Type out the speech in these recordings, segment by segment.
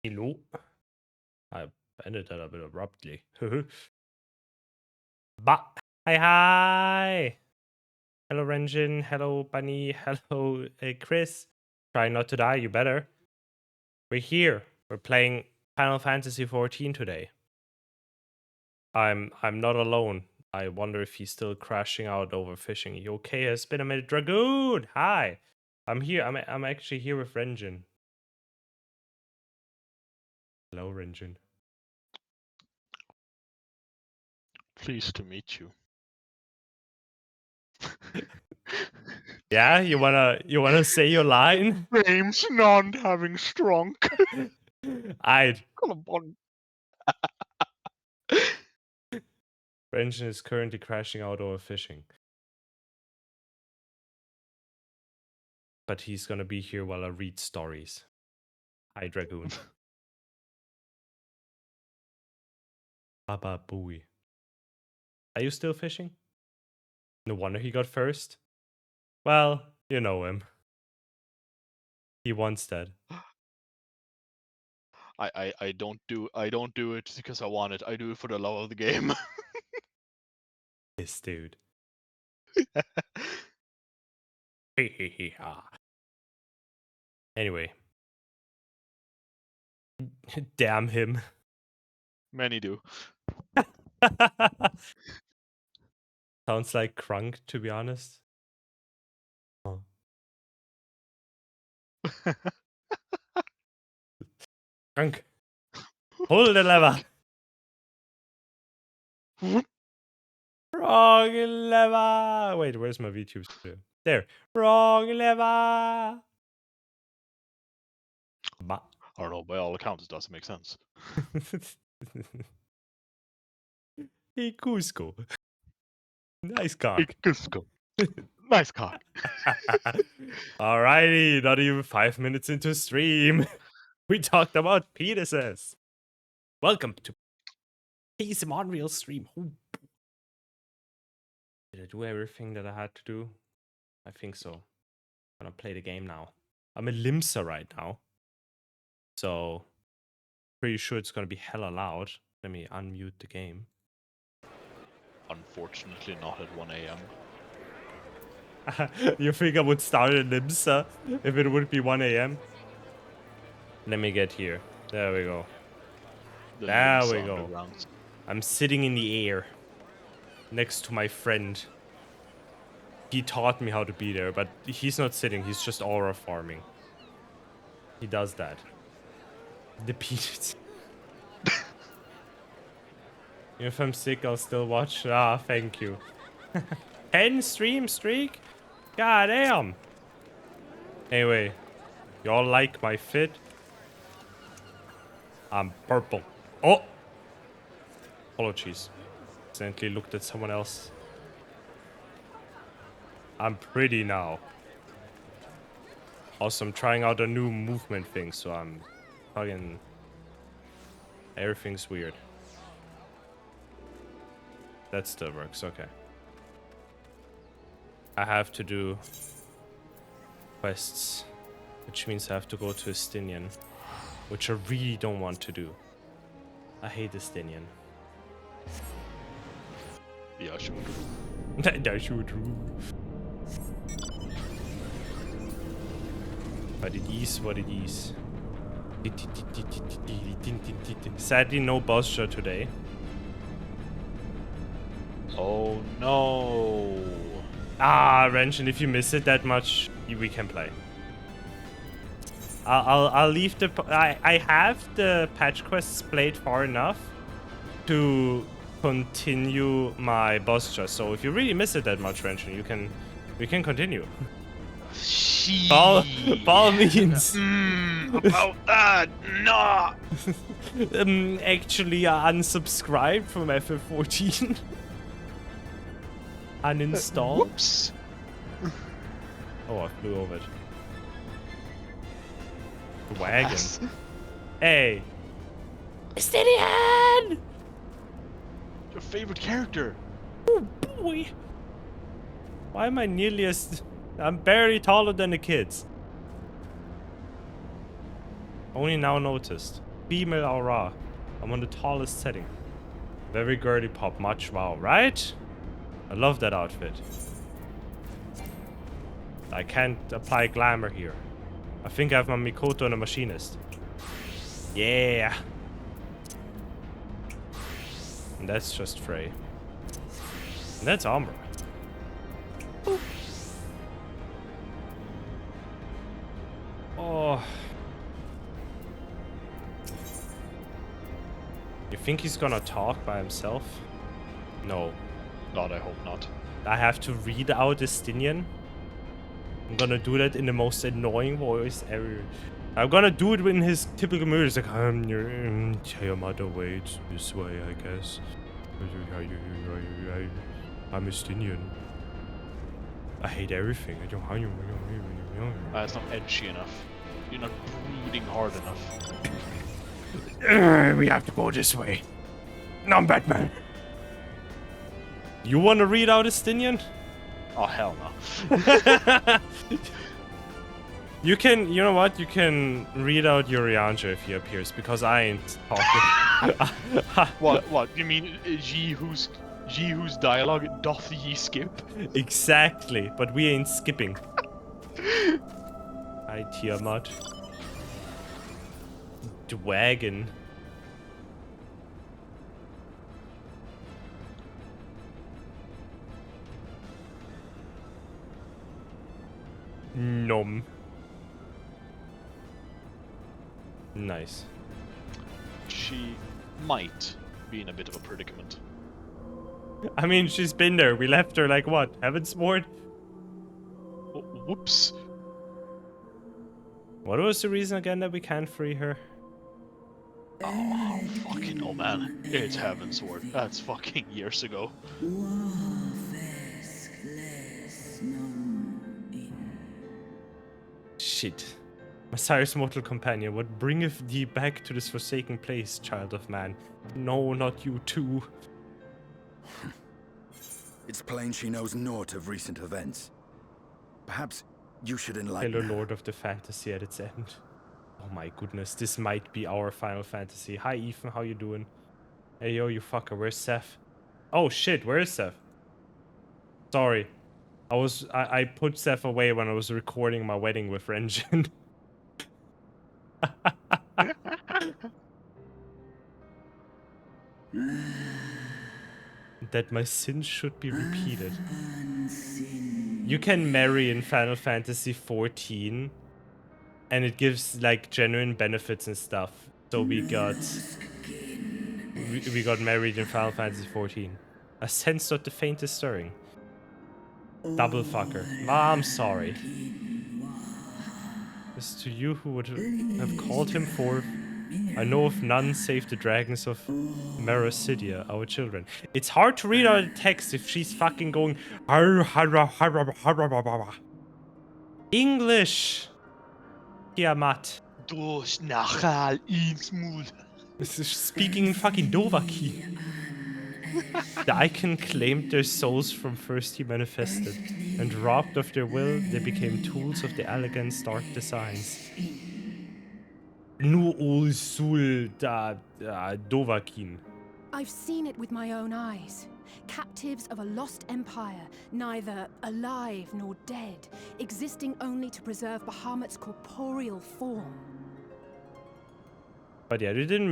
Hello. I ended that a bit abruptly. Hi. Hello, Renjin. Hello, Bunny. Hello, Chris. Try not to die. You better. We're here. We're playing Final Fantasy XIV today. I'm not alone. I wonder if he's still crashing out over fishing. You okay? It's been a minute. Dragoon. Hi. I'm here. I'm actually here with Renjin. Hello, Renjin. Pleased to meet you. Yeah, you wanna say your line? Name's not having strong. I'd. Come on. Renjin is currently crashing out over fishing. But he's gonna be here while I read stories. Hi, Dragoon. Baba Booey. Are you still fishing? No wonder he got first. Well, you know him. He wants that. I don't do it because I want it. I do it for the love of the game. This dude. Anyway. Damn him. Many do. Sounds like Crunk, to be honest. Oh. Crunk. Pull the lever. Wrong lever. Wait, where's my VTube studio? There. Wrong lever. I don't know, by all accounts it doesn't make sense. Hey, Cusco. Nice cock. Cusco. Nice cock. Alrighty, not even 5 minutes into stream. We talked about penises. Welcome to PSM Unreal stream. Did I do everything that I had to do? I think so. I'm gonna play the game now. I'm a Limsa right now. So, pretty sure it's gonna be hella loud. Let me unmute the game. Unfortunately not at 1 a.m. You think I would start a Limsa if it would be 1 a.m.? Let me get here. There we go. There we go. I'm sitting in the air next to my friend. He taught me how to be there, but he's not sitting. He's just aura farming. He does that. The peanuts. If I'm sick, I'll still watch. Ah, thank you. 10 stream streak? God damn. Anyway, y'all like my fit? I'm purple. Oh! Apologies. Accidentally looked at someone else. I'm pretty now. Also, I'm trying out a new movement thing, so I'm fucking... Everything's weird. That still works, okay. I have to do quests, which means I have to go to Estinian, which I really don't want to do. I hate Estinian. Yeah, sure. That should. But it is what it is. Sadly, no boss shot today. Oh no. Ah, Wrench, and if you miss it that much, we can play. I'll leave the. I have the patch quests played far enough to continue my boss just. So if you really miss it that much, Wrench, we can continue. Ball means. About that, no. Actually, I unsubscribed from FF14. Uninstall. Whoops. Oh, I flew over it. Wagon. Yes. Hey! Estinian! Your favorite character. Oh boy! Why am I nearly as... I'm barely taller than the kids. Only now noticed. Female aura. I'm on the tallest setting. Very girly pop, much wow, right? I love that outfit. I can't apply glamour here. I think I have my Mikoto and a machinist. Yeah! And that's just Frey. And that's Umbra. Ooh. Oh. You think he's gonna talk by himself? No. God, I hope not. I have to read out Estinian. I'm gonna do that in the most annoying voice ever. I'm gonna do it in his typical mood. It's like, tell your mother waits this way, I guess. I'm Estinian. I hate everything. That's not edgy enough. You're not breathing hard enough. We have to go this way. No, I'm Batman. You want to read out Estinian? Oh, hell no. You can, you know what? You can read out Yurianja if he appears, because I ain't talking. What? You mean ye whose dialogue doth ye skip? Exactly, but we ain't skipping. Hi, Tiamat. Dwagon. Nom. Nice. She might be in a bit of a predicament. I mean, she's been there. We left her like what? Heavensward? Whoops. What was the reason again that we can't free her? Oh, fucking oh man. It's Heavensward. That's fucking years ago. Shit. Messiah's mortal companion, what bringeth thee back to this forsaken place, child of man? No, not you too. It's plain she knows naught of recent events. Perhaps you should enlighten Hello, her. Lord of the Fantasy at its end. Oh my goodness, this might be our Final Fantasy. Hi, Ethan, how you doing? Hey, yo, you fucker, where's Seth? Oh shit, where is Seth? Sorry. I put Seth away when I was recording my wedding with Renjin. That my sins should be repeated. You can marry in Final Fantasy 14 and it gives like genuine benefits and stuff. So we got married in Final Fantasy 14. I sense not the faintest stirring. Double fucker. I'm sorry. This to you who would have called him forth. I know of none save the dragons of Mericidia, our children. It's hard to read out the text if she's fucking going English. Tiamat. This is speaking in fucking Dovahki. The icon claimed their souls from first he manifested, and robbed of their will, they became tools of the elegance dark designs. Nu ul sul da Dovahkin. I've seen it with my own eyes. Captives of a lost empire, neither alive nor dead, existing only to preserve Bahamut's corporeal form. But yeah, you didn't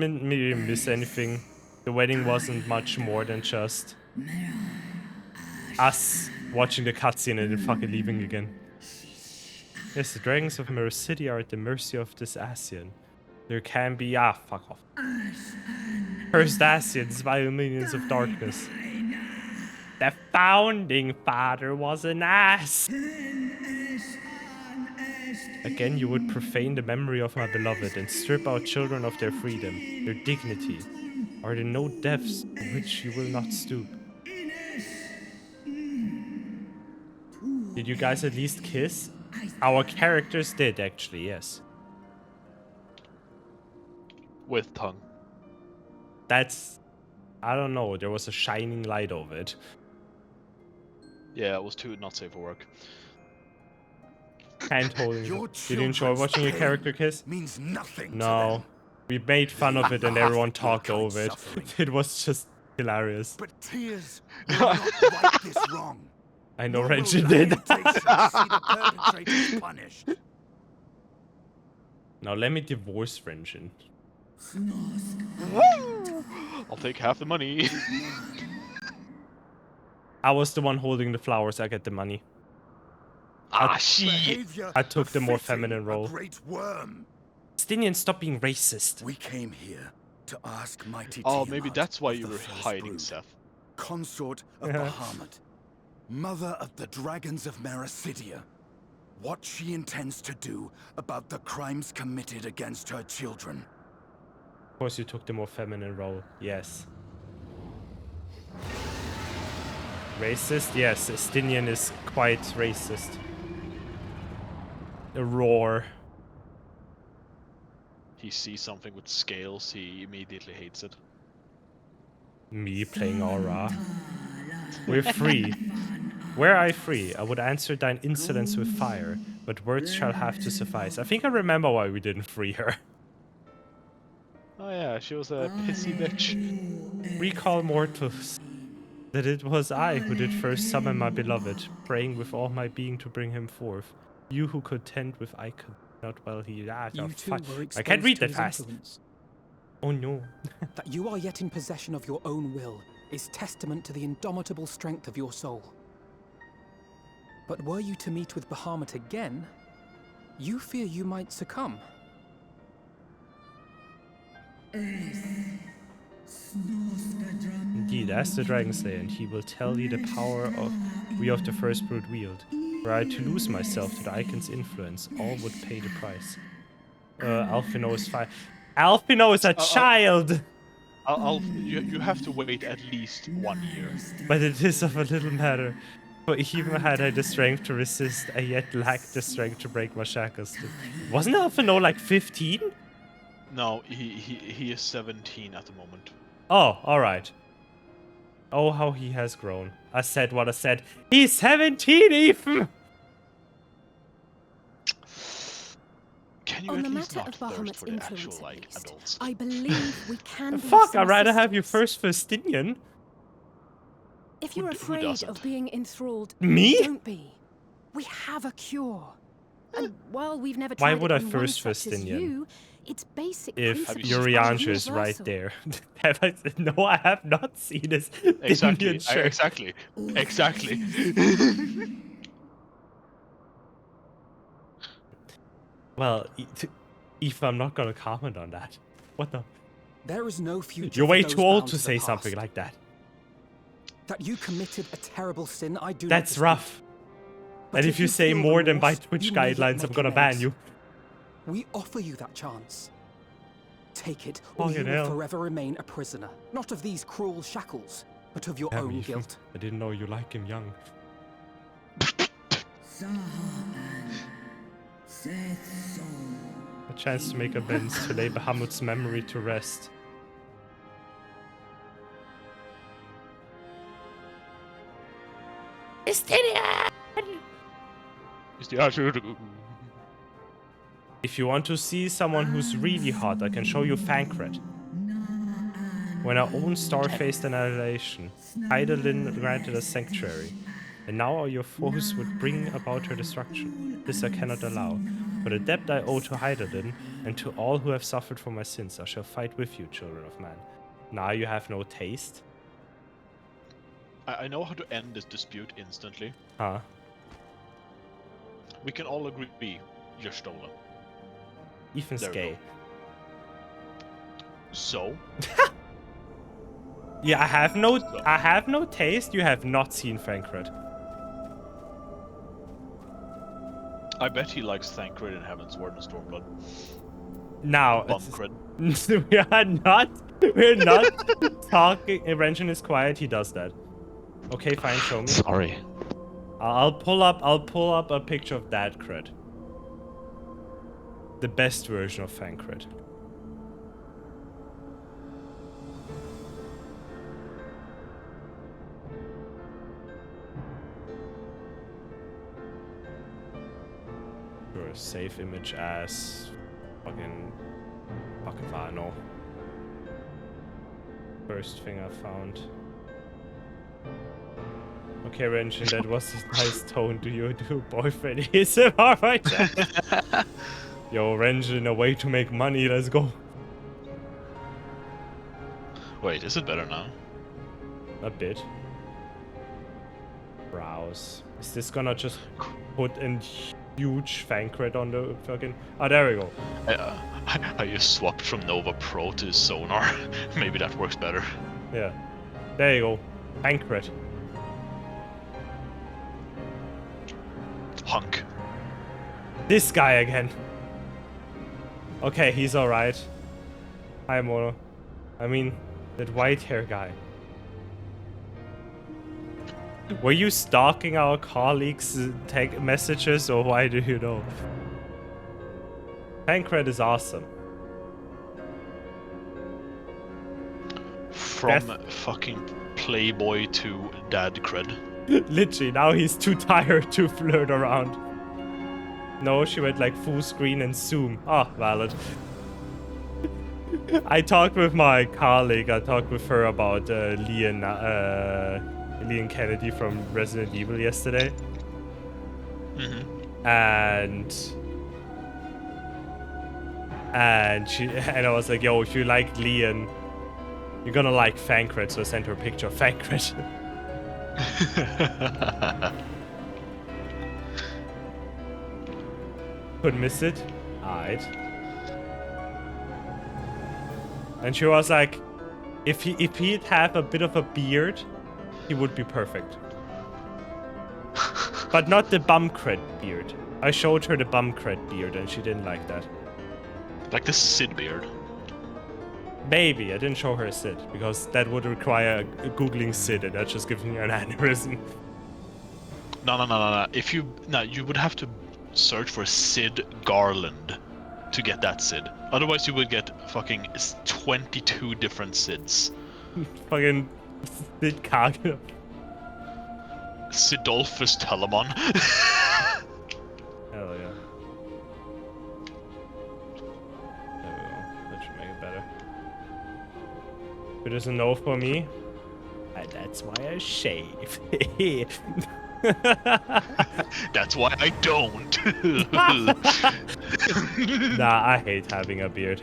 miss anything. The wedding wasn't much more than just us watching the cutscene and then fucking leaving again. Yes, the dragons of Mericidia are at the mercy of this Asian. There can be fuck off. Cursed Asians, vile minions of darkness. The founding father was an ass. Again, you would profane the memory of my beloved and strip our children of their freedom, their dignity. Are there no depths to which you will not stoop? Did you guys at least kiss? Our characters did, actually, yes. With tongue. That's... I don't know, there was a shining light over it. Yeah, it was too not safe for work. Hand holding. Your Did you enjoy children's watching your pain character kiss? means nothing to No. them. We made fun of it and Half everyone your talked kind's over it. suffering. It was just hilarious. But tears will not right this wrong. I know Nor will Renshin did. lamentation to see the perpetrators punished. Now let me divorce Renshin. I'll take half the money. I was the one holding the flowers, I get the money. Shit. Behavior I took the more befitting feminine role. a great worm. Stinian, stop being racist. We came here to ask mighty Oh, Tiamat maybe that's why of you the were First hiding, Brood, Seth. consort of Bahamut, mother of the dragons of Mericidia, what she intends to do about the crimes committed against her children. Of course you took the more feminine role, yes. Racist? Yes, Stinian is quite racist. A roar. He sees something with scales, he immediately hates it. Me playing Aura. We're free. Were I free, I would answer thine insolence with fire, but words shall have to suffice. I think I remember why we didn't free her. Oh yeah, she was a pissy bitch. Recall mortals, that it was I who did first summon my beloved, praying with all my being to bring him forth. You who contend with I could not well he You two were I can't exposed read to that his fast. influence. Oh no. That you are yet in possession of your own will is testament to the indomitable strength of your soul. But were you to meet with Bahamut again, you fear you might succumb. Indeed, ask the Dragon Slayer, and he will tell thee the power of we of the First Brood wield. Were I to lose myself to the Icon's influence, all would pay the price. Alphino is fine. Alphino is a child! You have to wait at least 1 year. But it is of a little matter. For even had I the strength to resist, I yet lack the strength to break my shackles. Wasn't Alphino like 15? No, he is 17 at the moment. Oh, alright. Oh, how he has grown. I said what I said. He's 17, Ethan! Can you On at the least matter not of thirst Bahamut's for the actual, influence, at like, least, adults? I believe we can be Fuck, some I'd rather have you assistance. first for Stinian. If you're Who afraid doesn't? of being enthralled, Me? don't be. We have a cure. And while we've never Why tried would it I on one first for such as Stinian? you, its basic If principles you are Yuriancha is right universal. there. Have I said, no, I have not seen this Exactly, Stinian shirt. exactly. Well, Eva, I'm not gonna comment on that. What the? There is no future. You're for way those too old bound to the say past. something like that. That you committed a terrible sin, I do not That's dispute. rough. But And if you say feel more than by remorse, Twitch you may yet guidelines, I'm make gonna ban amends. you. We offer you that chance. Take it, or Fucking you will hell. forever remain a prisoner. Not of these cruel shackles, but of your Damn, own Ethan. guilt. I didn't know you like him young. A chance to make amends, to lay Bahamut's memory to rest. If you want to see someone who's really hot, I can show you Fankred. When our own star faced annihilation, Heidelin granted us sanctuary, and now your foes would bring about her destruction. This I cannot allow. For the debt I owe to Heidelin, and to all who have suffered for my sins, I shall fight with you, children of man. Now you have no taste? I know how to end this dispute instantly. Huh? We can all agree you're stolen. Ethan's There we gay. go. So? Yeah, I have no taste. You have not seen Fankred. I bet he likes Thancred and Heaven's Word and Stormblood. Now, Bumcred. we're not talking. Renshin is quiet. He does that. Okay, fine. Show me. Sorry. I'll pull up a picture of that cred. The best version of Fankred. your save image as fucking Pakavano. First thing I found. Okay, Renjin, that was a nice tone to your boyfriend. ASMR right there. Yo, Renjin, a way to make money, let's go. Wait, is it better now? A bit. Browse. Is this gonna just put in huge Fancred on the fucking... Oh, there we go. I just swapped from Nova Pro to Sonar. Maybe that works better. Yeah. There you go. Fancred. Hunk. This guy again. Okay, he's alright. Hi, Mono. I mean, that white hair guy. Were you stalking our colleagues' tag messages, or why do you know? Fancred is awesome. From fucking Playboy to Dad cred. Literally, now he's too tired to flirt around. No, she went like full screen and zoom. Ah, valid. I talked with my colleague. I talked with her about Leon Kennedy from Resident Evil yesterday. Mm-hmm. And I was like, yo, if you like Leon, you're gonna like Fancred, so I sent her a picture of Fancred. Couldn't miss it. Alright. And she was like, if he'd have a bit of a beard, he would be perfect. But not the bumcred beard. I showed her the bumcred beard and she didn't like that. Like the Sid beard. Maybe. I didn't show her a Sid, because that would require a googling Sid, and that's just giving you an aneurysm. No. If you... No, you would have to search for Sid Garland to get that Sid. Otherwise you would get fucking 22 different Sids. Fucking Sid Kaga. Sidolphus Telemon. Hell yeah. There we go. That should make it better. If it is a no for me, that's why I shave. That's why I don't. Nah, I hate having a beard.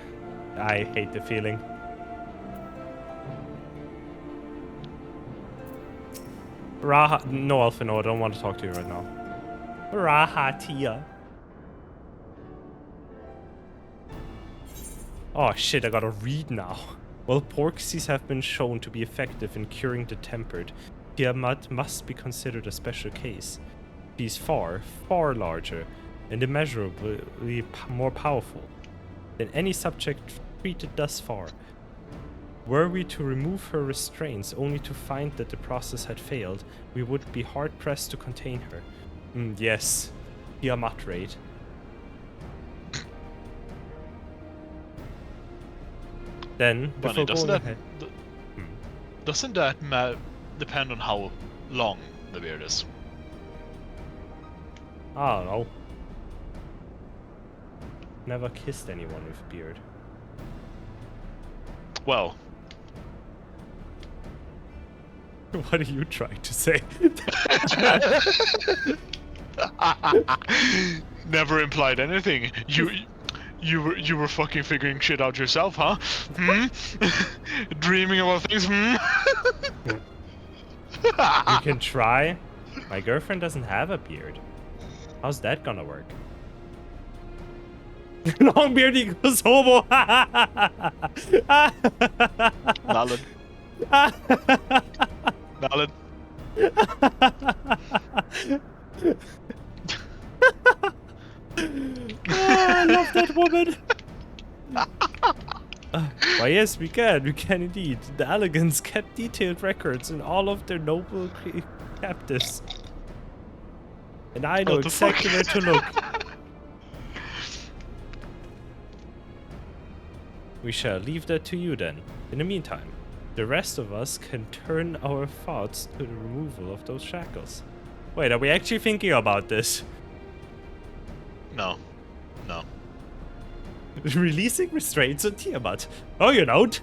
I hate the feeling. Raha, no, Alfino, I don't want to talk to you right now. Rahatia. Oh shit, I gotta read now. While porxies have been shown to be effective in curing the tempered, Tiamat must be considered a special case. She is far, far larger and immeasurably more powerful than any subject treated thus far. Were we to remove her restraints only to find that the process had failed, we would be hard-pressed to contain her. Yes, Tiamat raid. Then, Bunny, before going ahead... doesn't that depend on how long the beard is? I don't know. Never kissed anyone with a beard. Well... What are you trying to say? Never implied anything. You were fucking figuring shit out yourself, huh? Dreaming about things, You can try. My girlfriend doesn't have a beard. How's that gonna work? Long beard equals homo. Valid. Valid. I love that woman. Why yes, we can. We can indeed. The Elegants kept detailed records in all of their noble captives. And I know exactly where to look. We shall leave that to you then. In the meantime, the rest of us can turn our thoughts to the removal of those shackles. Wait, are we actually thinking about this? No. Releasing restraints on Tiamat. Oh, you don't?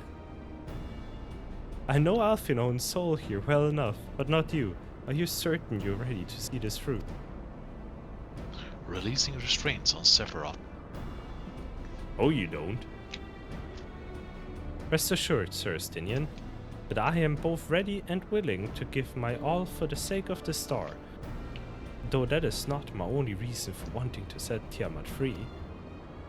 I know Alphinone's soul here well enough, but not you. Are you certain you're ready to see this through? Releasing restraints on Sephiroth. Oh, you don't? Rest assured, Sir Stinian, that I am both ready and willing to give my all for the sake of the star. Though that is not my only reason for wanting to set Tiamat free.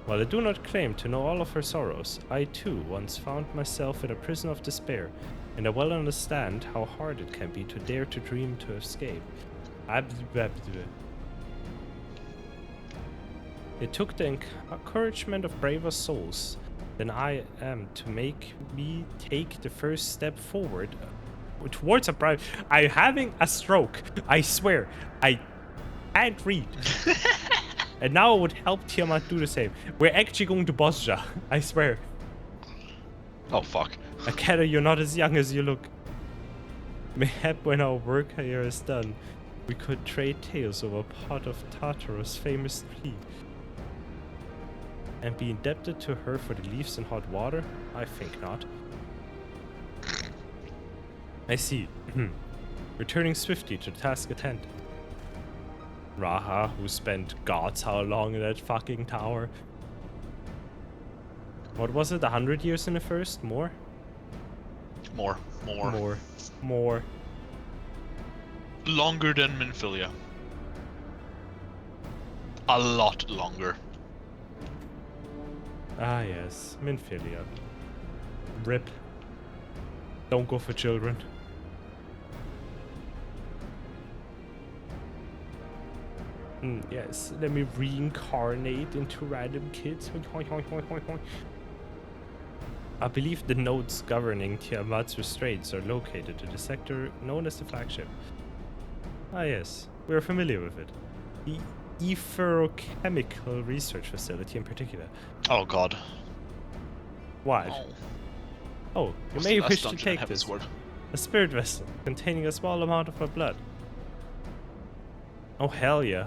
While I do not claim to know all of her sorrows, I too once found myself in a prison of despair, and I well understand how hard it can be to dare to dream to escape. It took the encouragement of braver souls than I am to make me take the first step forward towards a bribe. I'm having a stroke. I swear. I can't read. And now it would help Tiamat do the same. We're actually going to Bosja. I swear. Oh, fuck. Akeda, you're not as young as you look. Mayhap when our work here is done, we could trade tales over a pot of Tartaros' famous tea. And be indebted to her for the leaves and hot water? I think not. I see. Returning swiftly to the task at hand. Raha, who spent gods how long in that fucking tower. What was it, 100 years in the first? More? More. Longer than Minfilia. A lot longer. Ah yes, Minfilia. RIP. Don't go for children. Yes, let me reincarnate into random kids. I believe the nodes governing Tiamat's restraints are located in the sector known as the flagship. Ah yes, we are familiar with it. The Etherochemical Research Facility in particular. Oh god. What? Oh, you What's may the last wish to dungeon take in this. Heavensward? A spirit vessel containing a small amount of her blood. Oh hell yeah.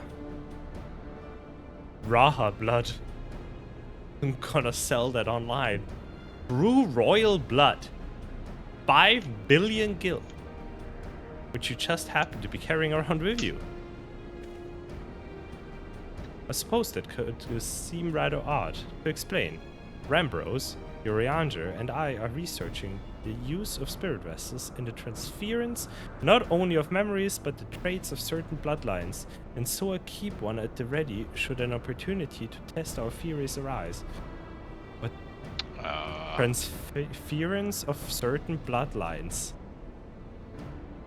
Raha blood. I'm gonna sell that online. Brew royal blood. 5 billion gil. Which you just happen to be carrying around with you. I suppose that could seem rather odd. To explain, Rambros, Urianger, and I are researching the use of spirit vessels in the transference not only of memories but the traits of certain bloodlines, and so I keep one at the ready should an opportunity to test our theories arise. But transference of certain bloodlines.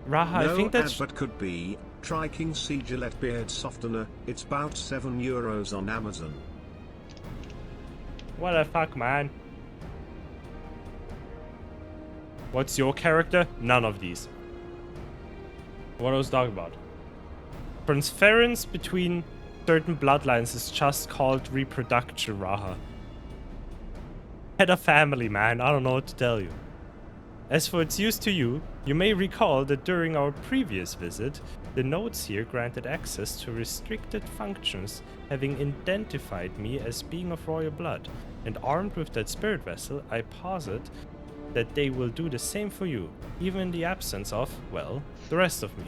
Raha, I think that's... but could be. Try King C Gillette Beard Softener. It's about €7 on Amazon. What the fuck, man? What's your character? None of these. What I was talking about. Transference between certain bloodlines is just called reproduction, Raha. Head a family, man. I don't know what to tell you. As for its use to you, you may recall that during our previous visit, the notes here granted access to restricted functions, having identified me as being of royal blood, and armed with that spirit vessel, I posit that they will do the same for you, even in the absence of, well, the rest of me.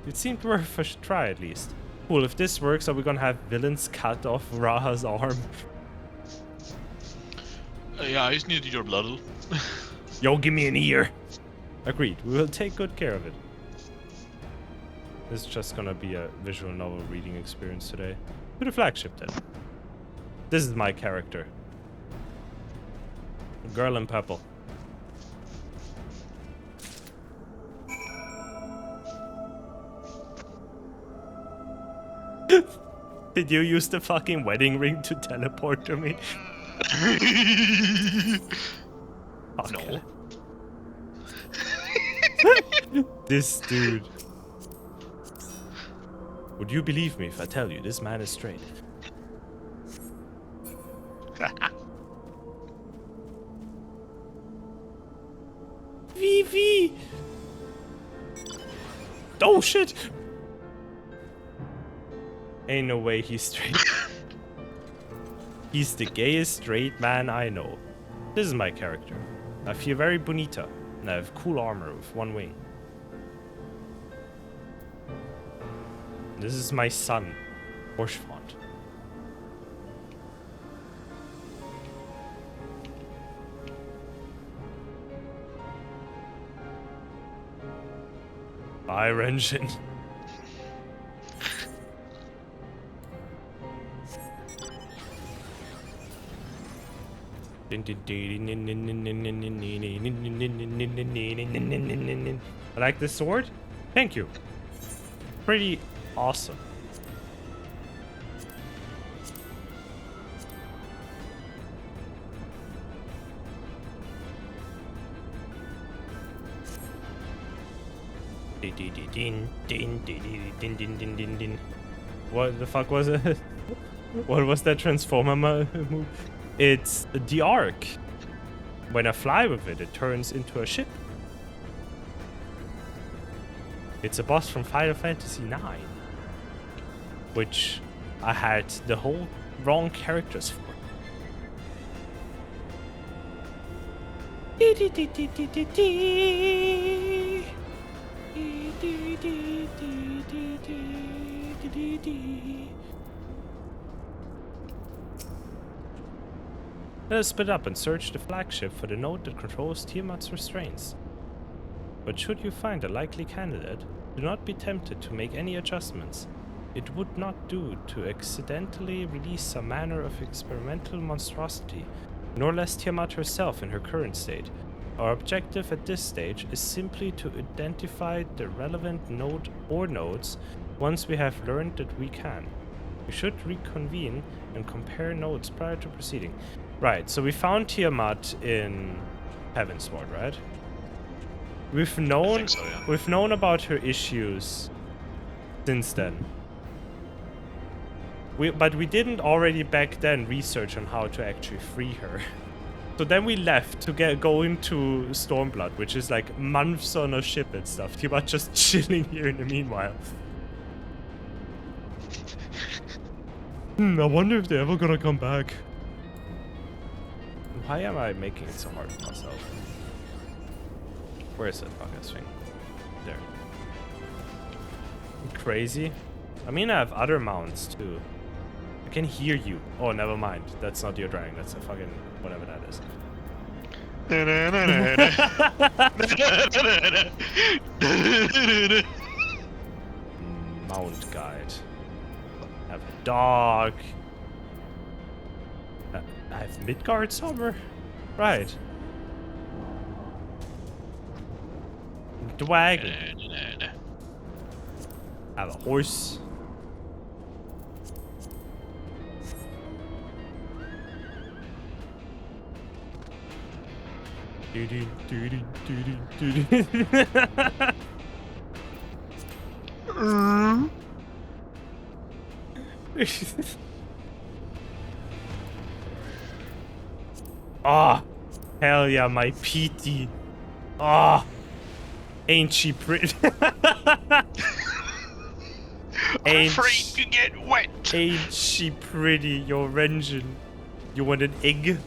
It seemed worth a try at least. Cool, if this works, are we gonna have villains cut off Raha's arm? Yeah, I just needed your blood. Yo, give me an ear! Agreed, we will take good care of it. This is just gonna be a visual novel reading experience today. To the flagship then. This is my character. Girl in purple. Did you use the fucking wedding ring to teleport to me? No. This dude. Would you believe me if I tell you this man is straight? VV! Oh shit! Ain't no way he's straight. He's the gayest straight man I know. This is my character. I feel very bonita, and I have cool armor with one wing. This is my son, Horschfont. Fire engine. I like this sword. Thank you. Pretty awesome. What the fuck was it? What was that Transformer move? It's the Arc. When I fly with it, it turns into a ship. It's a boss from Final Fantasy IX, which I had the whole wrong characters for. Let us split up and search the flagship for the node that controls Tiamat's restraints. But should you find a likely candidate, do not be tempted to make any adjustments. It would not do to accidentally release some manner of experimental monstrosity, nor less Tiamat herself in her current state. Our objective at this stage is simply to identify the relevant node or nodes once we have learned that we can. We should reconvene and compare nodes prior to proceeding. Right, so we found Tiamat in Heavensward, right? We've known so, yeah. We've known about her issues since then. But we didn't already back then research on how to actually free her. So then we left to go into Stormblood, which is like months on a ship and stuff. Tiamat just chilling here in the meanwhile. I wonder if they're ever gonna come back. Why am I making it so hard for myself? Where is that fucking thing? There. Crazy. I mean, I have other mounts too. I can hear you. Oh, never mind. That's not your dragon. That's a fucking whatever that is. Mount guide. I have a dog. I have Midgard somewhere? Right. Dragon. I have a horse. Ah, hell yeah, my PT. Ah, ain't she pretty? Afraid to get wet. Ain't she pretty, your engine? You want an egg?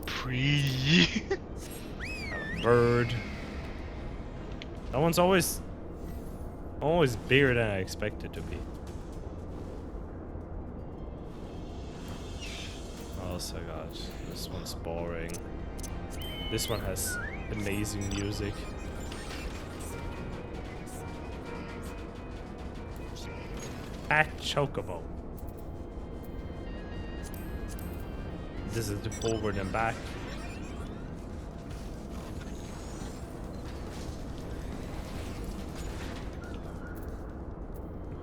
Pretty. A bird. That one's always bigger than I expected to be. Also got this one's boring. This one has amazing music. Fat chocobo. This is the forward and back.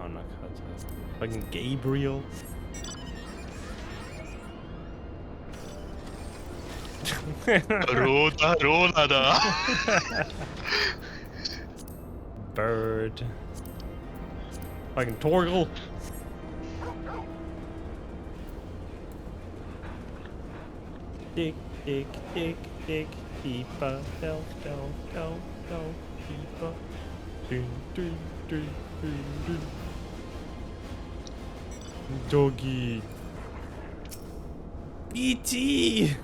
Oh no, fucking Gabriel. Bird. Fucking Torgal. Dick, dick, dick, dick, deeper, del, del, del, del, deeper. Dun, dun, dun, dun, dun. Doggy. E.T.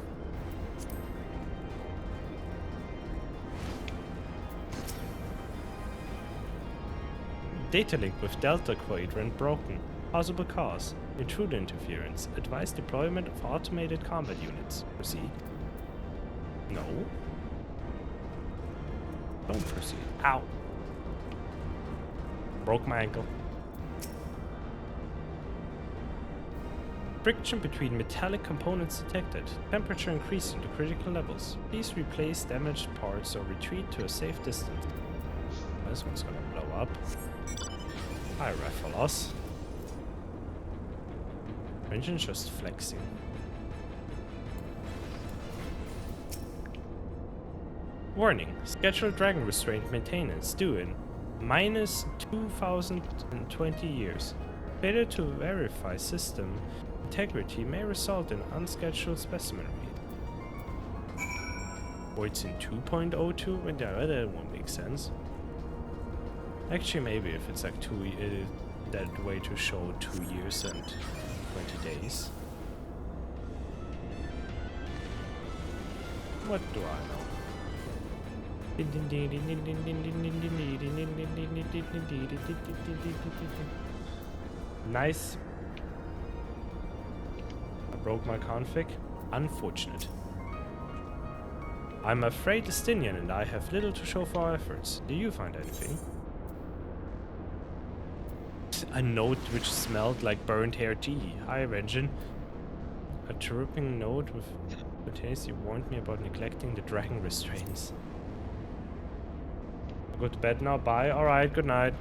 Data link with Delta Quadrant broken. Possible cause. Intruder interference. Advised deployment of automated combat units. Proceed. No. Don't proceed. Ow. Broke my ankle. Friction between metallic components detected. Temperature increasing to critical levels. Please replace damaged parts or retreat to a safe distance. This one's gonna blow up. Hi, Raphalos. Engine's just flexing. Warning. Scheduled dragon restraint maintenance due in minus 2020 years. Failure to verify system integrity may result in unscheduled specimen read. Or it's in 2.02? Well, that won't make sense. Actually, maybe if it's like that way to show 2 years and 20 days. What do I know? Nice. I broke my config. Unfortunate. I'm afraid Estinian and I have little to show for our efforts. Do you find anything? A note which smelled like burnt hair tea. Hi, Renjin. A chirruping note with spontaneously warned me about neglecting the dragon restraints. Go to bed now, bye. Alright, good night.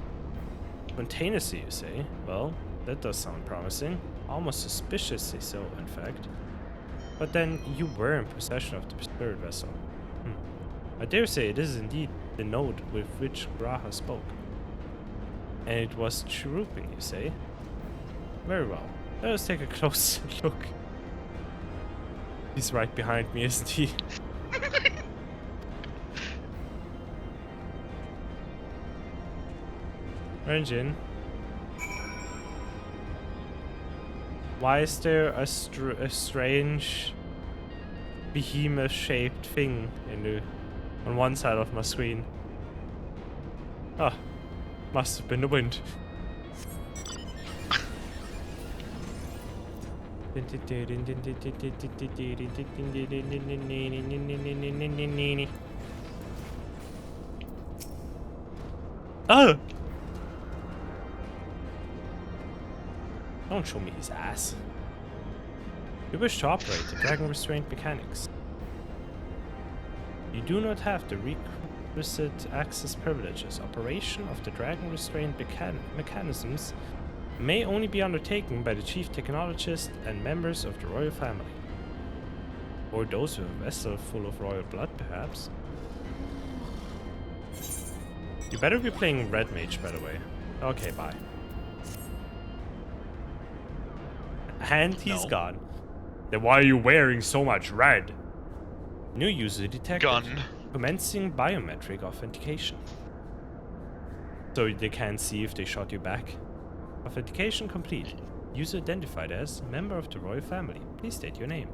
Spontaneously, you say? Well, that does sound promising. Almost suspiciously so, in fact. But then, you were in possession of the spirit vessel. I dare say it is indeed the note with which Graha spoke. And it was chirruping, you say? Very well. Let us take a close look. He's right behind me, isn't he? Renjin. Why is there a strange behemoth-shaped thing on one side of my screen? Ah, must have been the wind. Oh! Don't show me his ass. You wish to operate the dragon restraint mechanics. You do not have the requisite access privileges. Operation of the dragon restraint mechanisms may only be undertaken by the chief technologist and members of the royal family. Or those with a vessel full of royal blood, perhaps. You better be playing Red Mage, by the way. Okay, bye. And he's gone. Then why are you wearing so much red? New user detected. Gun. Commencing biometric authentication. So they can't see if they shot you back. Authentication complete. User identified as member of the royal family. Please state your name.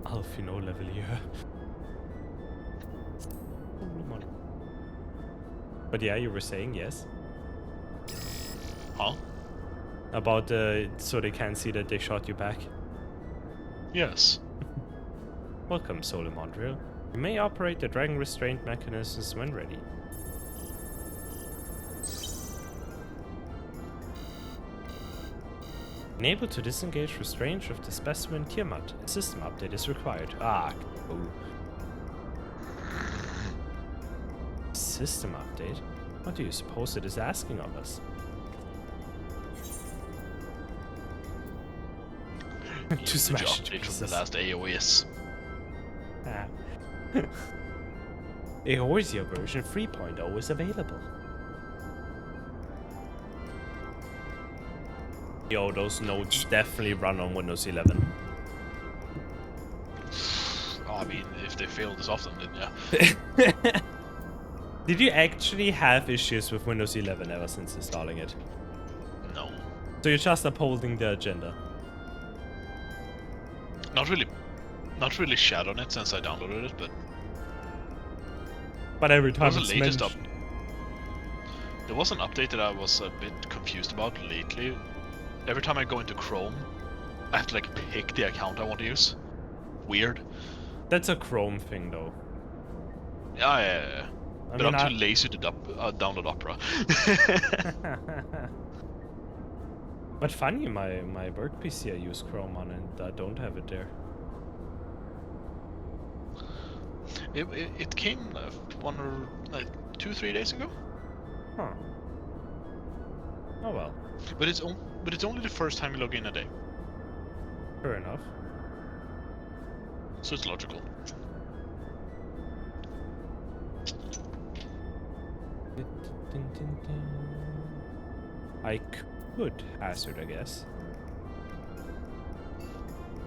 Alfino level here. But yeah, you were saying yes. Huh? About so they can't see that they shot you back. Yes. Welcome, Solimondriel. You may operate the dragon restraint mechanisms when ready. Enable to disengage restraint of the specimen Tiamat. A system update is required. Ah, cool. System update? What do you suppose it is asking of us? To smash it to update from pieces. the last AOS. Ah. Eorzea version 3.0 is available. Yo, those nodes definitely run on Windows 11. Oh, I mean, if they fail this often, then yeah. Did you actually have issues with Windows 11 ever since installing it? No. So you're just upholding the agenda? Not really. Not really shat on it since I downloaded it, but... But every It time was the it's latest mentioned. There was an update that I was a bit confused about lately. Every time I go into Chrome, I have to like pick the account I want to use. Weird. That's a Chrome thing, though. Yeah. I But mean, I'm too lazy to download Opera. But funny, my work PC I use Chrome on, and I don't have it there. It came 2-3 days ago. Huh. Oh well. But it's only the first time you log in a day, Fair enough. so it's logical. I could hazard, I guess.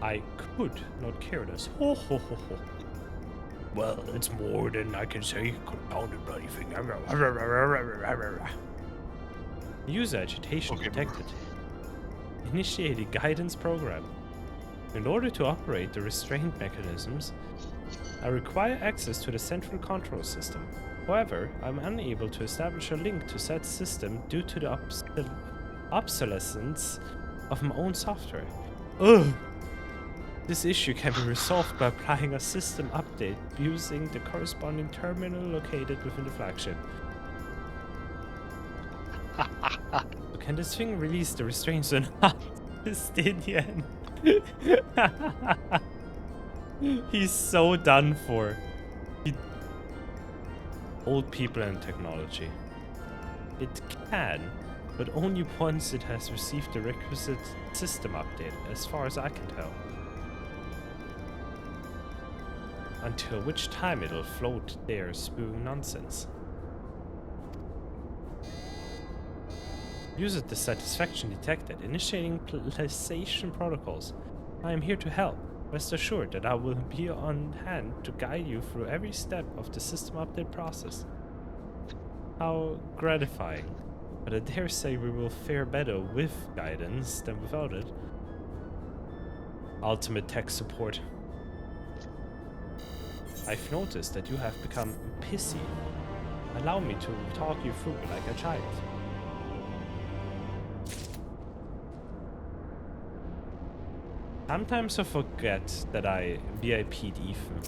I could not care less. Ho ho ho ho. Well, it's more than I can say. Confounded bloody thing. User agitation detected. Initiating guidance program. In order to operate the restraint mechanisms, I require access to the central control system. However, I'm unable to establish a link to said system due to the obsolescence of my own software. Ugh! This issue can be resolved by applying a system update using the corresponding terminal located within the flagship. So can this thing release the restraints on Justinian? He's so done for. Old people and technology. It can, but only once it has received the requisite system update, as far as I can tell. Until which time it'll float there spewing nonsense. User dissatisfaction detected. Initiating PlayStation protocols. I am here to help. Rest assured that I will be on hand to guide you through every step of the system update process. How gratifying. But I dare say we will fare better with guidance than without it. Ultimate tech support. I've noticed that you have become pissy. Allow me to talk you through like a child. Sometimes I forget that I VIP'd Ethan.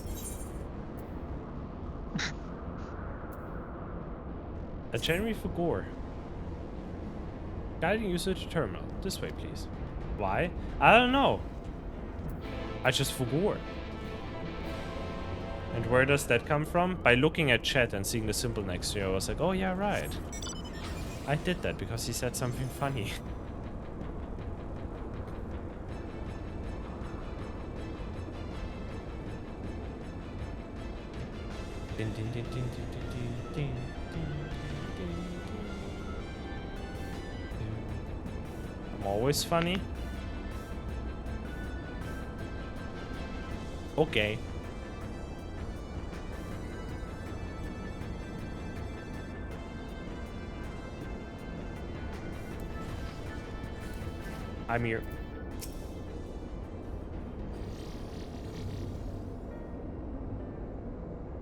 A January for gore. Guiding user to terminal. This way, please. Why? I don't know. I just forgot. And where does that come from? By looking at chat and seeing the symbol next to you, I was like, oh yeah, right. I did that because he said something funny. I'm always funny. Okay. I'm here.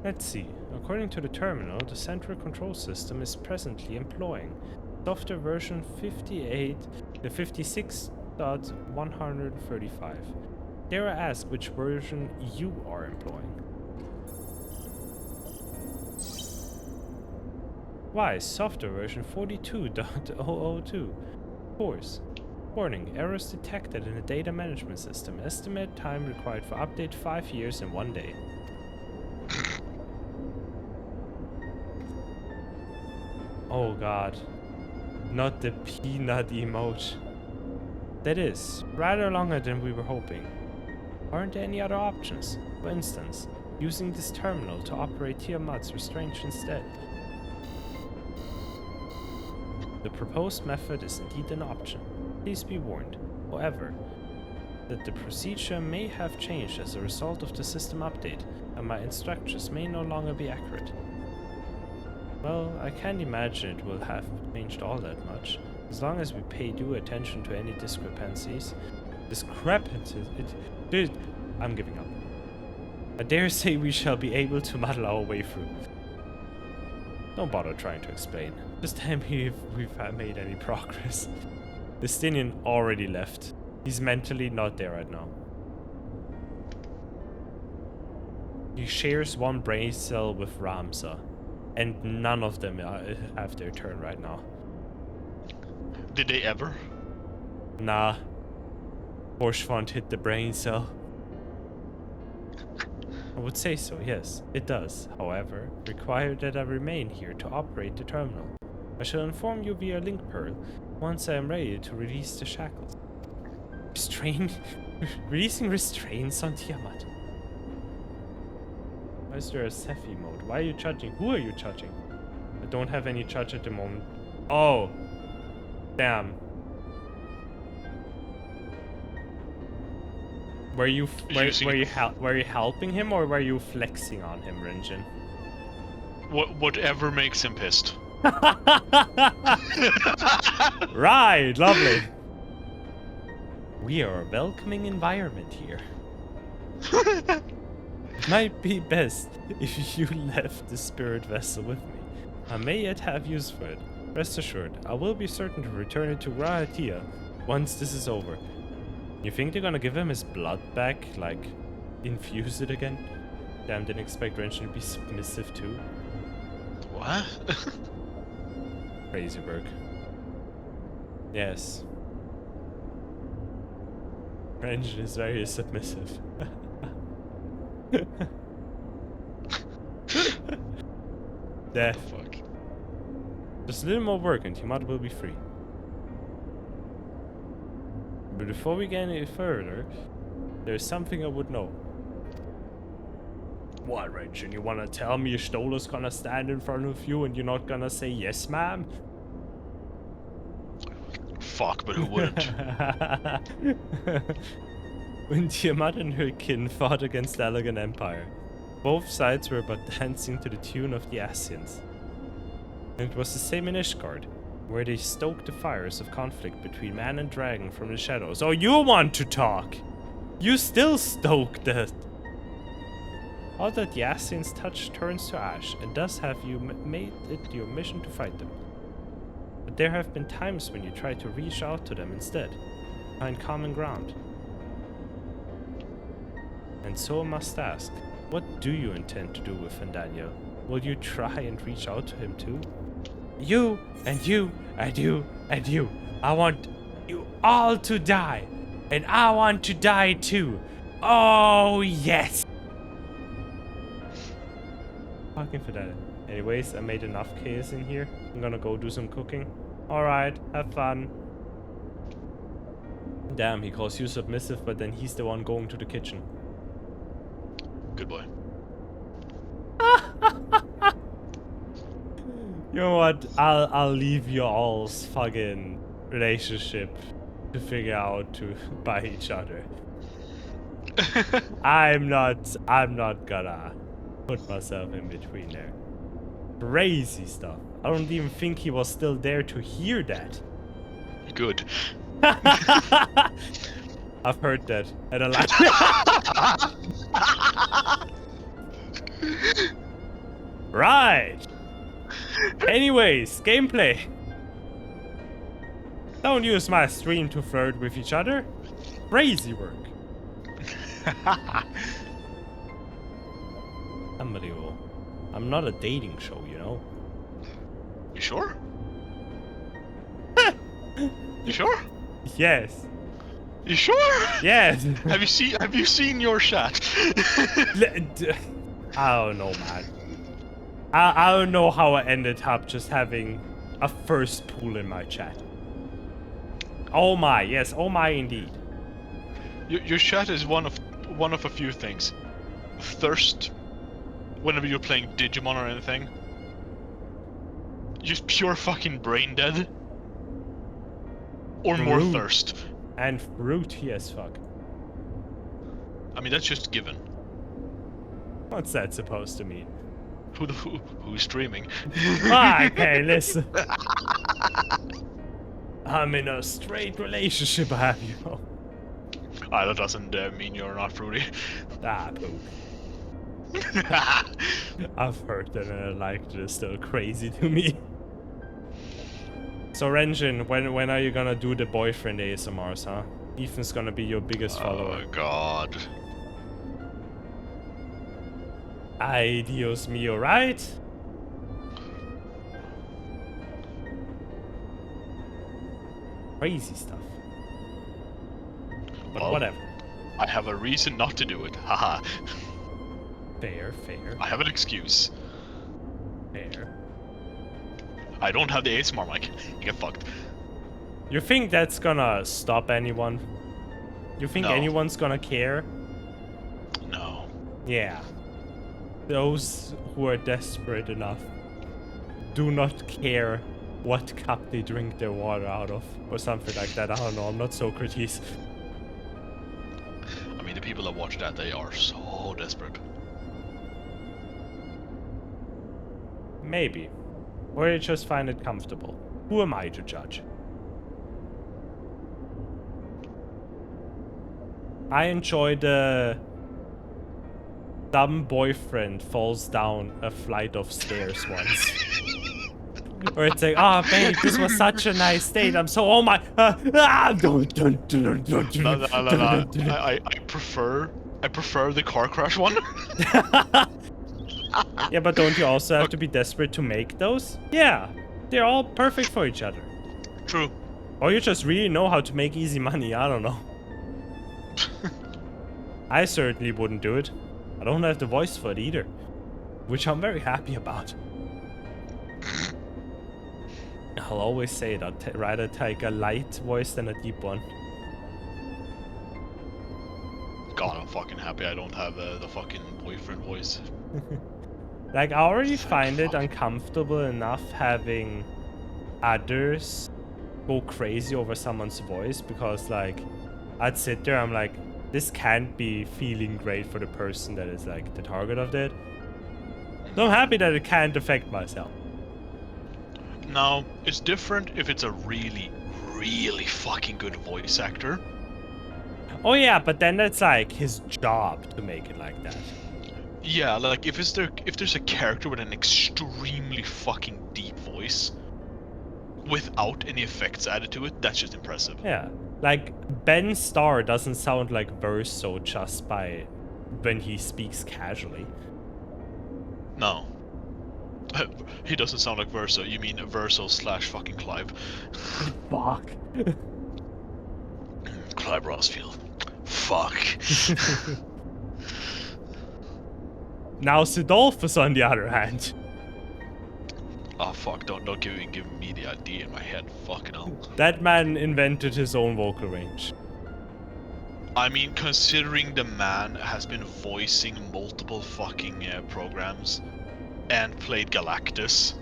Let's see. According to the terminal, the central control system is presently employing software version 56.135. Dare I ask which version you are employing? Why, software version 42.002. Course. Warning, errors detected in the data management system. Estimate time required for update 5 years and 1 day. Oh god. Not the peanut emote. That is, rather longer than we were hoping. Aren't there any other options? For instance, using this terminal to operate Tiamat's restraint instead. The proposed method is indeed an option. Please be warned, however, that the procedure may have changed as a result of the system update, and my instructions may no longer be accurate. Well, I can't imagine it will have changed all that much. As long as we pay due attention to any discrepancies. Dude, I'm giving up. I dare say we shall be able to muddle our way through. Don't bother trying to explain. Just tell me if we've made any progress. Destinian already left. He's mentally not there right now. He shares one brain cell with Ramza. And none of them have their turn right now. Did they ever? Nah. Horschfont hit the brain cell. I would say so, yes, it does. However, require that I remain here to operate the terminal. I shall inform you via link pearl once I am ready to release the shackles. Releasing restraints on Tiamat. Why is there a Sephi mode? Why are you judging? Who are you judging? I don't have any judge at the moment. Oh. Damn. Were you helping him or were you flexing on him, Renjin? Whatever makes him pissed. Right, lovely. We are a welcoming environment here. It might be best if you left the spirit vessel with me. I may yet have use for it. Rest assured, I will be certain to return it to Rahatia once this is over. You think they're gonna give him his blood back? Like, infuse it again? Damn, didn't expect Renshin to be submissive too. What? Crazy work. Yes. Renshin is very submissive. Death. Fuck. Just a little more work and Tiamat will be free. But before we get any further, there's something I would know. What, Renshin? You wanna tell me Stola's gonna stand in front of you and you're not gonna say yes, ma'am? Fuck, but who wouldn't? When Tiamat and her kin fought against the Elegant Empire, both sides were but dancing to the tune of the Asians. And it was the same in Ishgard, where they stoked the fires of conflict between man and dragon from the shadows. Oh, you want to talk! You still stoke that! All that the Asians touch turns to ash, and thus have you made it your mission to fight them. But there have been times when you try to reach out to them instead, find common ground. And so I must ask, what do you intend to do with Fandania? Will you try and reach out to him too? You, and you, and you, and you. I want you all to die. And I want to die too. Oh, yes! Fucking for that. Anyways, I made enough chaos in here. I'm gonna go do some cooking. Alright, have fun. Damn, he calls you submissive, but then he's the one going to the kitchen. Good boy. You know what? I'll leave your all's fucking relationship to figure out to by each other. I'm not gonna put myself in between there. Crazy stuff. I don't even think he was still there to hear that. Good. I've heard that and I like Right. Anyways, gameplay. Don't use my stream to flirt with each other. Crazy work. Unbelievable. I'm not a dating show, you know. You sure? You sure? Yes. You sure? Yes. Have you seen your chat? I don't know, man. I don't know how I ended up just having a first pool in my chat. Oh my, yes, oh my indeed. Your chat is one of a few things. Thirst, whenever you're playing Digimon or anything. Just pure fucking brain dead. Or more Fruit. thirst. And fruity as fuck. I mean, that's just given. What's that supposed to mean? Who's streaming? Okay, listen. I'm in a straight relationship, I have you know. That doesn't mean you're not fruity. Ah, poop. I've heard that and I liked it. It's still crazy to me. So Renjin, when are you gonna do the boyfriend ASMRs, huh? Ethan's gonna be your biggest follower. Oh god. Ay, Dios mío, right? Crazy stuff. But Well, whatever. I have a reason not to do it. Haha. Fair, fair, I have an excuse. fair. I don't have the ASMR mic. You get fucked. You think that's gonna stop anyone? You think No. anyone's gonna care? No. Yeah. Those who are desperate enough do not care what cup they drink their water out of, or something like that. I don't know, I'm not Socrates. I mean, the people that watch that, they are so desperate. Maybe. Or they just find it comfortable. Who am I to judge? I enjoy the dumb boyfriend falls down a flight of stairs once. Or it's like, oh babe, this was such a nice date. I'm so, oh my, No. I prefer the car crash one. Yeah, but don't you also have to be desperate to make those? Yeah, they're all perfect for each other. True. Or you just really know how to make easy money, I don't know. I certainly wouldn't do it. I don't have the voice for it either, which I'm very happy about. I'll always say it, I'd rather take a light voice than a deep one. God, I'm fucking happy I don't have the fucking boyfriend voice. Like, I already find it uncomfortable enough having others go crazy over someone's voice, because, like, I'd sit there, I'm like, this can't be feeling great for the person that is, like, the target of that. So I'm happy that it can't affect myself. Now, it's different if it's a really, really fucking good voice actor. Oh yeah, but then that's like his job to make it like that. Yeah, like if there's a character with an extremely fucking deep voice without any effects added to it, that's just impressive. Yeah, like Ben Starr doesn't sound like Verso just by when he speaks casually. No. He doesn't sound like Verso. You mean Verso / fucking Clive. Fuck. Clive Rossfield. Fuck. Now Sidolphus, on the other hand. Oh fuck! Don't give me the idea in my head. Fucking hell. That man invented his own vocal range. I mean, considering the man has been voicing multiple fucking programs and played Galactus.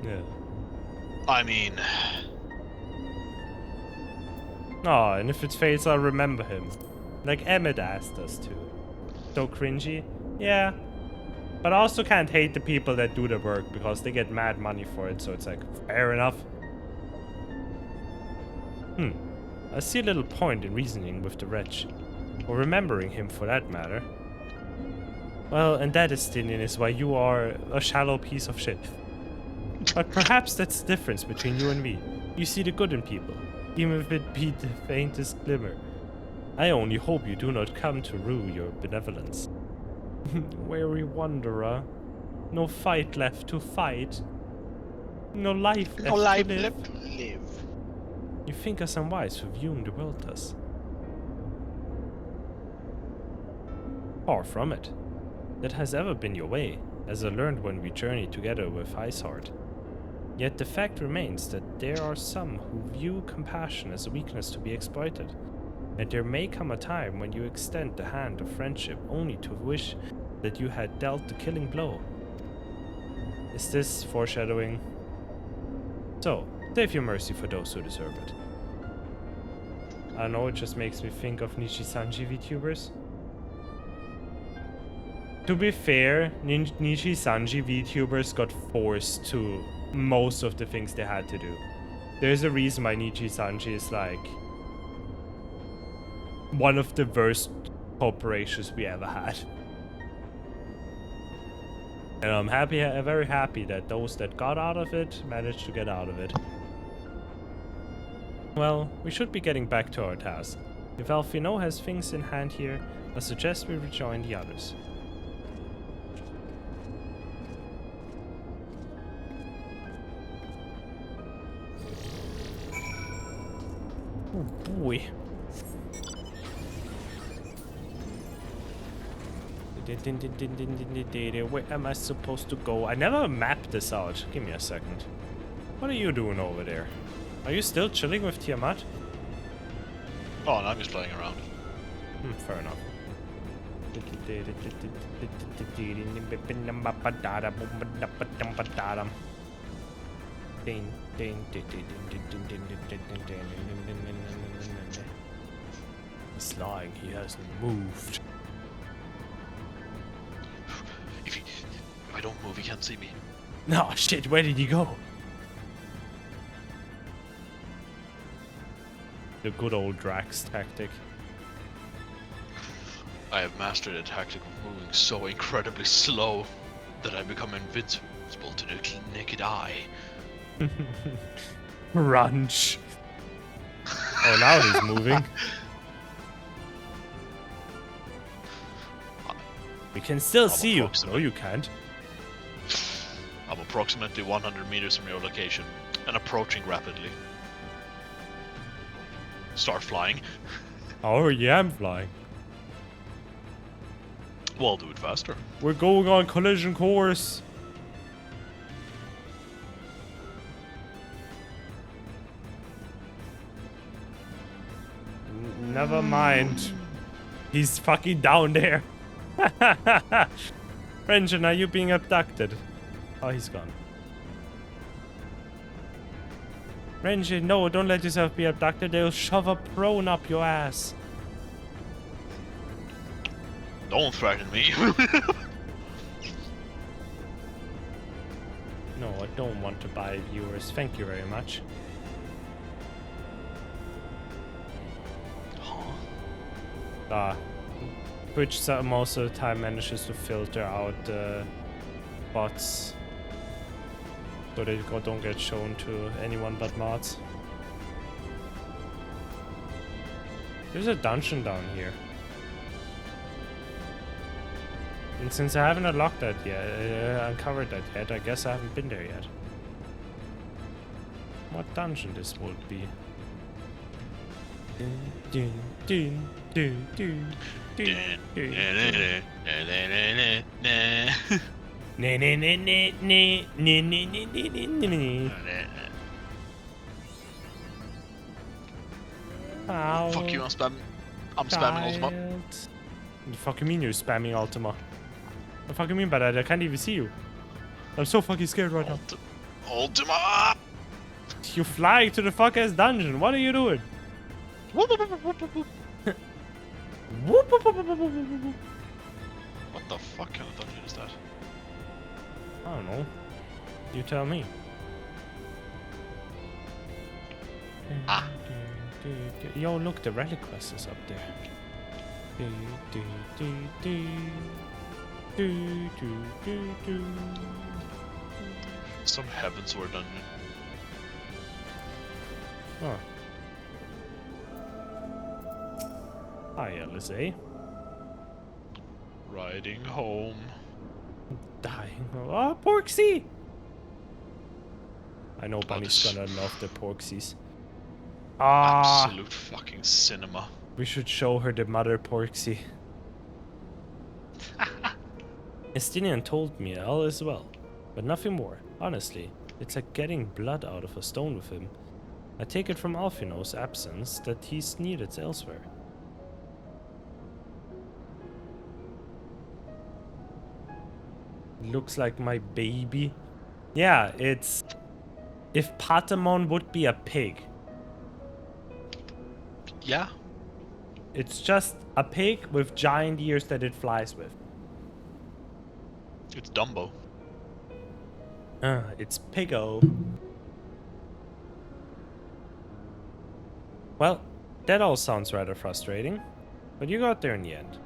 Yeah. I mean... Oh, and if it fails, I'll remember him. Like Emmett asked us to. So cringy? Yeah. But I also can't hate the people that do the work, because they get mad money for it, so it's like, fair enough. I see a little point in reasoning with the wretch. Or remembering him, for that matter. Well, and that, Estinian, is why you are a shallow piece of shit. But perhaps that's the difference between you and me. You see the good in people, even if it be the faintest glimmer. I only hope you do not come to rue your benevolence. Weary wanderer. No fight left to fight. No life left to live. You think us unwise for viewing the world thus? Far from it. That has ever been your way, as I learned when we journeyed together with Iceheart. Yet the fact remains that there are some who view compassion as a weakness to be exploited, and there may come a time when you extend the hand of friendship only to wish that you had dealt the killing blow. Is this foreshadowing? So, save your mercy for those who deserve it. I know, it just makes me think of Nishi-Sanji VTubers. To be fair, Nishi Sanji VTubers got forced to most of the things they had to do. There's a reason why Nishi Sanji is like one of the worst corporations we ever had. And I'm very happy that those that got out of it managed to get out of it. Well, we should be getting back to our task. If Alphino has things in hand here, I suggest we rejoin the others. Oh boy. Where am I supposed to go? I never mapped this out. Give me a second. What are you doing over there? Are you still chilling with Tiamat? Oh, no, I'm just playing around. Fair enough. He's lying, he hasn't moved. If I don't move, he can't see me. No, shit, where did he go? The good old Drax tactic. I have mastered a tactic of moving so incredibly slow that I become invincible to the naked eye. Crunch. Oh, now he's moving. We can still see you. No, you can't. I'm approximately 100 meters from your location and approaching rapidly. Start flying. Oh, yeah, I'm flying. Well, I'll do it faster. We're going on collision course. Never mind. He's fucking down there. Renjin, are you being abducted? Oh, he's gone. Renjin, no, don't let yourself be abducted. They'll shove a prone up your ass. Don't threaten me. No, I don't want to buy viewers. Thank you very much. Twitch most of the time manages to filter out bots so they don't get shown to anyone but mods. There's a dungeon down here. And since I haven't unlocked that yet, uncovered that yet, I guess I haven't been there yet. What dungeon this would be? Dun, dun, dun, dun, dun, dun, dun. Fuck you, I'm spamming Ultima. What the fuck you mean you're spamming Ultima? What the fuck you mean by that? I can't even see you. I'm so fucking scared right now. Ultima! You're flying to the fuck ass dungeon. What are you doing? What the fuck kind of dungeon is that? I don't know. You tell me. Ah. Yo, look, the relic quest is up there. Some Heavensward dungeon. Huh. Hi, LSA. Riding home. Dying. Oh, Porksy! I know Bunny's this- gonna love the Porksies. Ah, Absolute fucking cinema. we should show her the mother Porksy. Estinian told me all is well, but nothing more. Honestly, it's like getting blood out of a stone with him. I take it from Alphino's absence that he's needed elsewhere. Looks like my baby. Yeah, it's... If Patamon would be a pig. Yeah. It's just a pig with giant ears that it flies with. It's Dumbo. It's Piggo. Well, that all sounds rather frustrating, but you got there in the end.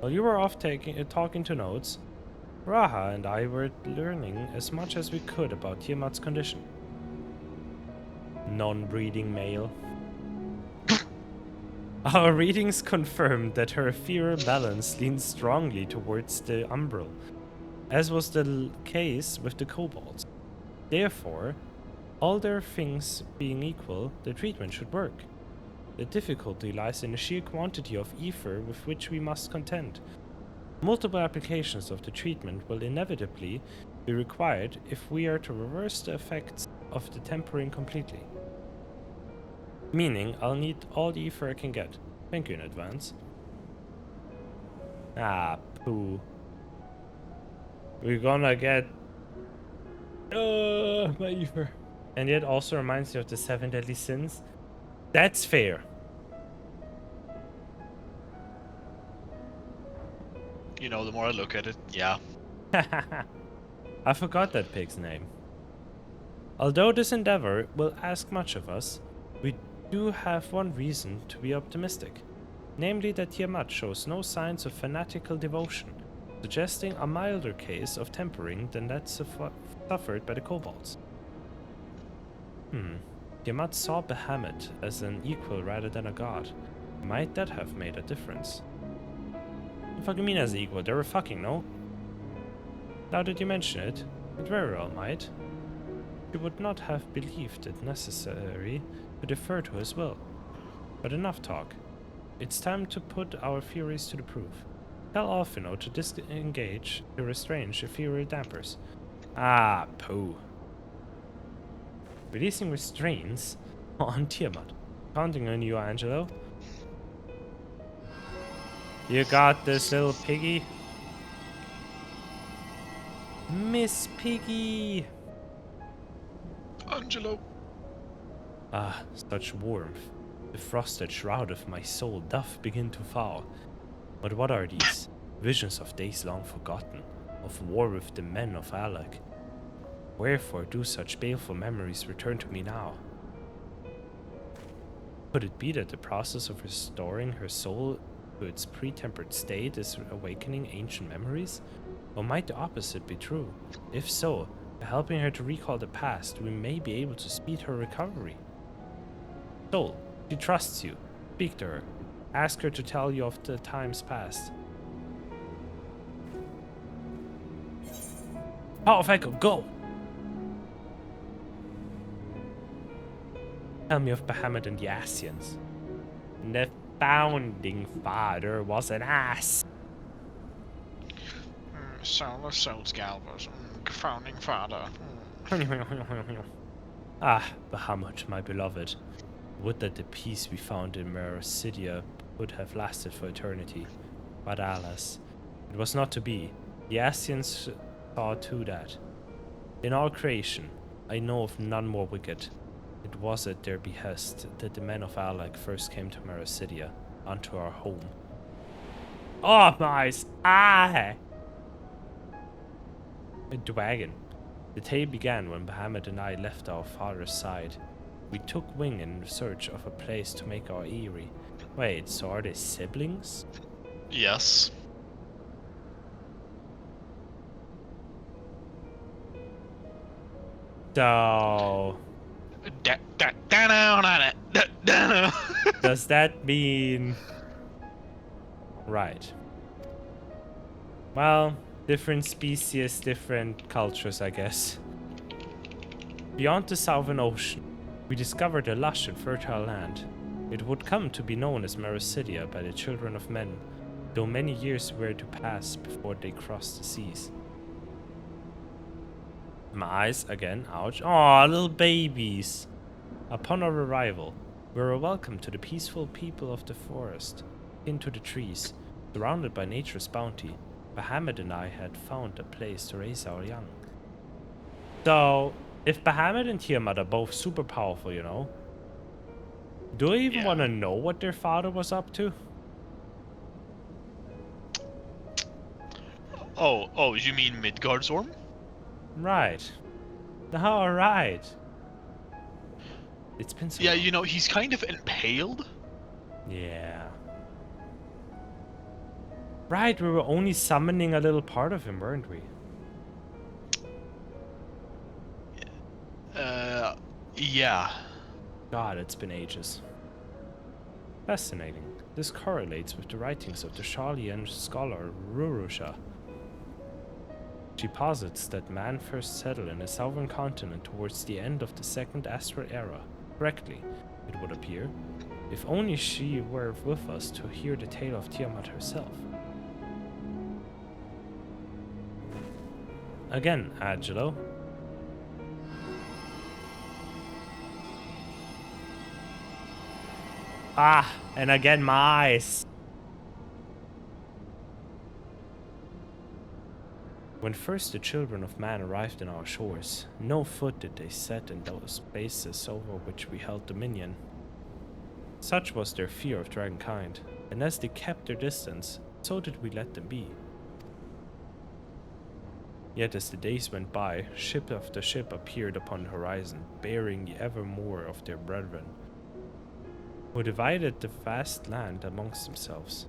While you were off talking to notes, Raha and I were learning as much as we could about Tiamat's condition. Non-breeding male. Our readings confirmed that her ethereal balance leaned strongly towards the umbral, as was the case with the kobolds. Therefore, all their things being equal, the treatment should work. The difficulty lies in the sheer quantity of ether with which we must contend. Multiple applications of the treatment will inevitably be required if we are to reverse the effects of the tempering completely. Meaning, I'll need all the ether I can get. Thank you in advance. Ah, poo. We're gonna get... my ether. And yet also reminds me of the 7 deadly sins. That's fair. You know, the more I look at it, yeah. I forgot that pig's name. Although this endeavor will ask much of us, we do have one reason to be optimistic. Namely that Tiamat shows no signs of fanatical devotion, suggesting a milder case of tempering than that suffered by the kobolds. Tiamat saw Bahamut as an equal rather than a god. Might that have made a difference? What the fuck you mean as an equal? They were fucking, no? Now that you mention it, it very well might. You would not have believed it necessary to defer to his will. But enough talk. It's time to put our theories to the proof. Tell Alphino to disengage the restrained ethereal dampers. Ah, poo. Releasing restraints on Tiamat. Counting on you, Angelo. You got this, little piggy. Miss Piggy. Angelo. Ah, such warmth. The frosted shroud of my soul doth begin to thaw. But what are these? Visions of days long forgotten, of war with the men of Alec. Wherefore do such baleful memories return to me now? Could it be that the process of restoring her soul to its pre-tempered state is awakening ancient memories? Or might the opposite be true? If so, by helping her to recall the past, we may be able to speed her recovery. Soul, she trusts you. Speak to her. Ask her to tell you of the times past. How if I could go? Tell me of Bahamut and the Asians. The founding father was an ass. Soul of Soul Scalpers. Founding father. Ah, Bahamut, my beloved. Would that the peace we found in Mericidia would have lasted for eternity. But alas, it was not to be. The Asians saw to that. In all creation, I know of none more wicked. It was at their behest that the men of Alec first came to Mericidia, unto our home. Oh, my eye! A dragon. The tale began when Bahamut and I left our father's side. We took wing in search of a place to make our eyrie. Wait, so are they siblings? Yes. So... does that mean... Right. Well, different species, different cultures, I guess. Beyond the Southern Ocean, we discovered a lush and fertile land. It would come to be known as Mericidia by the children of men, though many years were to pass before they crossed the seas. My eyes again, ouch. Aw, little babies. Upon our arrival, we were welcomed to the peaceful people of the forest, into the trees, surrounded by nature's bounty. Bahamut and I had found a place to raise our young. So, if Bahamut and Tiamat are both super powerful, you know, do I even want to know what their father was up to? Oh, you mean Midgard's Orm? Right. All right. It's been so Yeah, long. you know, he's kind of impaled. Yeah. Right, we were only summoning a little part of him, weren't we? Yeah. God, it's been ages. Fascinating. This correlates with the writings of the Sharlayan scholar Rurusha. She posits that man first settled in the southern continent towards the end of the Second Astral Era. Correctly, it would appear. If only she were with us to hear the tale of Tiamat herself. Again, Angelo. Ah, and again my eyes. When first the children of man arrived in our shores, no foot did they set in those spaces over which we held dominion. Such was their fear of dragonkind, and as they kept their distance, so did we let them be. Yet as the days went by, ship after ship appeared upon the horizon, bearing ever more of their brethren, who divided the vast land amongst themselves.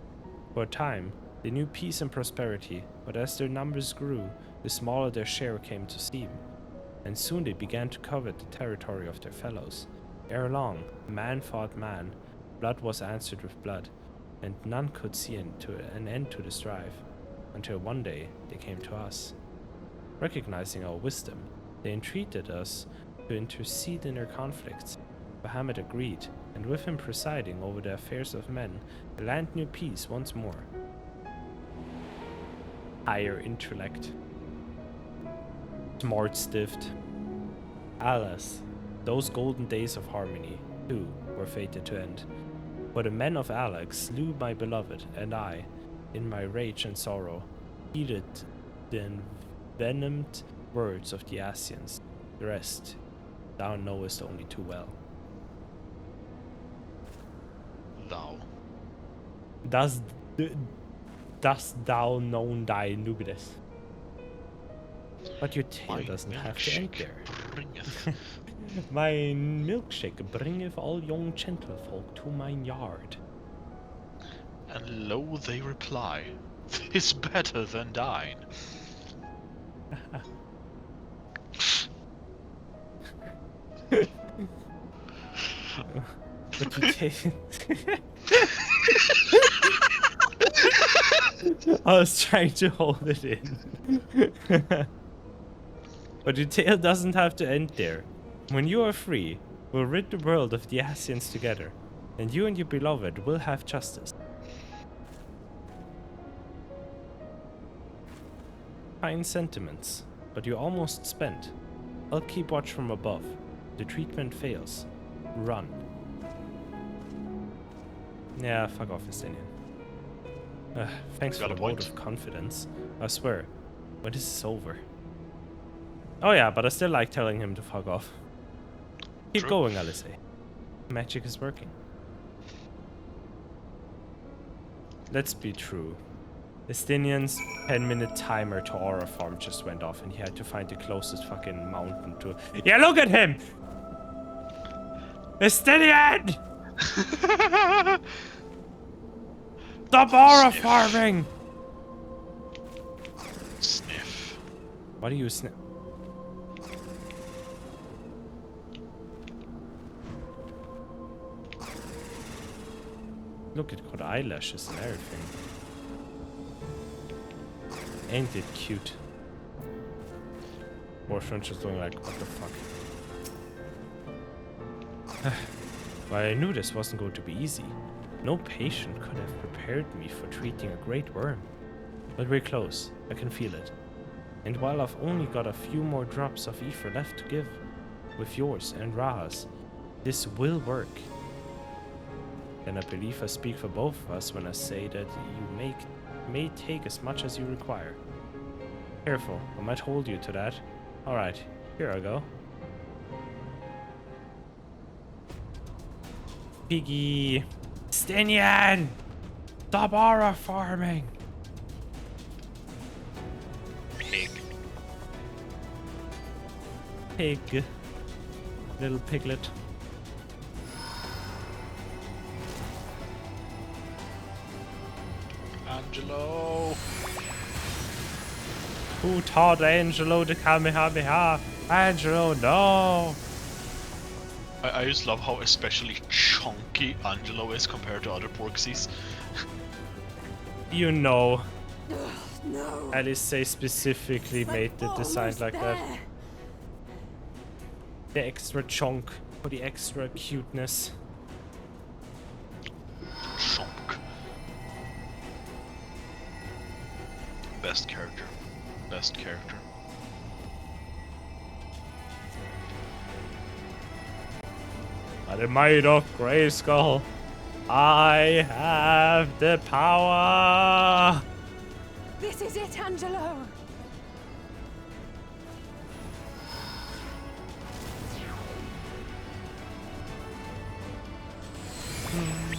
For a time, they knew peace and prosperity, but as their numbers grew, the smaller their share came to seem, and soon they began to covet the territory of their fellows. Ere long, man fought man, blood was answered with blood, and none could see an end to the strife, until one day they came to us. Recognizing our wisdom, they entreated us to intercede in their conflicts. Bahamut agreed, and with him presiding over the affairs of men, the land knew peace once more. Higher intellect. Smart stift. Alas, those golden days of harmony, too, were fated to end. For the men of Alex slew my beloved, and I, in my rage and sorrow, heeded the envenomed words of the Asians. The rest, thou knowest only too well. Thou. Dost thou know thy nubidus? But your tale My doesn't have to end milkshake there. bringeth. My milkshake bringeth all young gentlefolk to mine yard. And lo, they reply, 'tis better than thine. But you take. I was trying to hold it in. But your tale doesn't have to end there. When you are free, we'll rid the world of the Asians together, and you and your beloved will have justice. Fine sentiments, but you're almost spent. I'll keep watch from above. The treatment fails. Run. Yeah, fuck off, Estinian. Thanks for Got the a vote point. of confidence. I swear. When this is over. Oh yeah, but I still like telling him to fuck off. Keep True. going, Alice. Magic is working. Let's be true. Estinian's 10-minute timer to Aura Farm just went off and he had to find the closest fucking mountain to... Yeah, look at him! Estinian! Stop Aura Sniff. farming! Sniff. What do you sniff? Look, it got eyelashes and everything. Ain't it cute? Warfront just going like, what the fuck? Well, I knew this wasn't going to be easy. No patient could have prepared me for treating a great worm. But we're close. I can feel it. And while I've only got a few more drops of ether left to give, with yours and Ra's, this will work. Then I believe I speak for both of us when I say that you may take as much as you require. Careful, I might hold you to that. Alright, here I go. Piggy! Stinian! Stop aura farming! pig. Little piglet. Angelo. Who taught Angelo to Kamehameha? Angelo, no! I just love how especially chunky Angelo is compared to other Porksies. You know, Ugh, no. Alice specifically made the design Almost like there. that. The extra chunk for the extra cuteness. Chunk. Best character. Best character. By the might of Grayskull, I have the power! This is it, Angelo.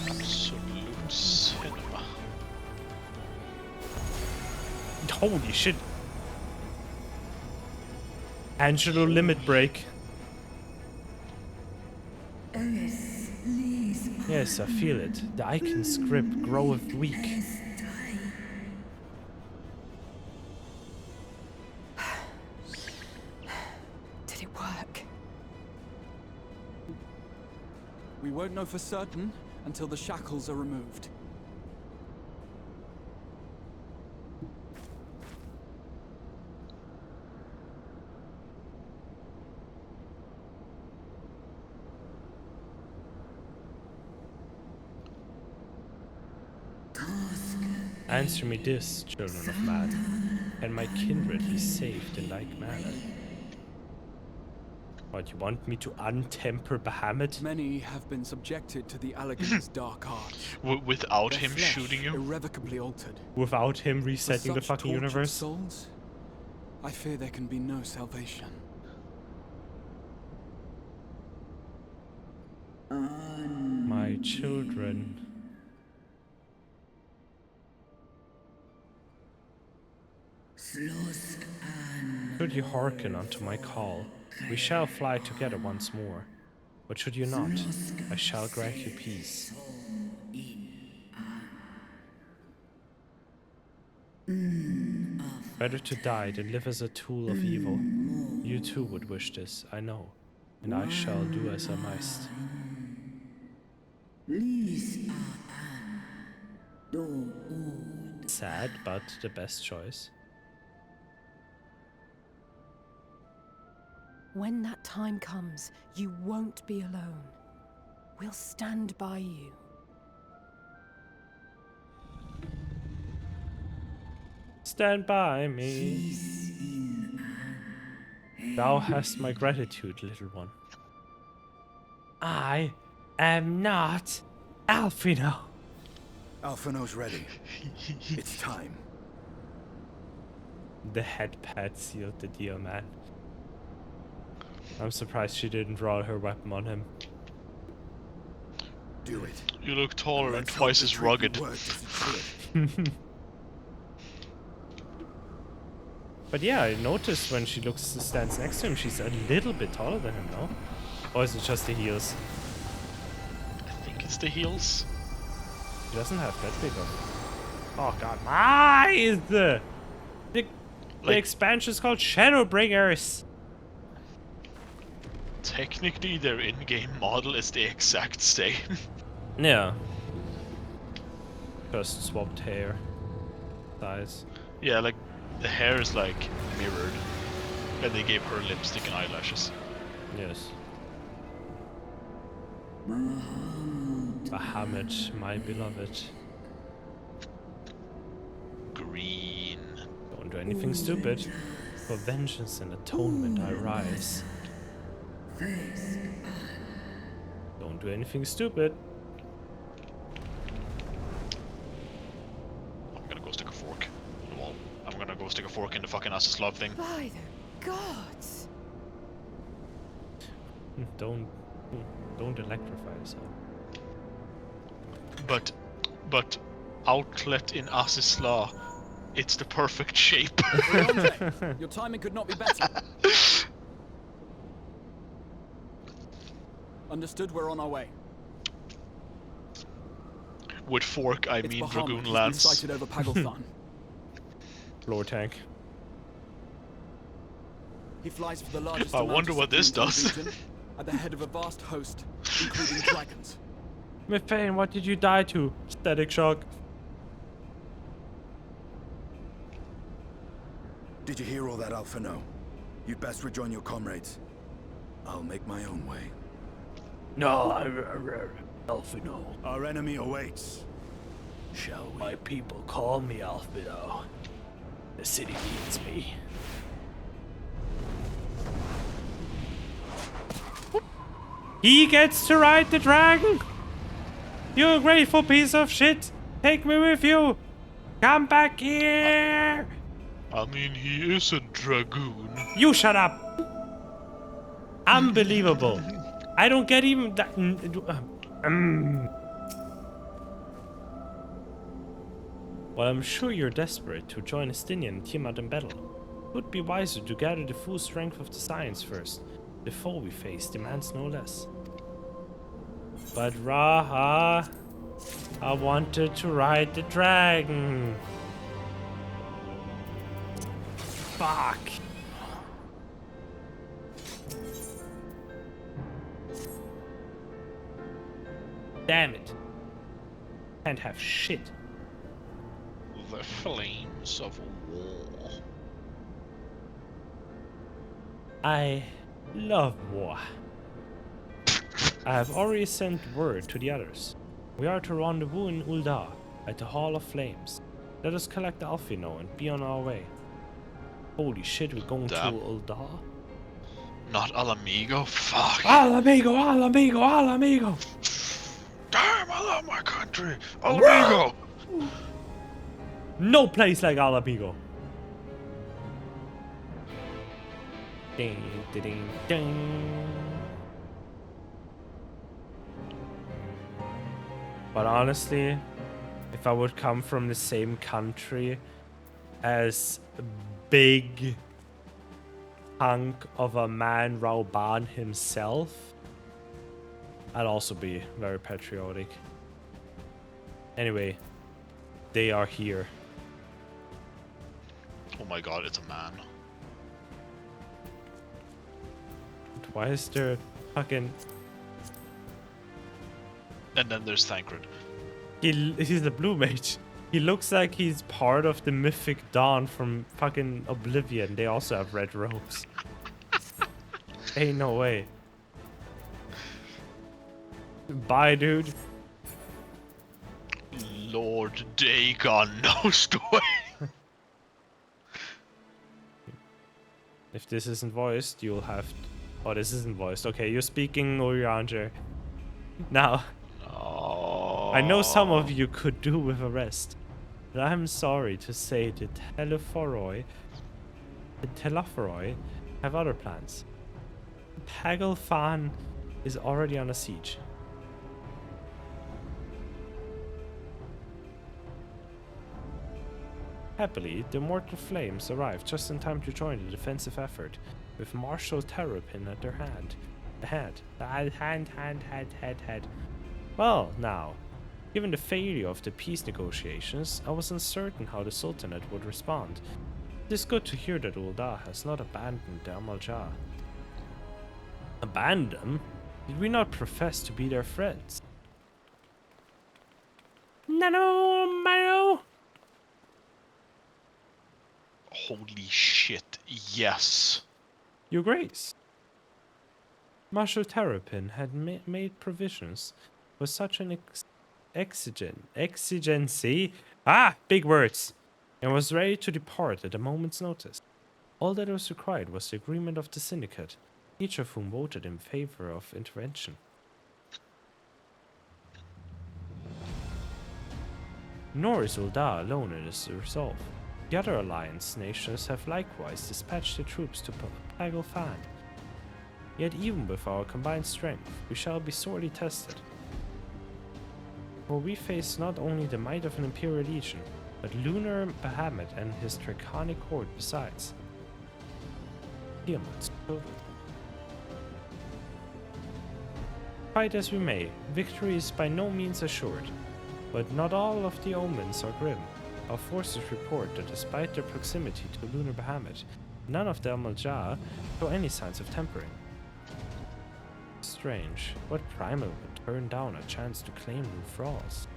Absolute cinema. Holy shit. Angelo limit break. Yes, I feel it. The Icon's grip groweth weak. Did it work? We won't know for certain until the shackles are removed. Answer me this, children of man. Can my kindred be saved in like manner? What, you want me to untemper Bahamut? Many have been subjected to the Allegan's dark arts. Without Their him flesh shooting you? irrevocably altered. Without him For resetting the such fucking tortured universe? souls, I fear there can be no salvation. My children. Should you hearken unto my call, we shall fly together once more. But should you not, I shall grant you peace. Better to die than live as a tool of evil. You too would wish this, I know, and I shall do as I must. Sad, but the best choice. When that time comes, you won't be alone. We'll stand by you. Stand by me. Thou hast my gratitude, little one. I am not Alfino. Alphino's ready. It's time. The head pad sealed the deal, man. I'm surprised she didn't draw her weapon on him. Do it. You look taller and Let's hope twice the as treaty rugged. worked as it should. But yeah, I noticed when she stands next to him, she's a little bit taller than him, no? Or is it just the heels? I think it's the heels. She doesn't have that big of... Oh god, my eyes! The expansion is called Shadowbringers! Technically, their in-game model is the exact same. Yeah. Just swapped hair. Size. Yeah, like, the hair is, like, mirrored. And they gave her lipstick and eyelashes. Yes. Bahamut, my beloved. Green. Don't do anything stupid. For vengeance and atonement I rise. Don't do anything stupid. I'm gonna go stick a fork in the wall. I'm gonna go stick a fork in the fucking Assislav thing. By the gods! Don't electrify yourself. But outlet in Assisla, it's the perfect shape. Your timing could not be better. Understood, we're on our way. With fork, I It's mean Bahamut. Dragoon He's been Lance. sighted over Pagelthan. Floor tank. He flies for the largest I amount wonder of what this settlement in does. the region, at the head of a vast host, including dragons. Mithane, what did you die to? Static shock. Did you hear all that, Alphino? You'd best rejoin your comrades. I'll make my own way. No, Alphino. Our enemy awaits. Shall we? My people call me Alphino. The city needs me. He gets to ride the dragon. You ungrateful piece of shit. Take me with you. Come back here. I mean, he is a dragoon. You shut up. Unbelievable. I don't get even that. Well, I'm sure you're desperate to join Estinian and team out in battle. It would be wiser to gather the full strength of the science first. The foe we face demands no less. But Raha, I wanted to ride the dragon. Fuck. Damn it. Can't have shit. The flames of war. I love war. I have already sent word to the others. We are to rendezvous in Uldar at the Hall of Flames. Let us collect Alphino and be on our way. Holy shit, we're going Damn. to Uldar? Not Alamigo? Fuck. Al amigo, al amigo, al amigo! Damn, I love my country. Alamigo! No place like Al amigo. Ding, ding, ding, ding. But honestly, if I would come from the same country as big hunk of a man Rauban himself, I'd also be very patriotic. Anyway, they are here. Oh my god, it's a man. Why is there fucking... And then there's Thancred. He's the blue mage. He looks like he's part of the mythic Dawn from fucking Oblivion. They also have red robes. Ain't no way. Bye, dude. Lord Dagon knows the way. If this isn't voiced, you'll have... Oh, this isn't voiced. Okay, you're speaking Orianger. Now, I know some of you could do with a rest, but I'm sorry to say the Telephoroi have other plans. Pagelthan is already under siege. Happily, the Mortal Flames arrived just in time to join the defensive effort, with Marshal Terrapin at their hand. Well, now, given the failure of the peace negotiations, I was uncertain how the Sultanate would respond. It is good to hear that Uldar has not abandoned the Amaljar. Abandon them? Did we not profess to be their friends? No. Holy shit, yes. Your Grace. Marshal Terrapin had made provisions for such an exigency. Big words! And was ready to depart at a moment's notice. All that was required was the agreement of the syndicate, each of whom voted in favor of intervention. Nor is Uldar alone in this resolve. The other alliance nations have likewise dispatched their troops to Pagelthan. Yet even with our combined strength, we shall be sorely tested. For we face not only the might of an Imperial Legion, but Lunar Bahamut and his draconic horde besides. Tiamat's children. Fight as we may, victory is by no means assured. But not all of the omens are grim. Our forces report that despite their proximity to Lunar Bahamut, none of the Amalja show any signs of tempering. Strange. What primal would turn down a chance to claim new thralls?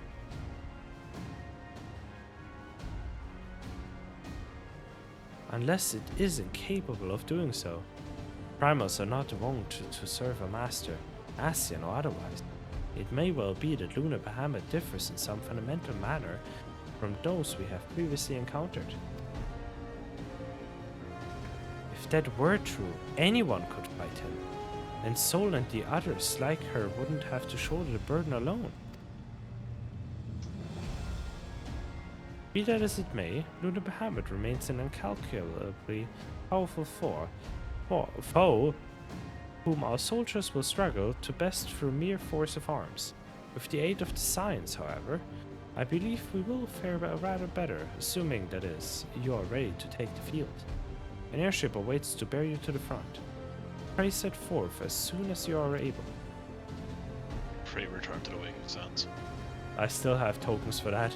Unless it isn't capable of doing so. Primals are not wont to serve a master, Asian or otherwise. It may well be that Lunar Bahamut differs in some fundamental manner from those we have previously encountered. If that were true, anyone could fight him, and Sol and the others like her wouldn't have to shoulder the burden alone. Be that as it may, Lunar Bahamut remains an incalculably powerful foe whom our soldiers will struggle to best through mere force of arms. With the aid of the science, however, I believe we will fare rather better, assuming, that is, you are ready to take the field. An airship awaits to bear you to the front. Pray set forth as soon as you are able. Pray return to the Waking Sands. I still have tokens for that.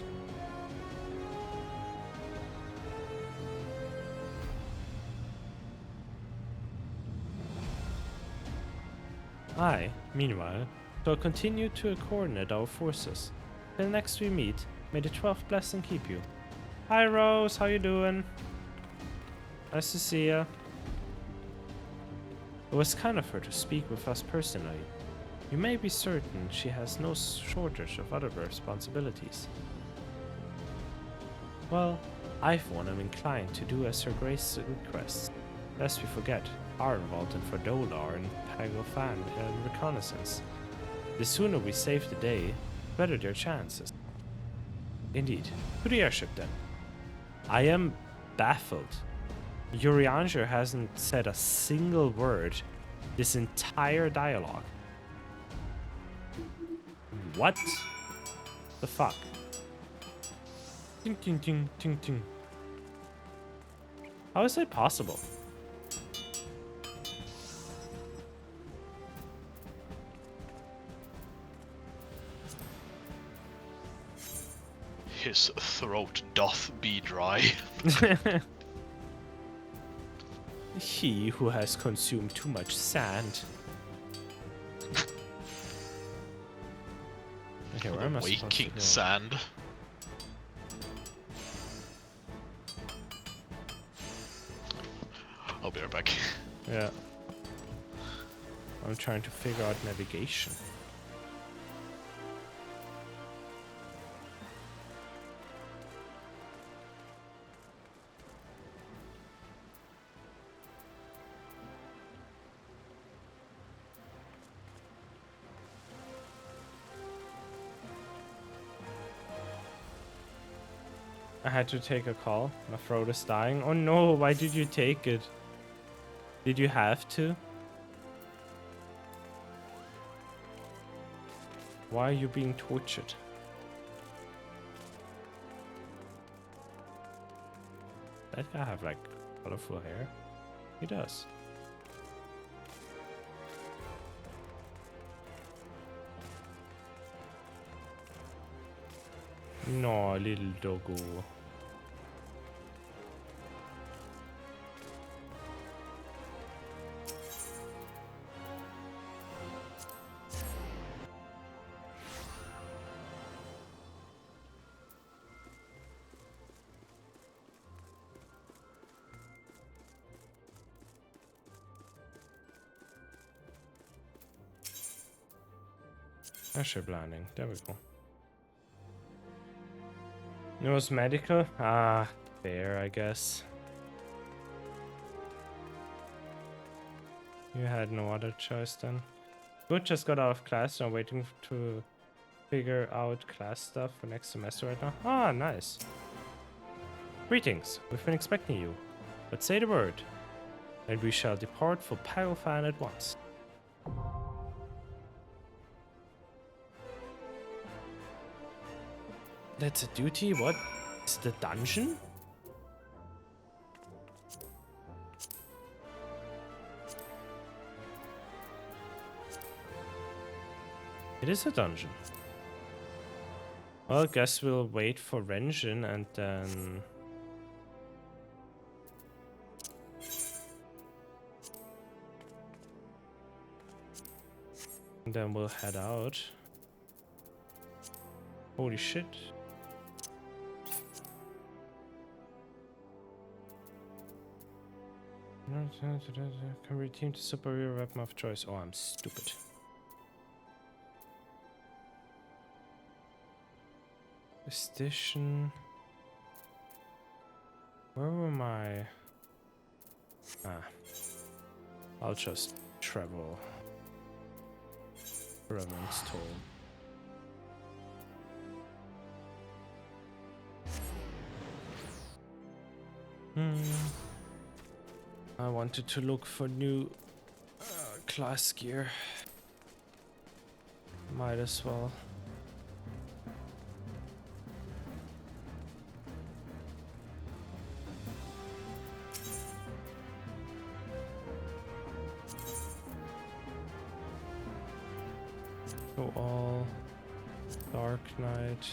I, meanwhile, shall continue to coordinate our forces. Till next we meet, may the 12th bless and keep you. Hi Rose, how you doing? Nice to see ya. It was kind of her to speak with us personally. You may be certain she has no shortage of other responsibilities. Well, I for one am inclined to do as her grace requests. Lest we forget, are involved in Fordolar and Pagofan and reconnaissance. The sooner we save the day, the better their chances. Indeed. To the airship then. I am baffled. Urianger hasn't said a single word this entire dialogue. What the fuck? Ting ting ting ting ting. How is that possible? His throat doth be dry. He who has consumed too much sand. Okay, where am I supposed to Waking go? sand. I'll be right back. Yeah. I'm trying to figure out navigation. I had to take a call. My throat is dying. Oh no, why did you take it? Did you have to? Why are you being tortured? That guy have like colorful hair? He does. No, little doggo. Airship landing. There we go. It was medical? Ah, fair, I guess. You had no other choice then. Good, just got out of class and I'm waiting to figure out class stuff for next semester right now. Ah, nice. Greetings, we've been expecting you. But say the word, and we shall depart for Pagofan at once. That's a duty? What? Is the dungeon? It is a dungeon. Well, guess we'll wait for Renjin and then... And then we'll head out. Holy shit. Can we team to superior weapon of choice? Oh, I'm stupid. Station. Where were my... I'll just travel. Reverend's Toll. I wanted to look for new class gear. Might as well. Go all Dark Knight.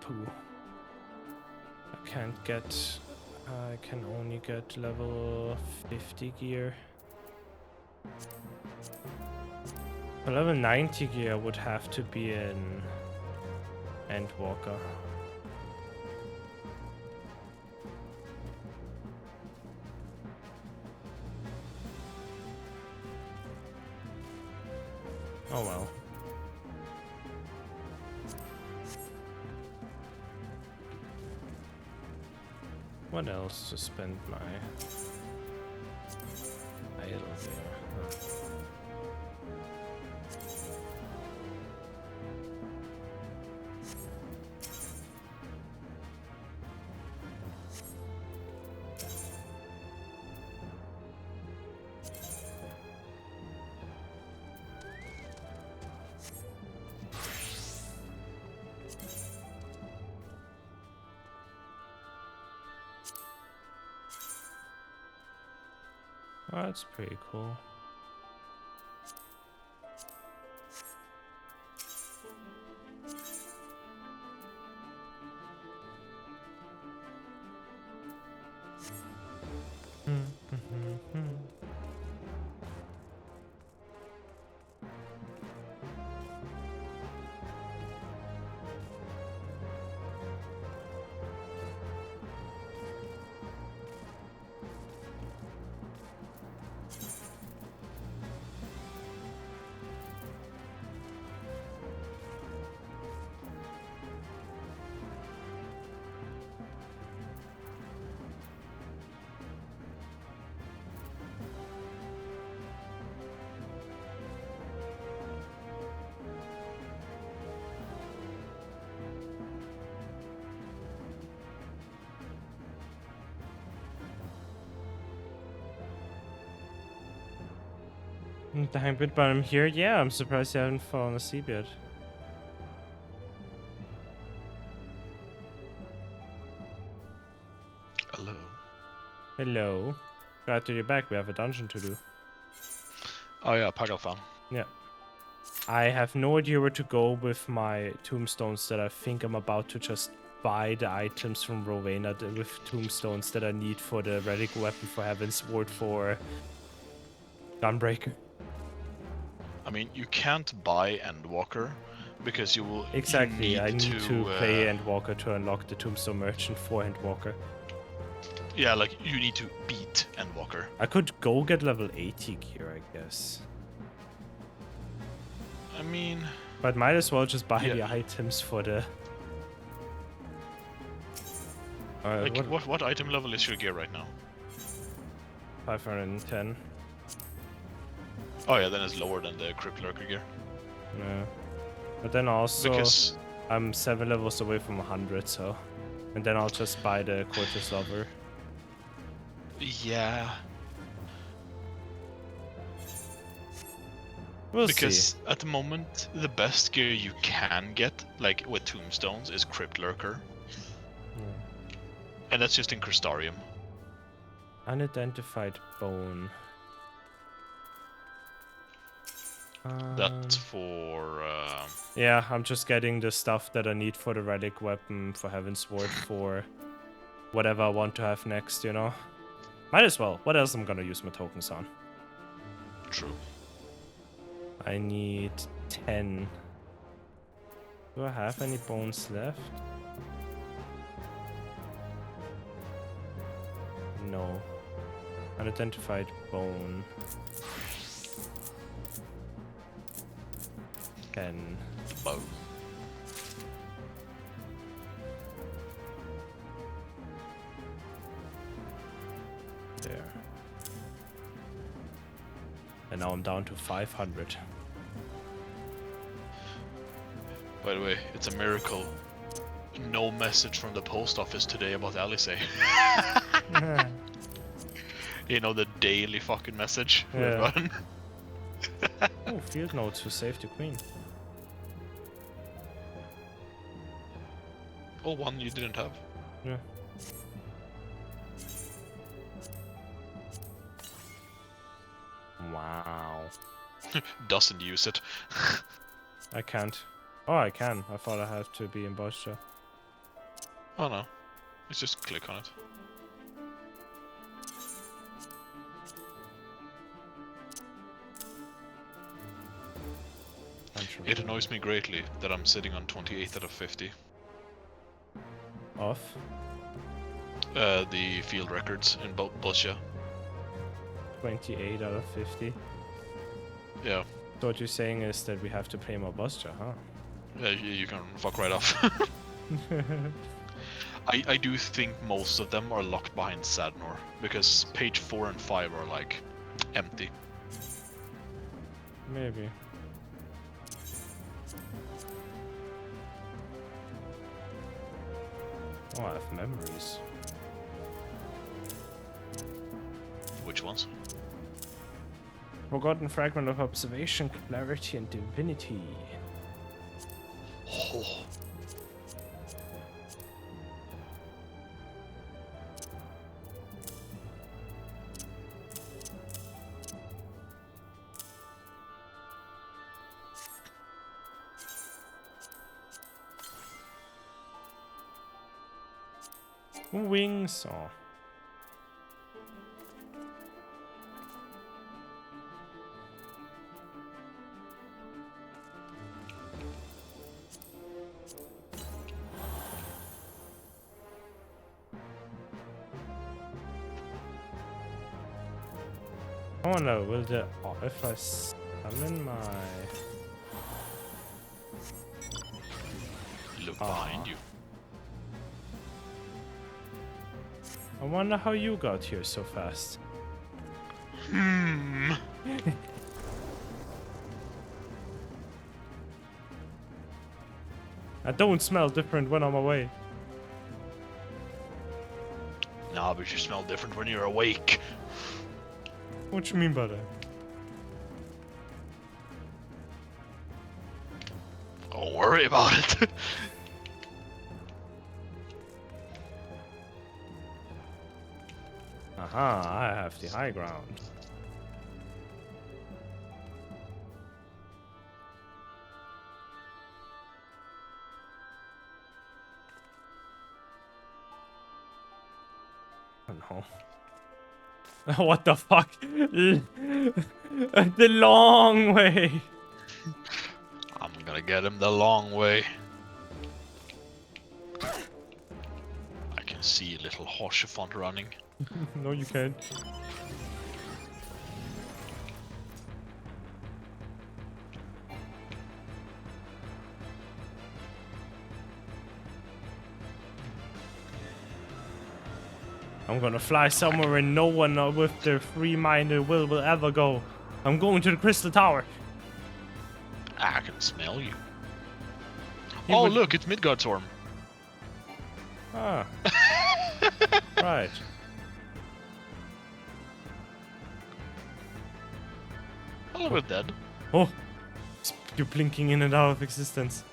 Poo. I can't get... I can only get level 50 gear. For level 90 gear would have to be an Endwalker. Oh well. What else to spend my idle there? Huh. Oh, that's pretty cool. Dying bit, but I'm here. Yeah, I'm surprised you haven't fallen asleep yet. Hello. Hello. Glad to be back. We have a dungeon to do. Oh yeah, Pagalfan. Yeah. I have no idea where to go with my tombstones that I think I'm about to just buy the items from Rowena with tombstones that I need for the relic weapon for Heaven's Ward for Gunbreaker. I mean, you can't buy Endwalker because you will. Exactly, I need to play uh, Endwalker to unlock the Tombstone Merchant for Endwalker. Yeah, like you need to beat Endwalker. I could go get level 80 gear, I guess. I mean, But might as well just buy Yeah. the items for the... Like, what item level is your gear right now? 510. Oh yeah, then it's lower than the Crypt Lurker gear. Yeah. But then also, Because I'm 7 levels away from 100, so... And then I'll just buy the Quartus Lover. yeah, We'll because see. at the moment the best gear you can get, like with tombstones, is Crypt Lurker, and that's just in Crystarium. Unidentified bone. That's for Yeah, I'm just getting the stuff that I need for the relic weapon for Heaven's Ward for whatever I want to have next, you know? Might as well. What else am I gonna use my tokens on? true. I need 10. Do I have any bones left? No. Unidentified bone. 10. Bow. There. And now I'm down to 500. By the way, it's a miracle. No message from the post office today about Alice. You know, the daily fucking message we've Yeah. gotten. Oh, field notes to save the queen. Oh, one you didn't have. Yeah. Wow. Doesn't use it. I can't. Oh, I can. I thought I had to be in Boscia. Oh no. Let's just click on it. It annoys me greatly that I'm sitting on 28 out of 50. Off. The field records in Boscia. 28 out of 50. Yeah. So what you're saying is that we have to play more Boscia, huh? Yeah, you can fuck right off. I do think most of them are locked behind Sadnor, because page 4 and 5 are like empty. Maybe. Oh, I have memories. Which ones? Forgotten fragment of observation, clarity, and divinity. Oh. Wings. Oh. Oh no, will the... Oh, if I summon my... Look behind you. I wonder how you got here so fast. Hmm. I don't smell different when I'm away. Nah, but you smell different when you're awake. What you mean by that? Don't worry about it. Aha, I have the high ground. Oh no. What the fuck? The long way. I'm gonna get him the long way. I can see little Hoshifont running. No, you can't. I'm gonna fly somewhere where no one with their free-minded will ever go. I'm going to the Crystal Tower. I can smell you. He Oh, would- look, it's Midgardsorm. Ah. Right. A little bit dead. Oh, you're blinking in and out of existence.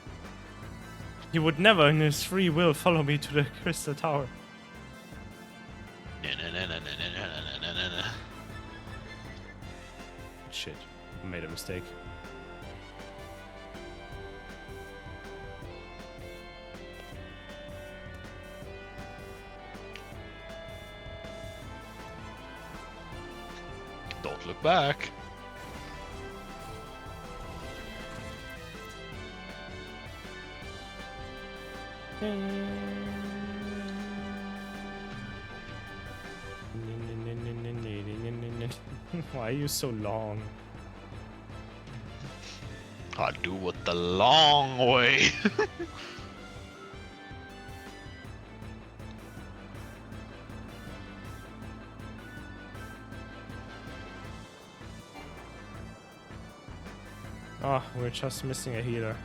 He would never, in his free will, follow me to the Crystal Tower. Shit, I made a mistake. Don't look back. Why are you so long? I do it the long way. Oh, we're just missing a healer.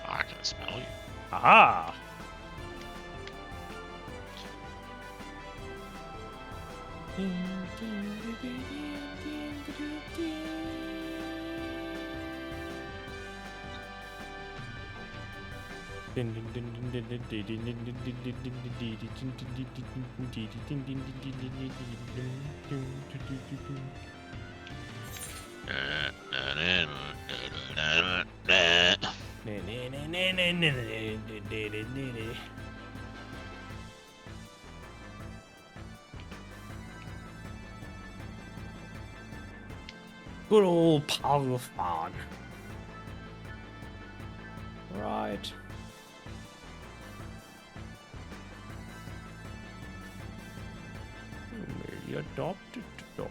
I can smell you. Ah! Good old Palfan. Right. Merely adopted dog.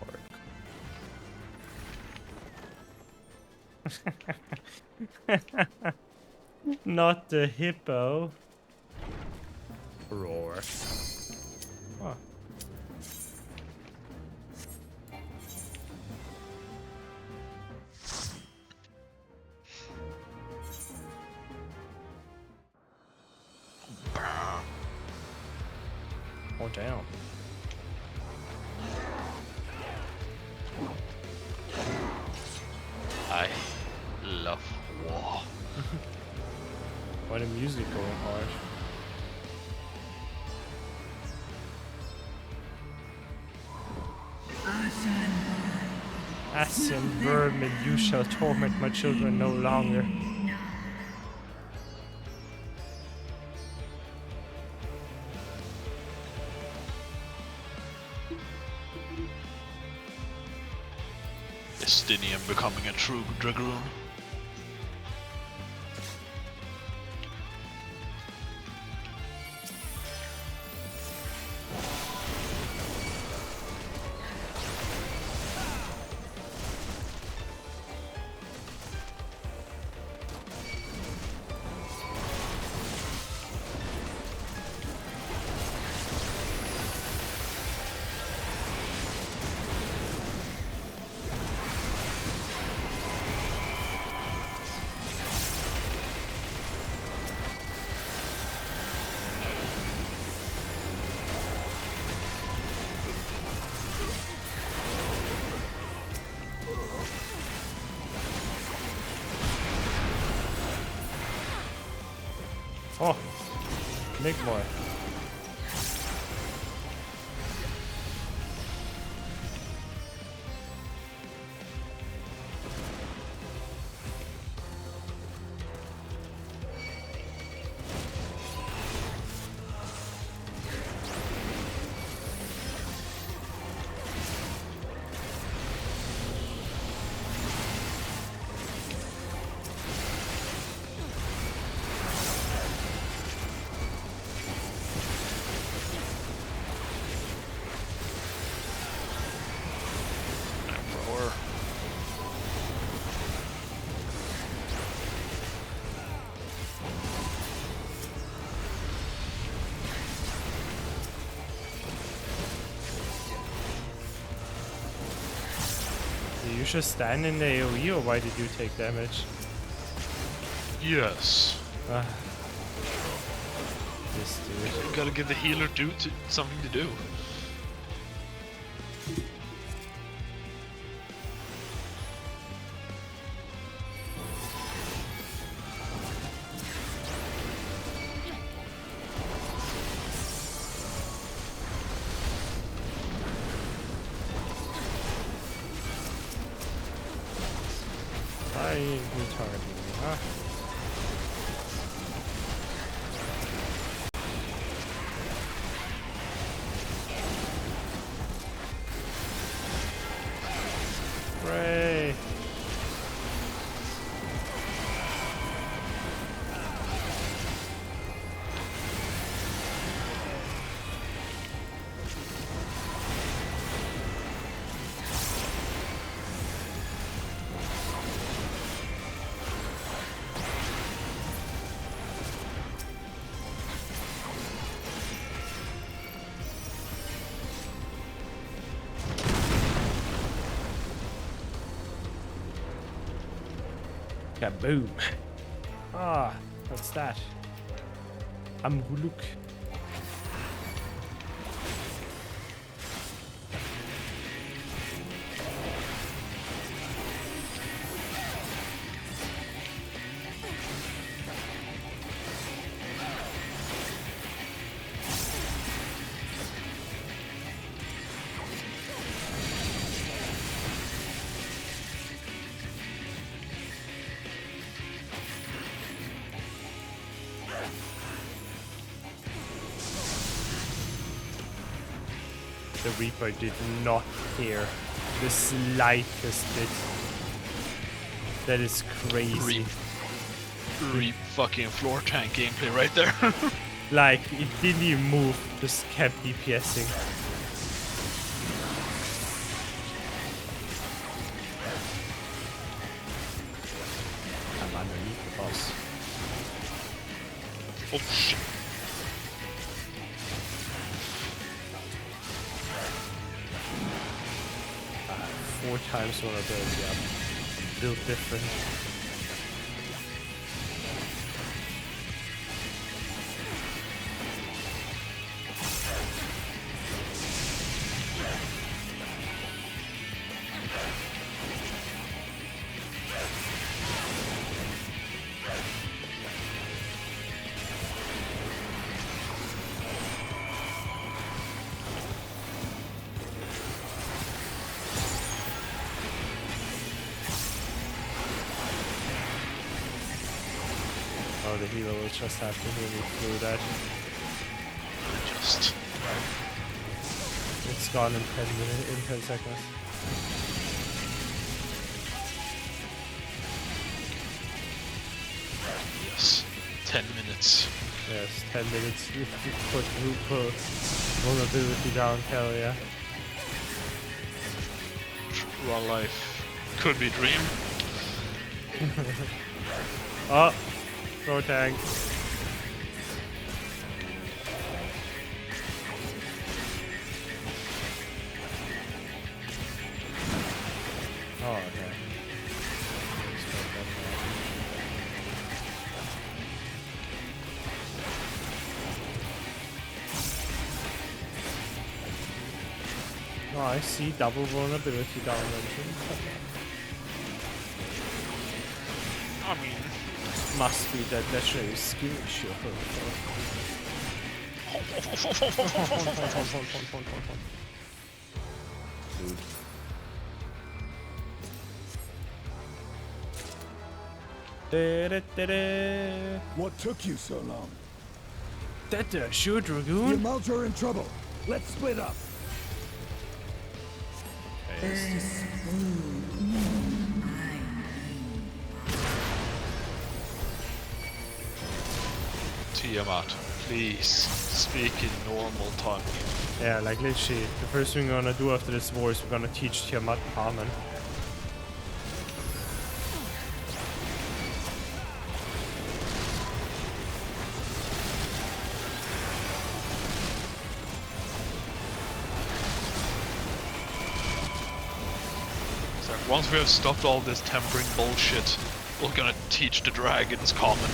Not the hippo. Roar. Oh. Oh, damn. I love war. Why the music going hard? Ass and vermin, you shall torment my children no longer. Destiny and becoming a true dragoon. Oh, make more. you just stand in the AoE, or why did you take damage? Yes. This dude. You gotta give the healer something to do. Why are you targeting me, huh? Hooray! Kaboom! Ah, what's that? Amguluk. The Reaper did not care the slightest bit. That is crazy. Reap fucking floor tank gameplay right there. Like, it didn't even move, just kept DPSing. I'm underneath the boss. Oh shit. 4 times vulnerability. I'm built different. Oh, the healer will just have to heal me through that. Just. It's gone in 10 minutes, in 10 seconds. Yes. 10 minutes. Yes, 10 minutes. You put vulnerability down, hell yeah. Raw life. Could be dream. Oh! Throw tank. Oh, okay. Oh, I see double vulnerability down mentioned. I mean, Must be that legendary skill issue. Dude. What took you so long? That sure The Dragoon? Amalts are in trouble. Let's split up. Tiamat, please speak in normal tongue. Yeah, like literally, the first thing we're gonna do after this war is we're gonna teach Tiamat common. Once we have stopped all this tempering bullshit, we're gonna teach the dragons common.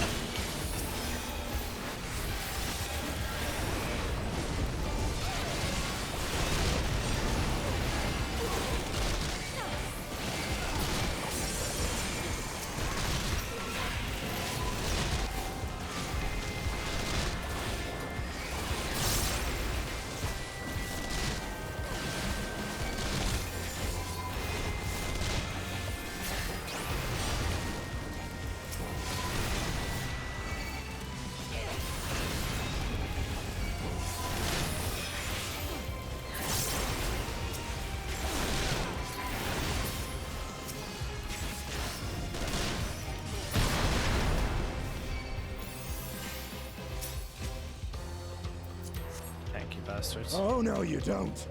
Bastards. Oh, no, you don't.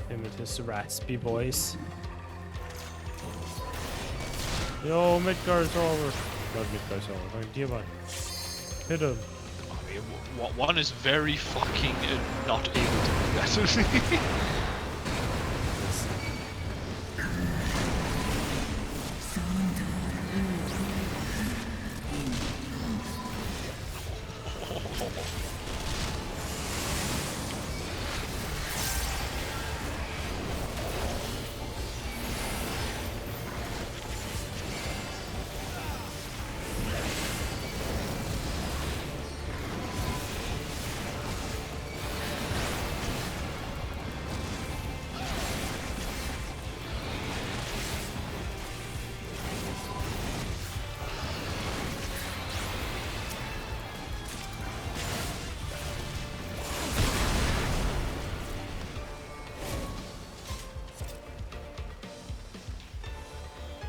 Him with his raspy voice. Yo, Midgard's over. Not Midgard's over. Dear one. Hit him. I mean, one is very fucking not able to do that.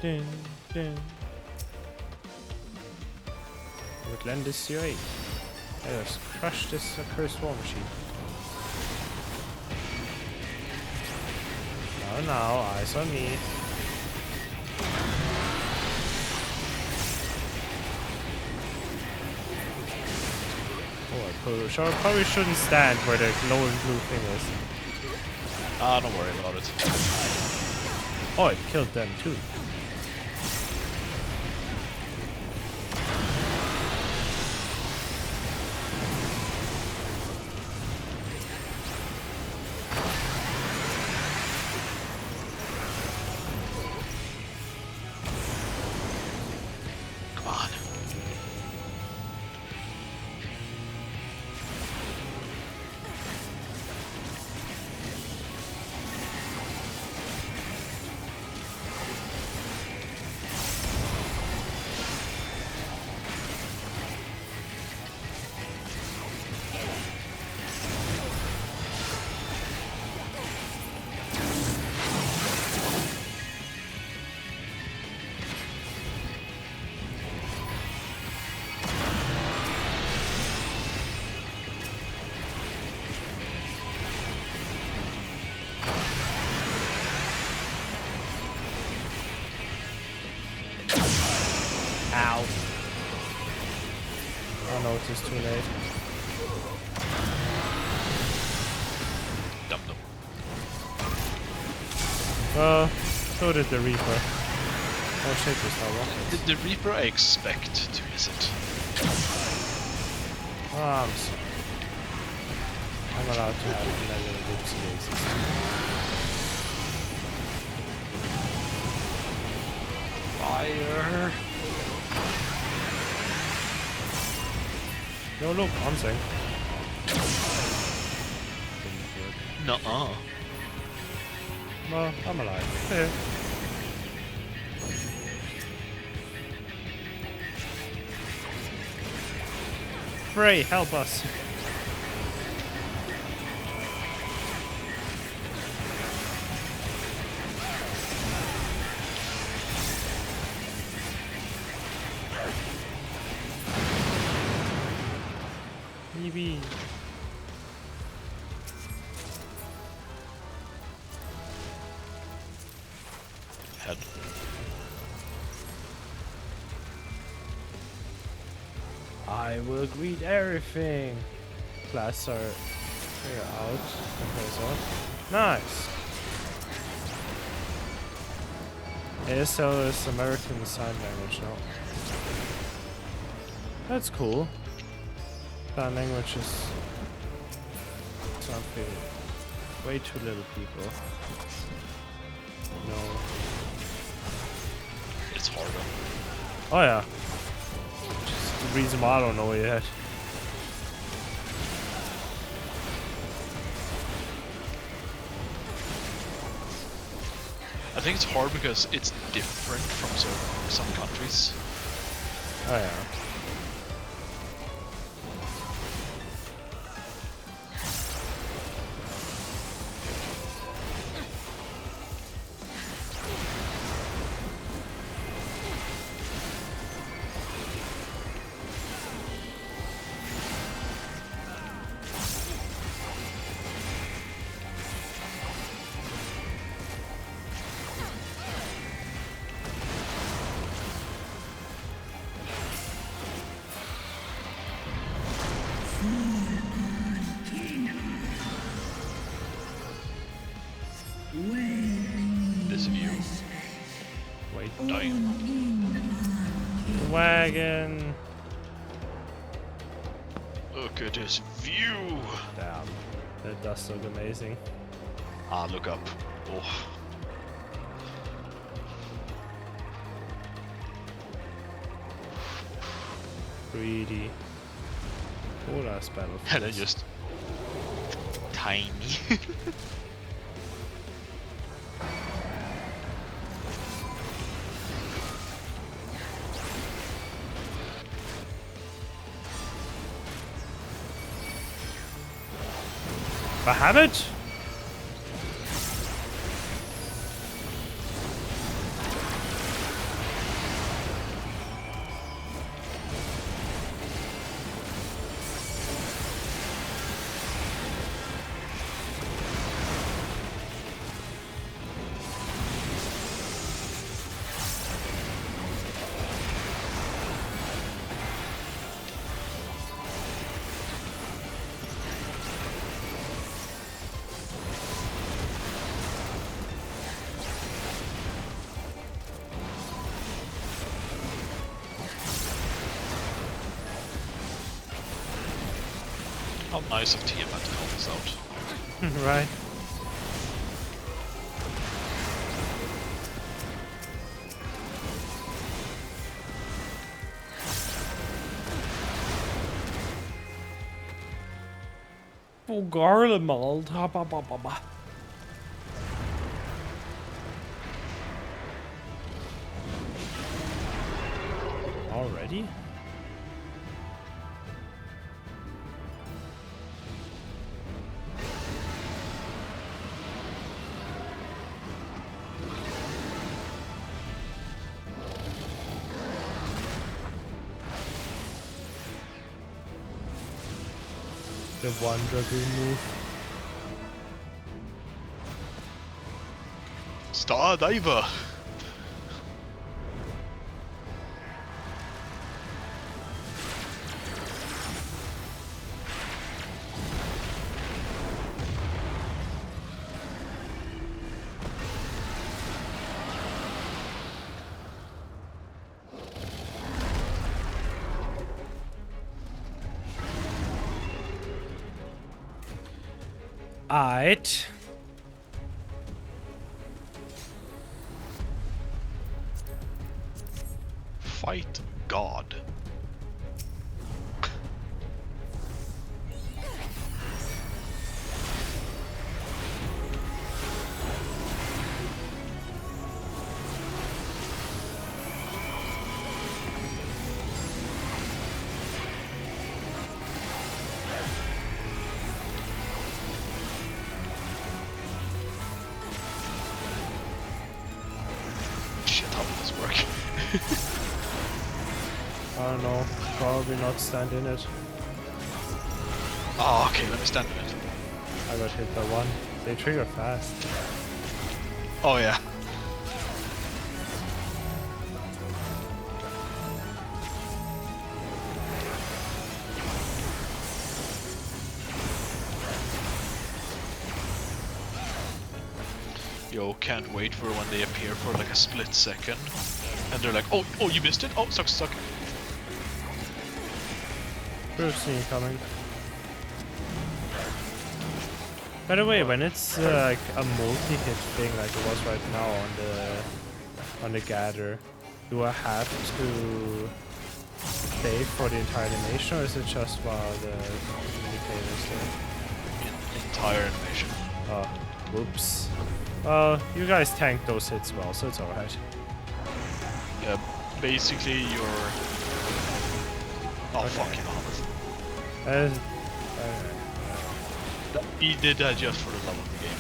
Dun, dun. Would lend this UA. Let us crush this cursed war machine. No, eyes on me. Oh, I probably shouldn't stand where the glowing blue thing is. Ah, don't worry about it. Oh, it killed them too. Ow. Oh no, it's just too late. Dum dum. So did the Reaper. Oh shit, there's no rockets. The Reaper I expect to miss it. Oh, I'm sorry. I'm allowed to have another whoopsie daisies. Fire! No, look, I'm saying. Nuh-uh. No, I'm alive. Hey. Frey, help us. EV. Head. I will greet everything. Class are out. Okay, so nice. ASL is American Sign Language now. That's cool. Sign language is something way too little people. No. It's harder. Oh yeah. Just the reason why I don't know yet. I think it's hard because it's different from some countries. Oh yeah. This view. Wait. Dying. Wagon. Look at this view. Damn. That does look amazing. Ah, look up. Oh. Greedy. Cool ass battlefield. And they're just tiny. Bahamut? How nice of Tiamat to help us out. Right. Oh, Garlemald. Ha, ba, ba, ba, ba. Already? The one dragoon move. Star Diver! Aight. Fight God. Shit, how will this work? I don't know. Probably not stand in it. Oh, okay, let me stand in it. I got hit by one. They trigger fast. Oh yeah. Yo, can't wait for when they appear for like a split second. And they're like, oh, you missed it? Oh, suck. Bruce incoming. By the way, when it's like a multi-hit thing like it was right now on the gather, do I have to pay for the entire animation, or is it just while the indicators there? Entire animation. Oh, whoops. Well, you guys tanked those hits well, so it's alright. Yeah, basically you're... Oh, Okay. fucking hell. He did that just for the love of the game.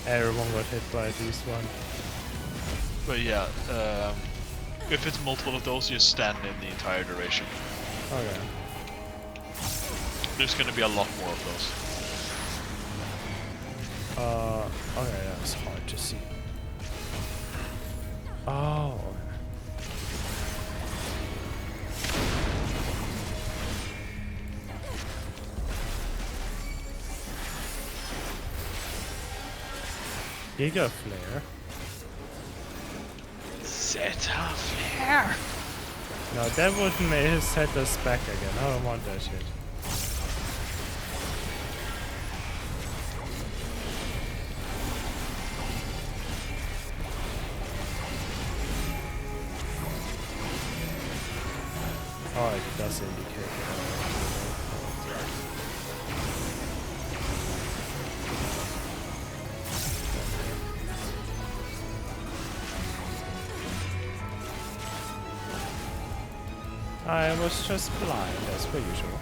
Everyone got hit by at least one. But yeah, if it's multiple of those, you stand in the entire duration. Okay. There's gonna be a lot more of those. Okay, that was hard to see. Oh. Giga Flare. Zeta Flare! No, that would make set us back again. I don't want that shit. Oh, it does indicate. I was just blind, as per usual.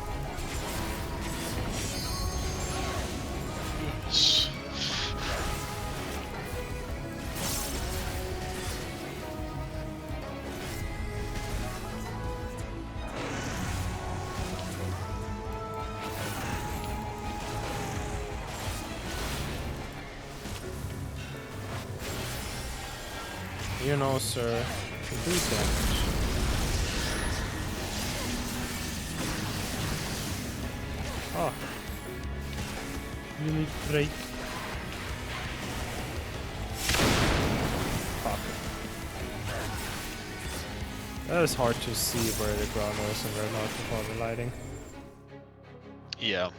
You know, sir, to do damage. Oh. You need break. Fuck. That is hard to see where the ground was and where not before the lighting. Yeah.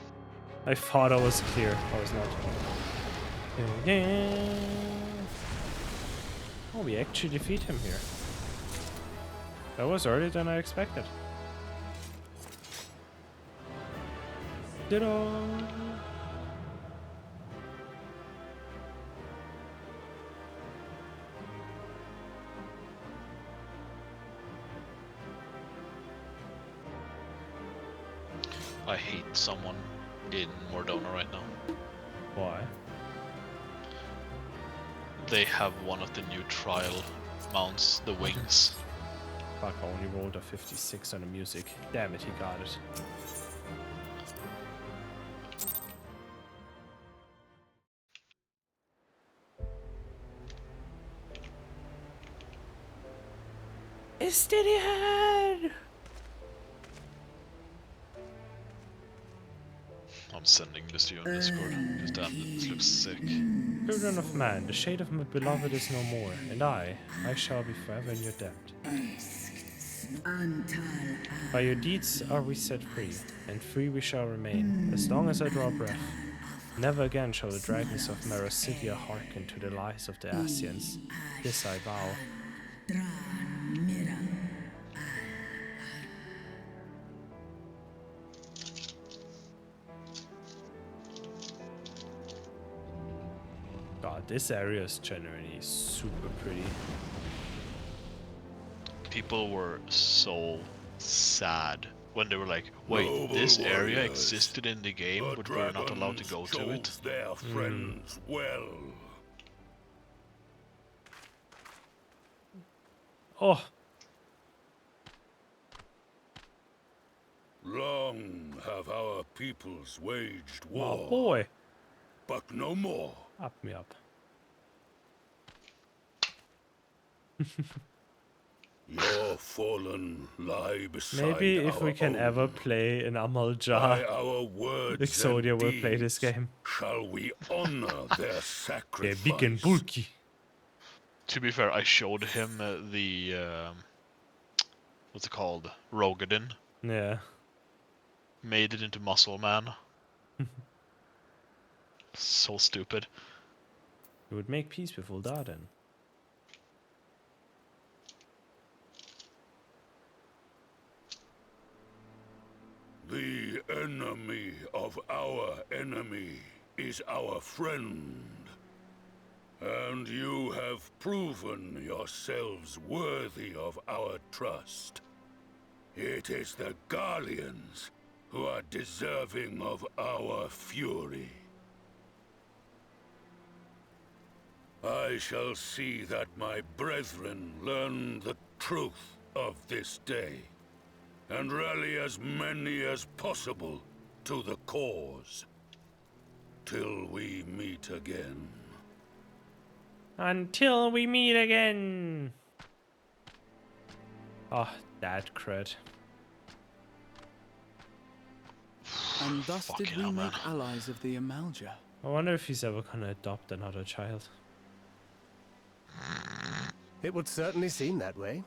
I thought I was clear. I was not. Oh, we actually defeat him here. That was earlier than I expected. Ta-da! I hate someone in Mordona right now. Why? They have one of the new trial mounts, the wings. Fuck, I only rolled a 56 on the music. Damn it, he got it. Istinian! I'm sending this to you on Discord. Just damn, this looks sick. Children of man, the shade of my beloved is no more, and I shall be forever in your debt. By your deeds are we set free, and free we shall remain, as long as I draw breath. Never again shall the dragons of Merocidia hearken to the lies of the Asians. This I vow. God, this area is generally super pretty. People were so sad when they were like, wait, this area existed in the game, but we're not allowed to go to it? Their friends well. Oh, Long have our peoples waged my war, boy. but no more. Up me up. Your fallen lie beside Maybe if we our can ever own. play in By Amalja, our words Exodia and will play this deeds, game. shall we honor their They're big and sacrifice. bulky. To be fair, I showed him the what's it called, Rogadin. Yeah. Made it into Muscle Man. So stupid. You would make peace with Ul'Daden. The enemy of our enemy is our friend. And you have proven yourselves worthy of our trust. It is the Garleans who are deserving of our fury. I shall see that my brethren learn the truth of this day, and rally as many as possible to the cause. Till we meet again. Until we meet again. Oh, that cred. And thus did Fucking we hell, make man. allies of the Amalja. I wonder if he's ever gonna adopt another child. It would certainly seem that way.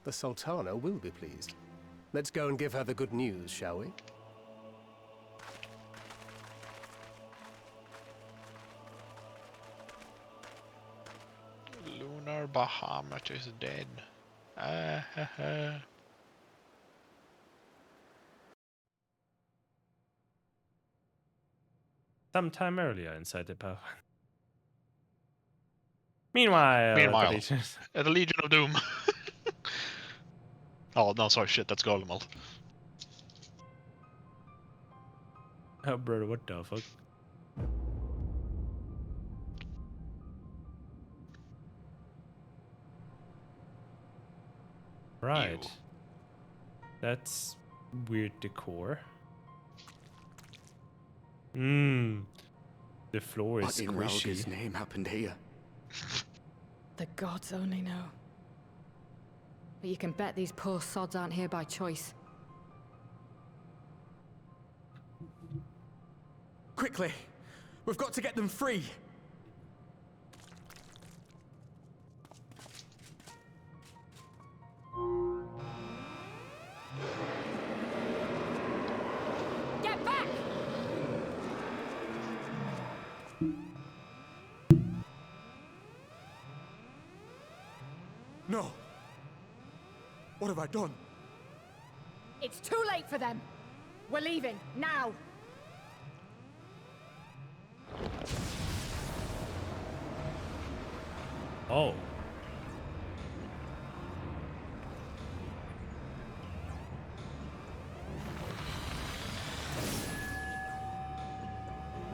The Sultana will be pleased. Let's go and give her the good news, shall we? Lunar Bahamut is dead. Sometime earlier inside the power. Meanwhile, At the Legion of Doom. Oh, no, sorry, shit, that's Garlemald. Oh, brother, what the fuck? Right. Ew. That's weird decor. Mmm. The floor is What in squishy. Ralga's name happened here? The gods only know. But you can bet these poor sods aren't here by choice. Quickly! We've got to get them free! Get back! No! What have I done? It's too late for them. We're leaving, now! Oh.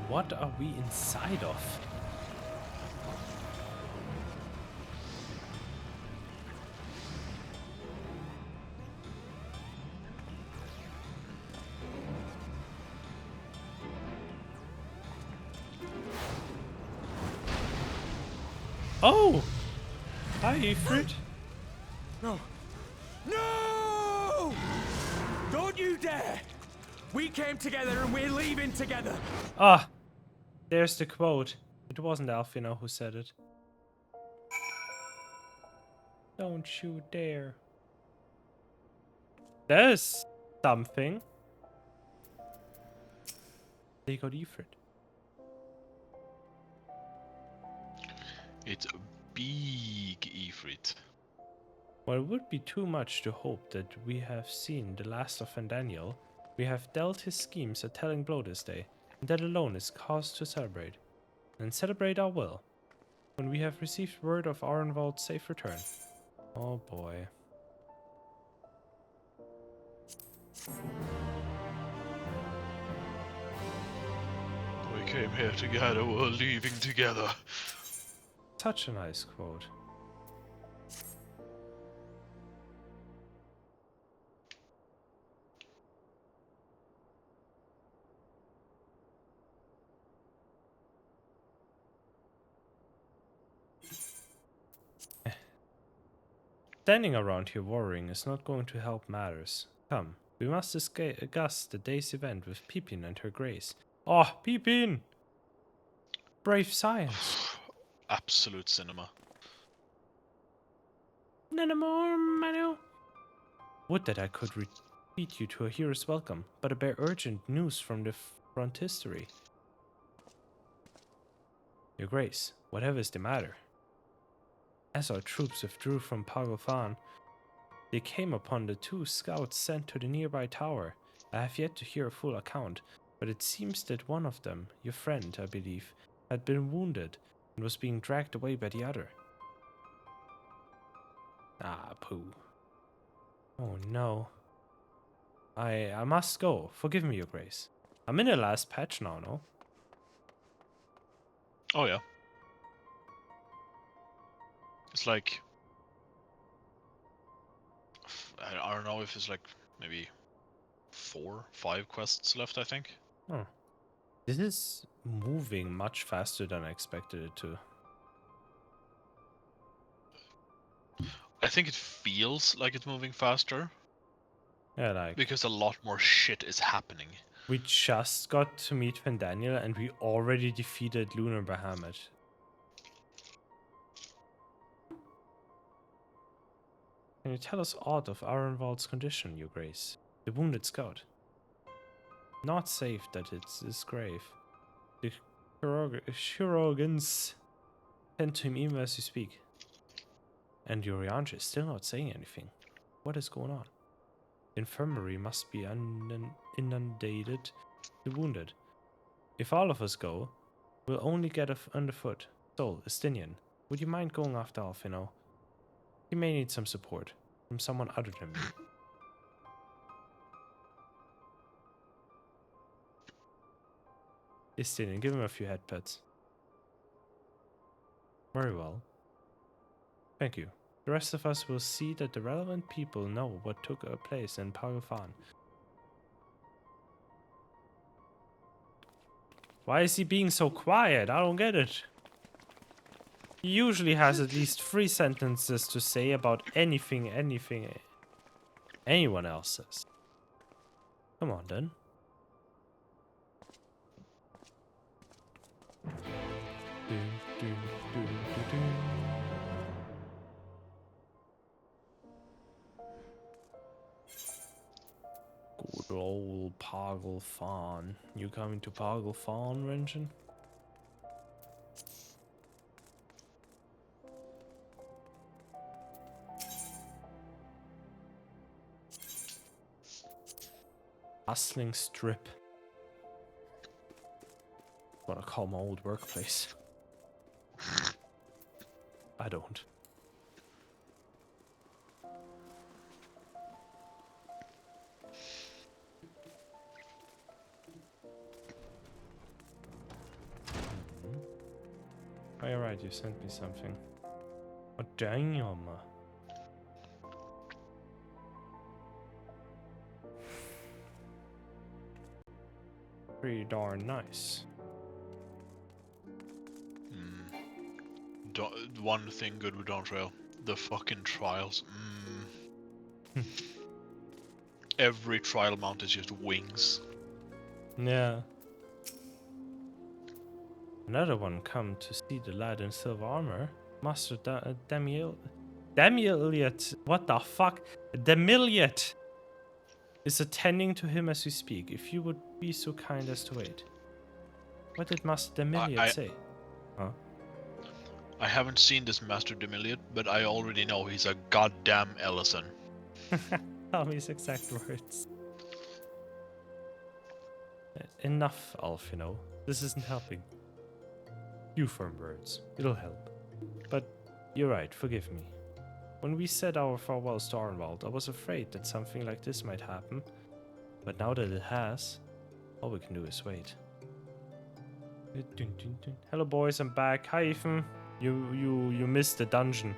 What are we inside of? Oh! Hi, Ifrit. No! No! Don't you dare! We came together and we're leaving together! Ah! There's the quote. It wasn't Alfina who said it. Don't you dare. There's something. They got Ifrit. It's a big Ifrit. Well, it would be too much to hope that we have seen the last of Fandaniel. We have dealt his schemes a telling blow this day, and that alone is cause to celebrate. And celebrate our will, when we have received word of Arenvald's safe return. Oh boy. We came here together, we're leaving together. Such a nice quote. Standing around here worrying is not going to help matters. Come, we must discuss the day's event with Pippin and her grace. Oh, Pippin! Brave science. Absolute cinema. None more, Manu. Would that I could repeat you to a hero's welcome, but I bear urgent news from the frontistery. Your Grace, whatever is the matter? As our troops withdrew from Pagofan, they came upon the 2 scouts sent to the nearby tower. I have yet to hear a full account, but it seems that one of them, your friend, I believe, had been wounded and was being dragged away by the other. Ah, pooh. Oh no. I must go. Forgive me, Your Grace. I'm in the last patch now, no? Oh yeah. It's like I don't know if it's like maybe 4, 5 quests left, I think. Oh. This is moving much faster than I expected it to. I think it feels like it's moving faster. Yeah, like... because a lot more shit is happening. We just got to meet Daniel and we already defeated Lunar Bahamut. Can you tell us aught of Arenvald's condition, Your Grace? The wounded scout. Not safe that it's his grave. The Chirurgeons tend to him even as you speak. And Yorianji is still not saying anything. What is going on? The infirmary must be inundated. The wounded. If all of us go, we'll only get underfoot. Sol, Estinian, would you mind going after Alfino? He may need some support from someone other than me. Estinian, give him a few head pats. Very well. Thank you. The rest of us will see that the relevant people know what took place in Pagofan. Why is he being so quiet? I don't get it. He usually has at least 3 sentences to say about anything anyone else says. Come on, then. Good old Pagofan. You coming to Pagofan, Renjin? Hustling strip. What I call my old workplace. I don't. Oh, you're right, you sent me something. Oh, damn. Pretty darn nice. One thing good with Dawn Trail. The fucking trials. Every trial mount is just wings. Yeah. Another one come to see the lad in silver armor. Master Demiliot. What the fuck? Demiliot is attending to him as we speak. If you would be so kind as to wait. What did Master Demiliot say? Huh? I haven't seen this Master Demiliot, but I already know he's a goddamn Ellison. Tell me his exact words. Enough, Alf, you know. This isn't helping. You firm words. It'll help. But you're right, forgive me. When we said our farewells to Arnwald, I was afraid that something like this might happen. But now that it has, all we can do is wait. Hello boys, I'm back. Hi Ethan. You missed the dungeon.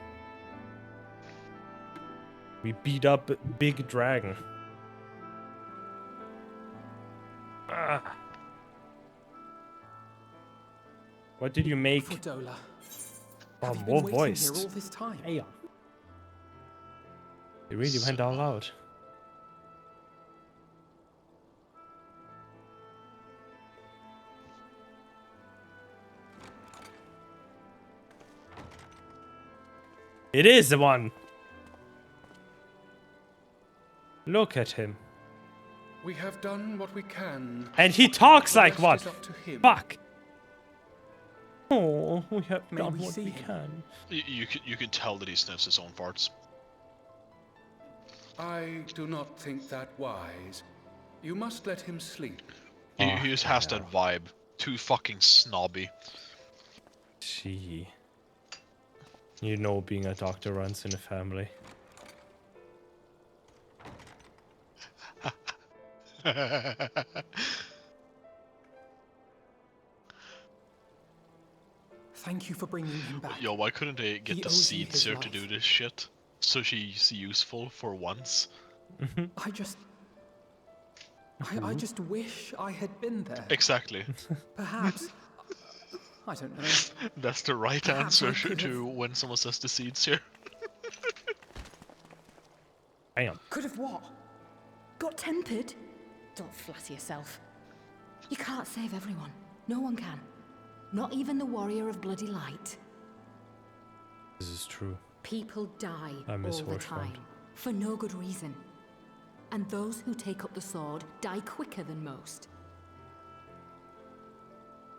We beat up Big Dragon. Ah. What did you make? Fordola. Oh, more voice. Here all this time. Hey. He really went all out. It is the one. Look at him. We have done what we can. And he talks The like rest one. is up to him. Fuck. Oh, we have May done we what see we him? can. You can tell that he sniffs his own farts. I do not think that wise. You must let him sleep. He just has that vibe. Too fucking snobby. Gee. You know being a doctor runs in a family. Thank you for bringing him back. Yo, why couldn't they get He the owes you seeds his here to life. do this shit? So she's useful for once. I just wish I had been there. Exactly. Perhaps. I don't know. That's the right Perhaps I answer could to have- when someone says the seeds here. Damn. Could have what? Got tempered? Don't flatter yourself. You can't save everyone. No one can. Not even the warrior of bloody light. This is true. People die I miss all the Horshund. time, for no good reason. And those who take up the sword die quicker than most.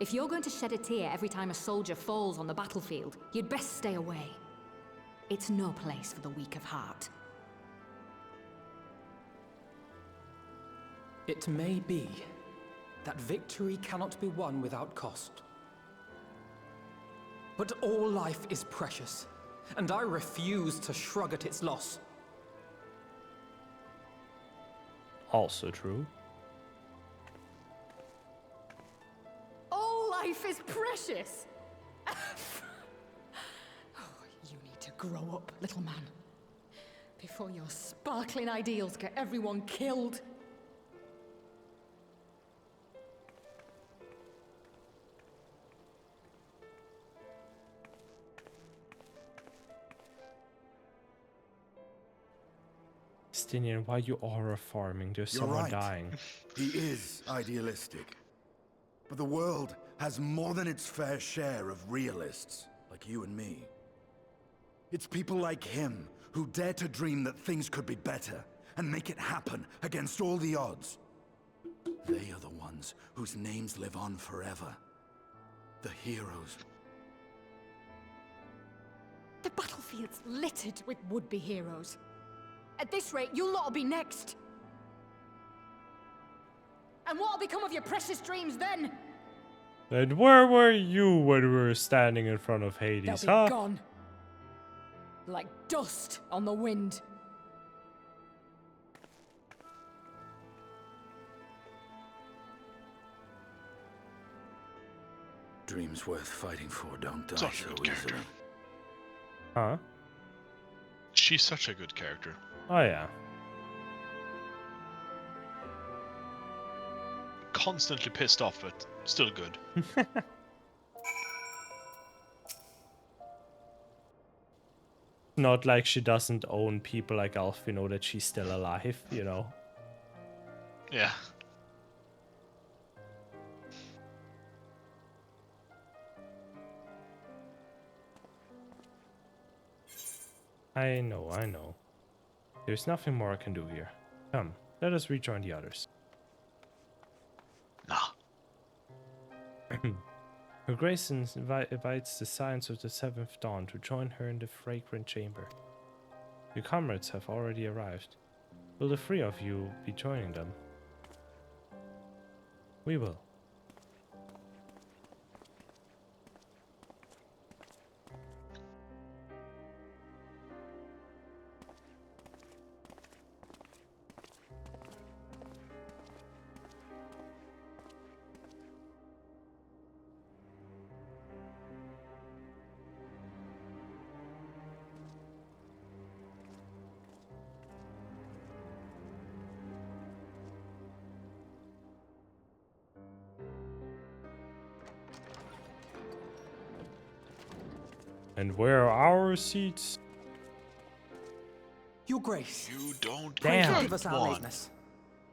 If you're going to shed a tear every time a soldier falls on the battlefield, you'd best stay away. It's no place for the weak of heart. It may be that victory cannot be won without cost. But all life is precious, and I refuse to shrug at its loss. Also true. All life is precious! Oh, you need to grow up, little man. Before your sparkling ideals get everyone killed. Stinian, why you aura farming? There's You're someone right. dying. He is idealistic. But the world has more than its fair share of realists, like you and me. It's people like him who dare to dream that things could be better and make it happen against all the odds. They are the ones whose names live on forever. The heroes. The battlefield's littered with would-be heroes. At this rate, you lot'll be next. And what'll become of your precious dreams then? And where were you when we were standing in front of They'll Hades, be huh? gone. Like dust on the wind. Dreams worth fighting for don't die Such a so good character. easily. Huh? She's such a good character. Oh yeah. Constantly pissed off, but still good. Not like she doesn't own people like Alfino that she's still alive, you know. Yeah. I know, I know. There's nothing more I can do here. Come, let us rejoin the others. Nah. Her Grace invites the Science of the Seventh Dawn to join her in the fragrant chamber. Your comrades have already arrived. Will the three of you be joining them? We will. And where are our seats? Your Your Grace. You don't Damn. Forgive us our one. lateness.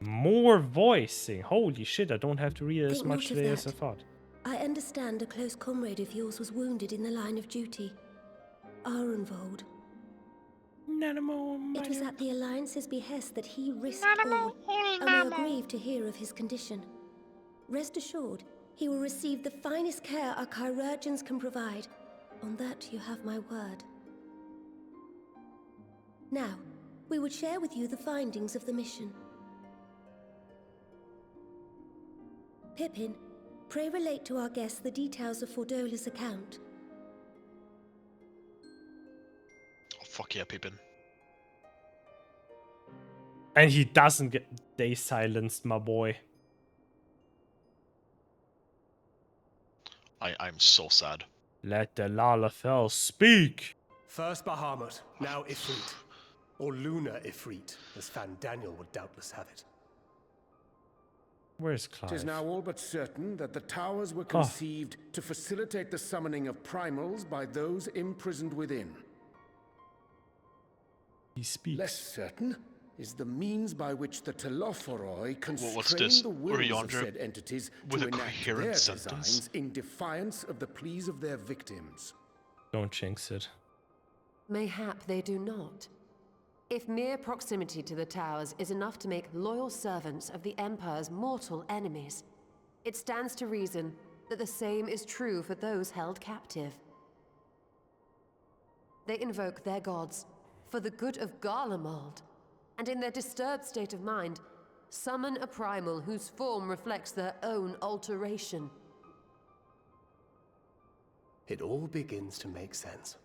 More voicing. Holy shit, I don't have to read as Take much note of today as I that. thought. I understand a close comrade of yours was wounded in the line of duty. Arenvold. It was at the Alliance's behest that he risked all, and we are grieved to hear of his condition. Rest assured, he will receive the finest care our chirurgeons can provide. On that you have my word. Now, we would share with you the findings of the mission. Pippin, pray relate to our guests the details of Fordola's account. Oh, fuck yeah, Pippin. And he doesn't get... They silenced my boy. I'm so sad. Let the Lalafell speak! First Bahamut, now Ifrit. Or Lunar Ifrit, as Fan Daniel would doubtless have it. Where's Clive? It is now all but certain that the towers were conceived to facilitate the summoning of primals by those imprisoned within. He speaks. Less certain is the means by which the Telophoroi what's constrain this? the wills of Urianger said entities with to a enact coherent their sentence? designs in defiance of the pleas of their victims. Don't jinx it. Mayhap they do not. If mere proximity to the towers is enough to make loyal servants of the Empire's mortal enemies, it stands to reason that the same is true for those held captive. They invoke their gods for the good of Garlemald, and in their disturbed state of mind, summon a primal whose form reflects their own alteration. It all begins to make sense.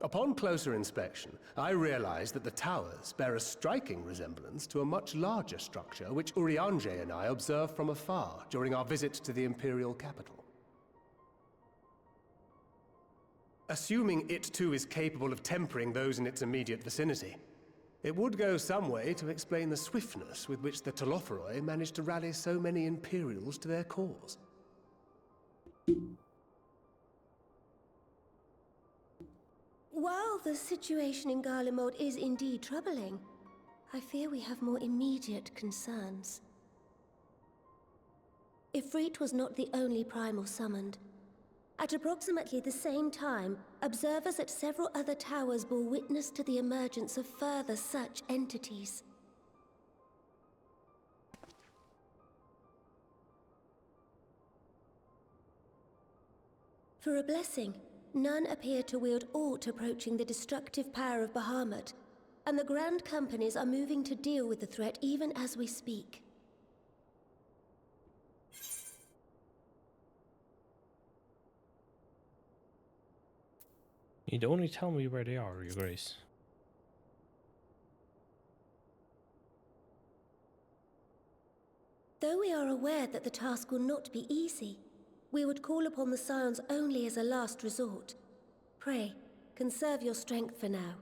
Upon closer inspection, I realized that the towers bear a striking resemblance to a much larger structure which Urianger and I observed from afar during our visit to the Imperial capital. Assuming it too is capable of tempering those in its immediate vicinity, it would go some way to explain the swiftness with which the Telophoroi managed to rally so many Imperials to their cause. While the situation in Garlemald is indeed troubling, I fear we have more immediate concerns. Ifrit was not the only primal summoned. At approximately the same time, observers at several other towers bore witness to the emergence of further such entities. For a blessing, none appear to wield aught approaching the destructive power of Bahamut, and the Grand Companies are moving to deal with the threat even as we speak. You'd only tell me where they are, Your Grace. Though we are aware that the task will not be easy, we would call upon the Scions only as a last resort. Pray, conserve your strength for now.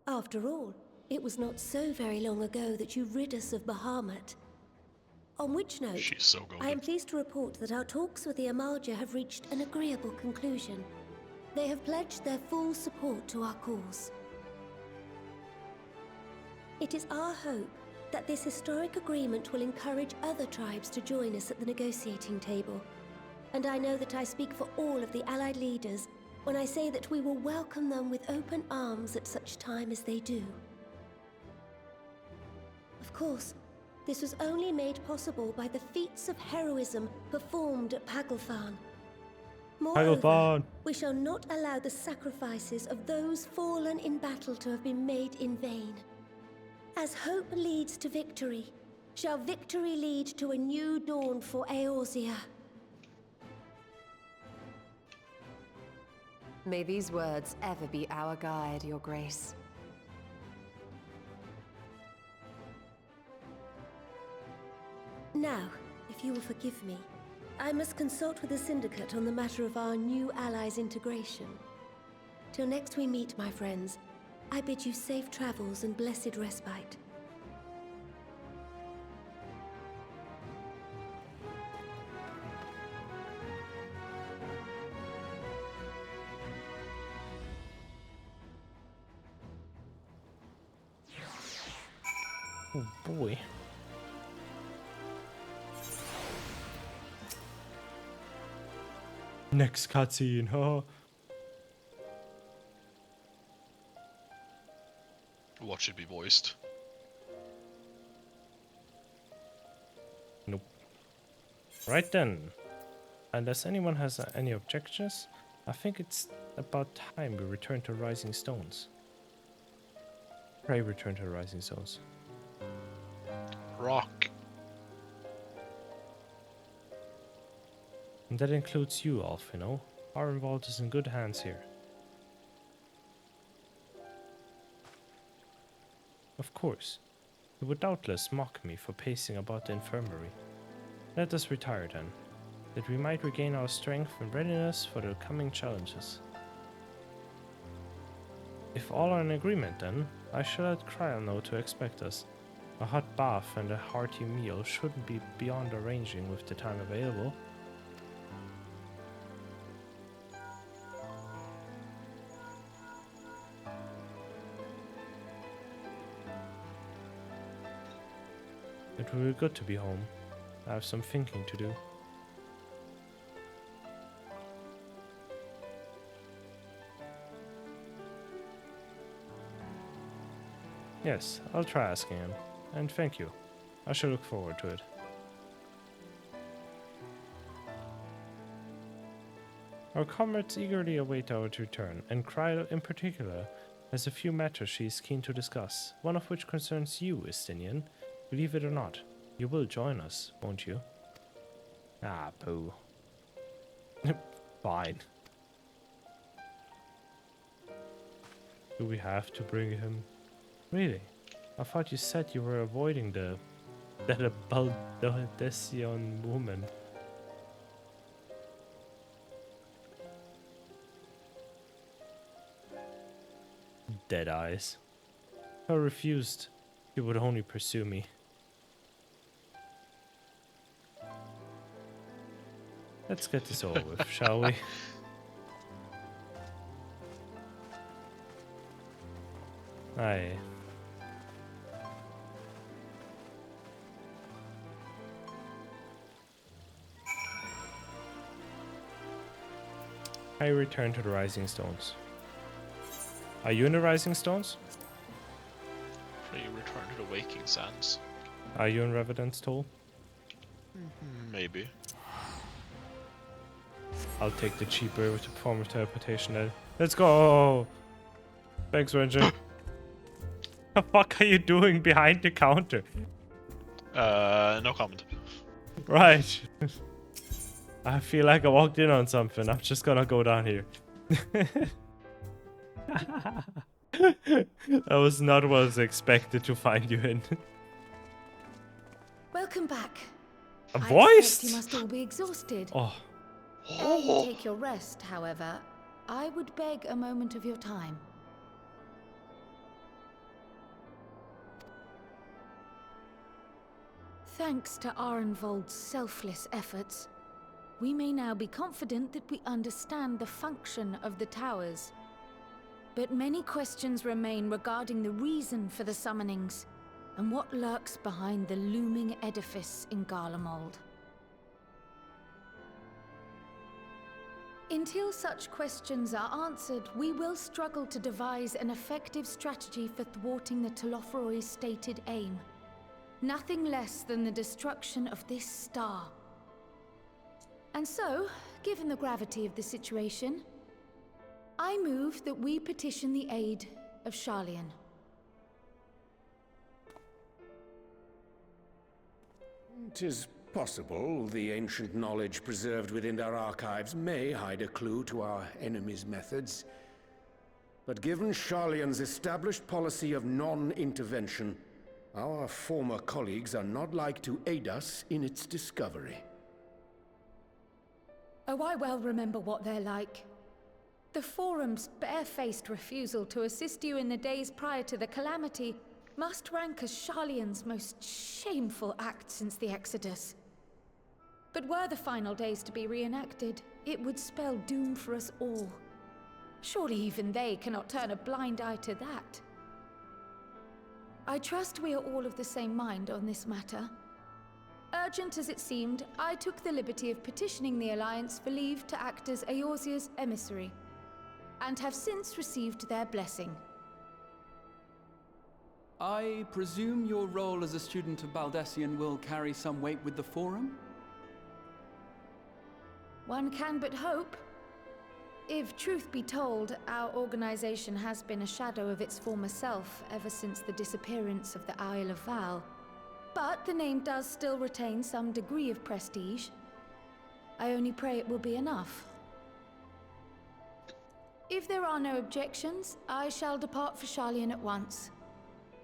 After all, it was not so very long ago that you rid us of Bahamut. On which note, She's so golden. I am pleased to report that our talks with the Amalja have reached an agreeable conclusion. They have pledged their full support to our cause. It is our hope that this historic agreement will encourage other tribes to join us at the negotiating table. And I know that I speak for all of the Allied leaders when I say that we will welcome them with open arms at such time as they do. Of course, this was only made possible by the feats of heroism performed at Paglfan. Moreover, we shall not allow the sacrifices of those fallen in battle to have been made in vain. As hope leads to victory, shall victory lead to a new dawn for Eorzea. May these words ever be our guide, Your Grace. Now, if you will forgive me, I must consult with the Syndicate on the matter of our new allies' integration. Till next we meet, my friends, I bid you safe travels and blessed respite. Oh boy. Next cutscene, huh? What should be voiced? Nope. Right then. Unless anyone has any objections, I think it's about time we return to Rising Stones. Pray return to Rising Stones. Rock. And that includes you, Alf, you know? Ironvault is in good hands here. Of course, you would doubtless mock me for pacing about the infirmary. Let us retire then, that we might regain our strength and readiness for the coming challenges. If all are in agreement then, I shall let Cryle know to expect us. A hot bath and a hearty meal shouldn't be beyond arranging with the time available. It will be good to be home. I have some thinking to do. Yes, I'll try asking him. And thank you. I shall look forward to it. Our comrades eagerly await our return, and Cryle in particular has a few matters she is keen to discuss, one of which concerns you, Estinian. Believe it or not, you will join us, won't you? Ah, poo. Fine. Do we have to bring him? Really? I thought you said you were avoiding that Baldesian woman. Dead eyes. If I refused, he would only pursue me. Let's get this over with, shall we? Aye. I return to the Rising Stones. Are you in the Rising Stones? Pray you return to the Waking Sands. Are you in Revenant's Toll? Maybe. I'll take the cheaper with the form of teleportation then. Let's go! Thanks, Ranger. The fuck are you doing behind the counter? No comment. Right. I feel like I walked in on something. I'm just gonna go down here. That was not what I was expected to find you in. Welcome back. A I voice? expect you must all be exhausted. Oh. Ere you take your rest, however, I would beg a moment of your time. Thanks to Arenvold's selfless efforts, we may now be confident that we understand the function of the towers. But many questions remain regarding the reason for the summonings, and what lurks behind the looming edifice in Garlemald. Until such questions are answered, we will struggle to devise an effective strategy for thwarting the Telophoroi's stated aim. Nothing less than the destruction of this star. And so, given the gravity of the situation, I move that we petition the aid of Sharlayan. It is possible the ancient knowledge preserved within our archives may hide a clue to our enemy's methods. But given Sharlayan's established policy of non-intervention, our former colleagues are not like to aid us in its discovery. Oh, I well remember what they're like. The Forum's barefaced refusal to assist you in the days prior to the calamity must rank as Sharlayan's most shameful act since the Exodus. But were the final days to be reenacted, it would spell doom for us all. Surely even they cannot turn a blind eye to that. I trust we are all of the same mind on this matter. Urgent as it seemed, I took the liberty of petitioning the Alliance for leave to act as Eorzea's emissary, and have since received their blessing. I presume your role as a student of Baldessian will carry some weight with the Forum? One can but hope. If truth be told, our organization has been a shadow of its former self ever since the disappearance of the Isle of Val. But the name does still retain some degree of prestige. I only pray it will be enough. If there are no objections, I shall depart for Sharlayan at once.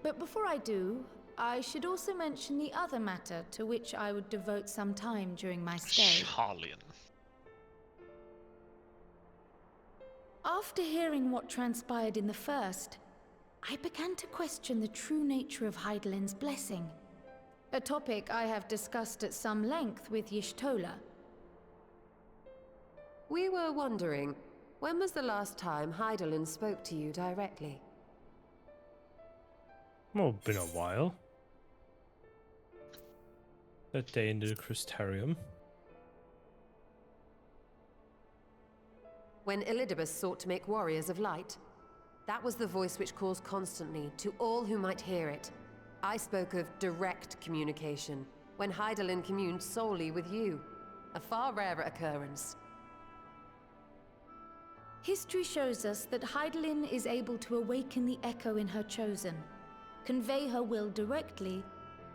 But before I do, I should also mention the other matter to which I would devote some time during my stay. Sharlayan. After hearing what transpired in the first, I began to question the true nature of Hydaelyn's blessing. A topic I have discussed at some length with Y'shtola. We were wondering, when was the last time Hydaelyn spoke to you directly? Oh, been a while. That day in the Crystarium. When Elidibus sought to make warriors of light. That was the voice which calls constantly to all who might hear it. I spoke of direct communication, when Hydaelyn communed solely with you. A far rarer occurrence. History shows us that Hydaelyn is able to awaken the echo in her chosen, convey her will directly,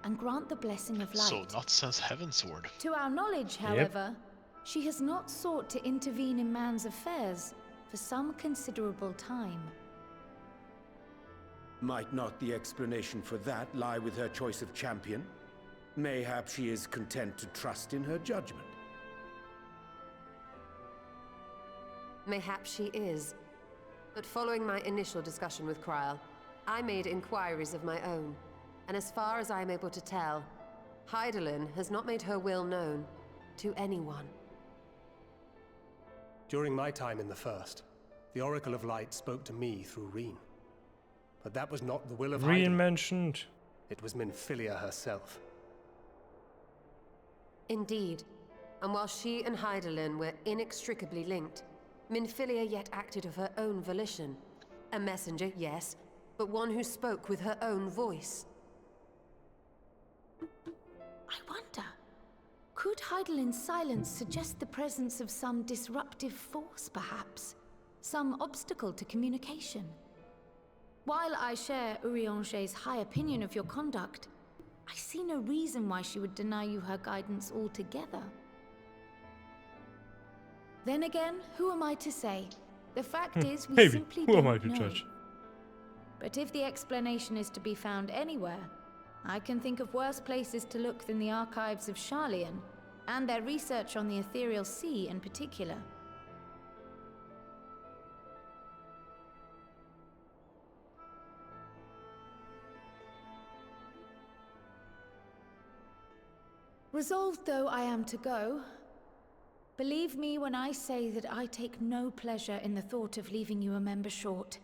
and grant the blessing of light. So not since Heavensward. To our knowledge, however, she has not sought to intervene in man's affairs for some considerable time. Might not the explanation for that lie with her choice of champion? Mayhap she is content to trust in her judgment. Mayhap she is. But following my initial discussion with Kryl, I made inquiries of my own. And as far as I am able to tell, Hydaelyn has not made her will known to anyone. During my time in the First, the Oracle of Light spoke to me through Reen. But that was not the will of Reen Hydaelyn. mentioned. It was Minfilia herself. Indeed. And while she and Hydaelyn were inextricably linked, Minfilia yet acted of her own volition. A messenger, yes, but one who spoke with her own voice. I wonder, could Hydaelyn's silence suggest the presence of some disruptive force, perhaps? Some obstacle to communication? While I share Urianger's high opinion of your conduct, I see no reason why she would deny you her guidance altogether. Then again, who am I to say? The fact is, we simply who don't am I to know. judge? But if the explanation is to be found anywhere, I can think of worse places to look than the archives of Sharlayan, and their research on the Ethereal Sea in particular. Resolved though I am to go, believe me when I say that I take no pleasure in the thought of leaving you a member short.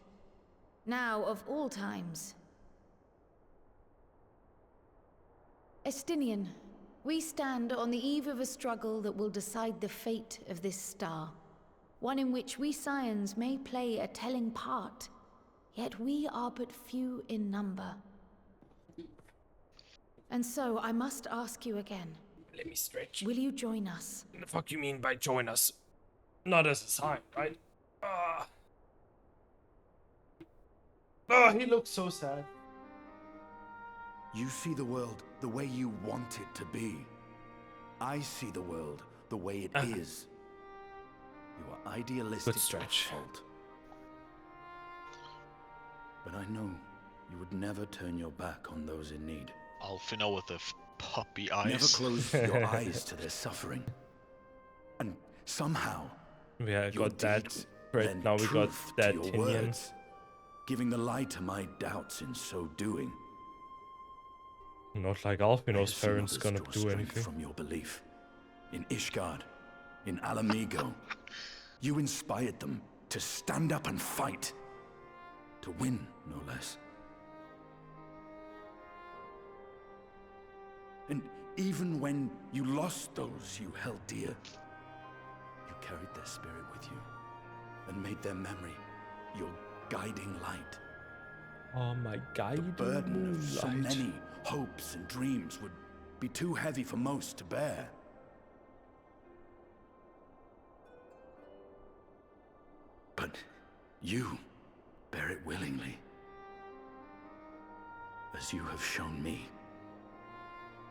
Now of all times. Estinian, we stand on the eve of a struggle that will decide the fate of this star. One in which we Scions may play a telling part, yet we are but few in number. And so I must ask you again. Let me stretch. Will you join us? What the fuck you mean by join us? Not as a sign, right? Oh, he looks so sad. You see the world the way you want it to be. I see the world the way it is. You are idealistic Good stretch. at fault. But I know you would never turn your back on those in need. Alfina with the puppy eyes. Never close your eyes to their suffering. And somehow, Yeah, your got that. deeds Right lend now we got truth that to your Tinian. words, giving the lie to my doubts in so doing. Not like Alfino's See parents others gonna draw do strength anything. from your belief. In Ishgard, in Alamigo, you inspired them to stand up and fight. To win, no less. And even when you lost those you held dear, you carried their spirit with you and made their memory your guiding light. Oh my guiding The burden of so moonlight. many hopes and dreams would be too heavy for most to bear. But you bear it willingly, as you have shown me.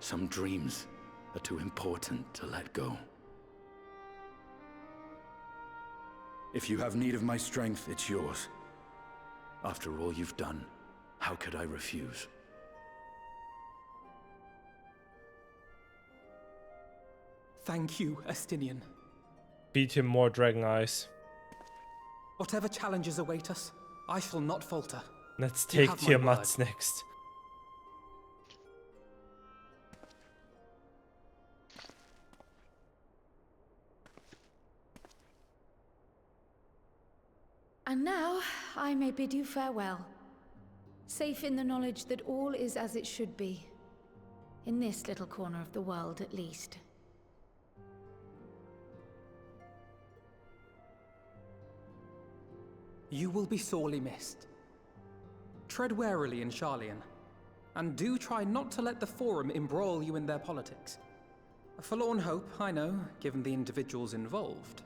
Some dreams are too important to let go. If you have need of my strength, it's yours. After all you've done, how could I refuse? Thank you, Estinian. Beat him more, Dragon Eyes. Whatever challenges await us, I shall not falter. Let's You take have my Tiamat's word. next. And now, I may bid you farewell. Safe in the knowledge that all is as it should be. In this little corner of the world, at least. You will be sorely missed. Tread warily in Sharlayan, and do try not to let the Forum embroil you in their politics. A forlorn hope, I know, given the individuals involved.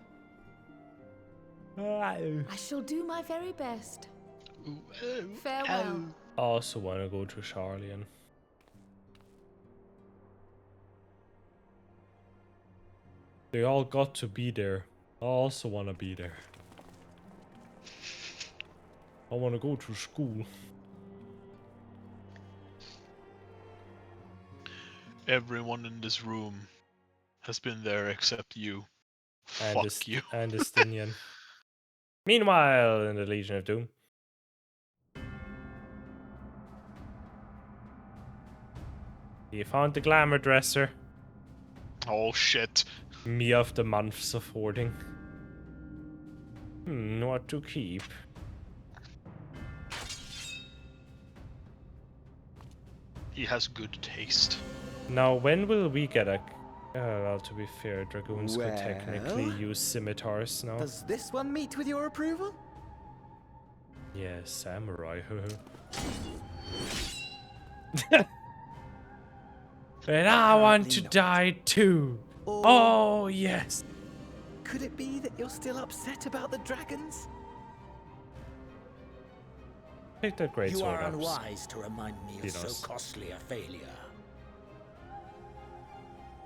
I shall do my very best. Farewell. I also want to go to Sharlayan. They all got to be there. I also want to be there. I want to go to school. Everyone in this room has been there except you. And Fuck you. And Estinian. Meanwhile, in the Legion of Doom. You found the glamour dresser. Oh shit. Me of the months of hoarding. What to keep? He has good taste. Now, when will we get a... well, to be fair, Dragoons could technically use scimitars now. Does this one meet with your approval? Yeah, samurai. And I want to die too. Oh, yes. Could it be that you're still upset about the dragons? Take that great You sword are up. unwise to remind me of Dinos. so costly a failure.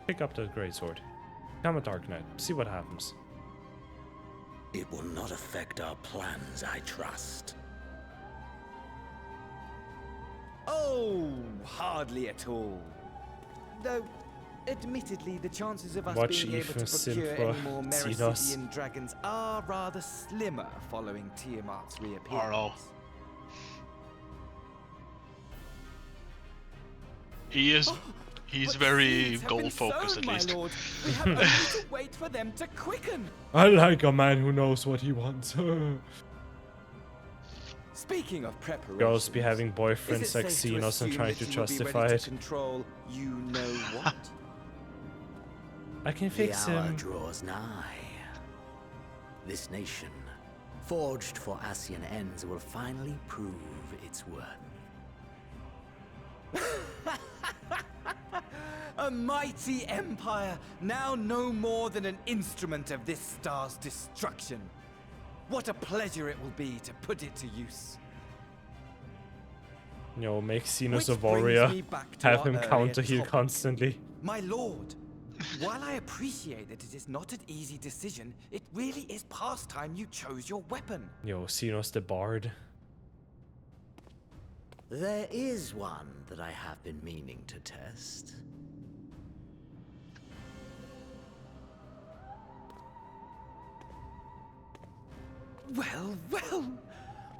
Pick up that great sword. Come a Dark Knight. See what happens. It will not affect our plans, I trust. Oh, hardly at all. Though, admittedly, the chances of us Watch being able to Ethan procure Sinfra any more see us. Mericidian dragons are rather slimmer following Tiamat's reappearance. He's very goal focused, at least. My lord. We have only to wait for them to quicken. I like a man who knows what he wants. Speaking of preparation, Girls be having boyfriends like Xenos and trying to justify it. Control, you know what? I can fix the hour him. draws nigh. This nation, forged for Ascian ends, will finally prove its worth. A mighty empire, now no more than an instrument of this star's destruction. What a pleasure it will be to put it to use. Yo, make Xenos a Which brings warrior. me back to Have our him earlier counter heal topic. constantly. My lord, while I appreciate that it is not an easy decision, it really is past time you chose your weapon. Yo, Xenos the Bard. There is one that I have been meaning to test. Well, well,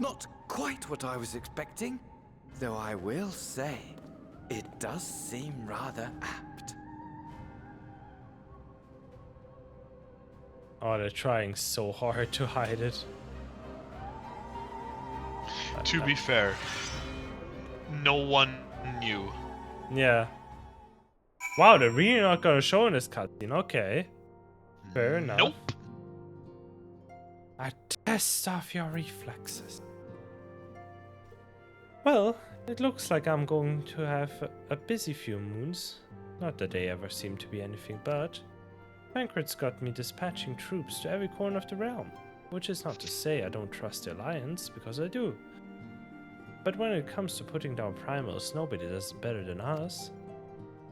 not quite what I was expecting. Though I will say, it does seem rather apt. Oh, they're trying so hard to hide it. To be fair, no one knew. Yeah. Wow, they're really not gonna show in this cutscene. Okay. Fair enough. Nope. A test of your reflexes. Well, it looks like I'm going to have a busy few moons. Not that they ever seem to be anything but. Bankrott's got me dispatching troops to every corner of the realm. Which is not to say I don't trust the Alliance, because I do. But when it comes to putting down primals, nobody does it better than us.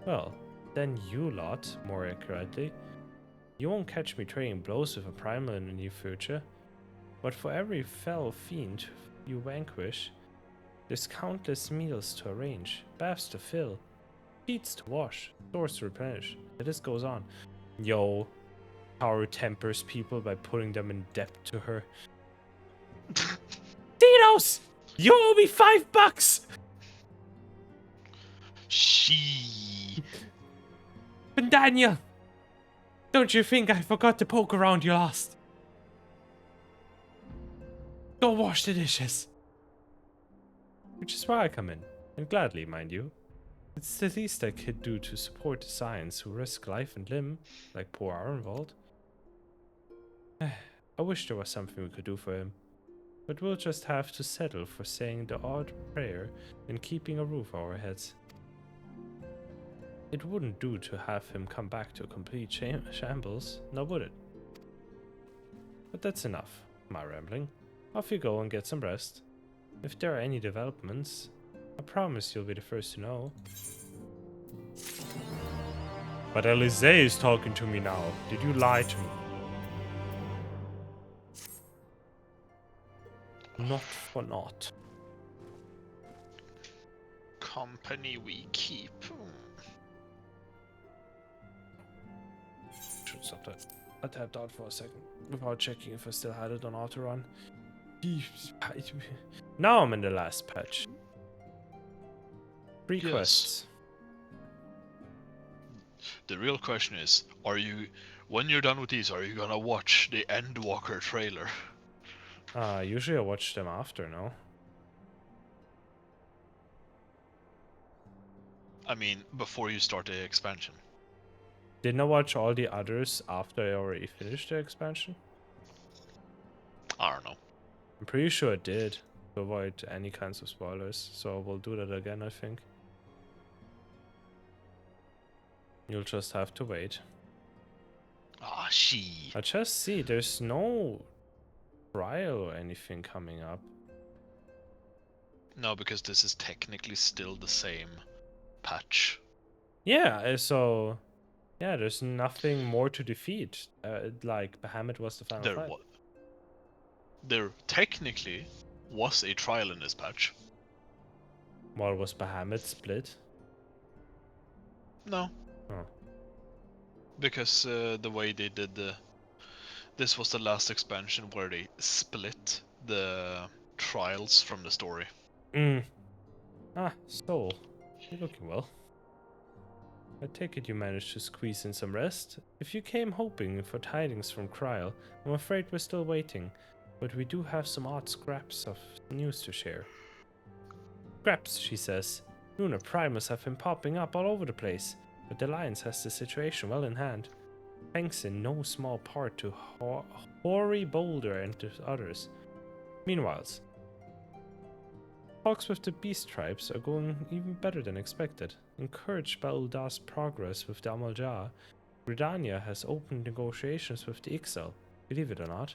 Well, then you lot, more accurately. You won't catch me trading blows with a primal in the near future. But for every fell fiend you vanquish, there's countless meals to arrange, baths to fill, sheets to wash, stores to replenish. The list goes on. Yo, Haru tempers people by putting them in debt to her. Dinos! You owe me $5! She. And Daniel! Don't you think I forgot to poke around your lost? Go wash the dishes. Which is why I come in. And gladly, mind you. It's the least I could do to support the science who risk life and limb, like poor Arenvald. I wish there was something we could do for him. But we'll just have to settle for saying the odd prayer and keeping a roof over our heads. It wouldn't do to have him come back to a complete shambles, now would it? But that's enough, my rambling. Off you go and get some rest. If there are any developments, I promise you'll be the first to know. But Elysée is talking to me now. Did you lie to me? Not for naught. Company we keep. Should stop that. I tapped out for a second without checking if I still had it on auto run. Now I'm in the last patch. Free quests. The real question is, when you're done with these, are you gonna watch the Endwalker trailer? Usually I watch them after, no? I mean, before you start the expansion. Didn't I watch all the others after I already finished the expansion? I don't know. I'm pretty sure I did, to avoid any kinds of spoilers, so we'll do that again, I think. You'll just have to wait. Ah, she. I just see there's no trial or anything coming up. No, because this is technically still the same patch. Yeah, so yeah, there's nothing more to defeat. Like Bahamut was the final fight. There technically was a trial in this patch. Well, was Bahamut split? No. Oh. Because the way they did this was the last expansion where they split the trials from the story. Soul. You're looking well. I take it you managed to squeeze in some rest. If you came hoping for tidings from Kryl, I'm afraid we're still waiting. But we do have some odd scraps of news to share. Scraps, she says. Lunar Primus have been popping up all over the place, but the Alliance has the situation well in hand. Thanks in no small part to Hoary Boulder and to others. Meanwhile, talks with the Beast Tribes are going even better than expected. Encouraged by Ulda's progress with the Amalja, Gridania has opened negotiations with the XIV, believe it or not.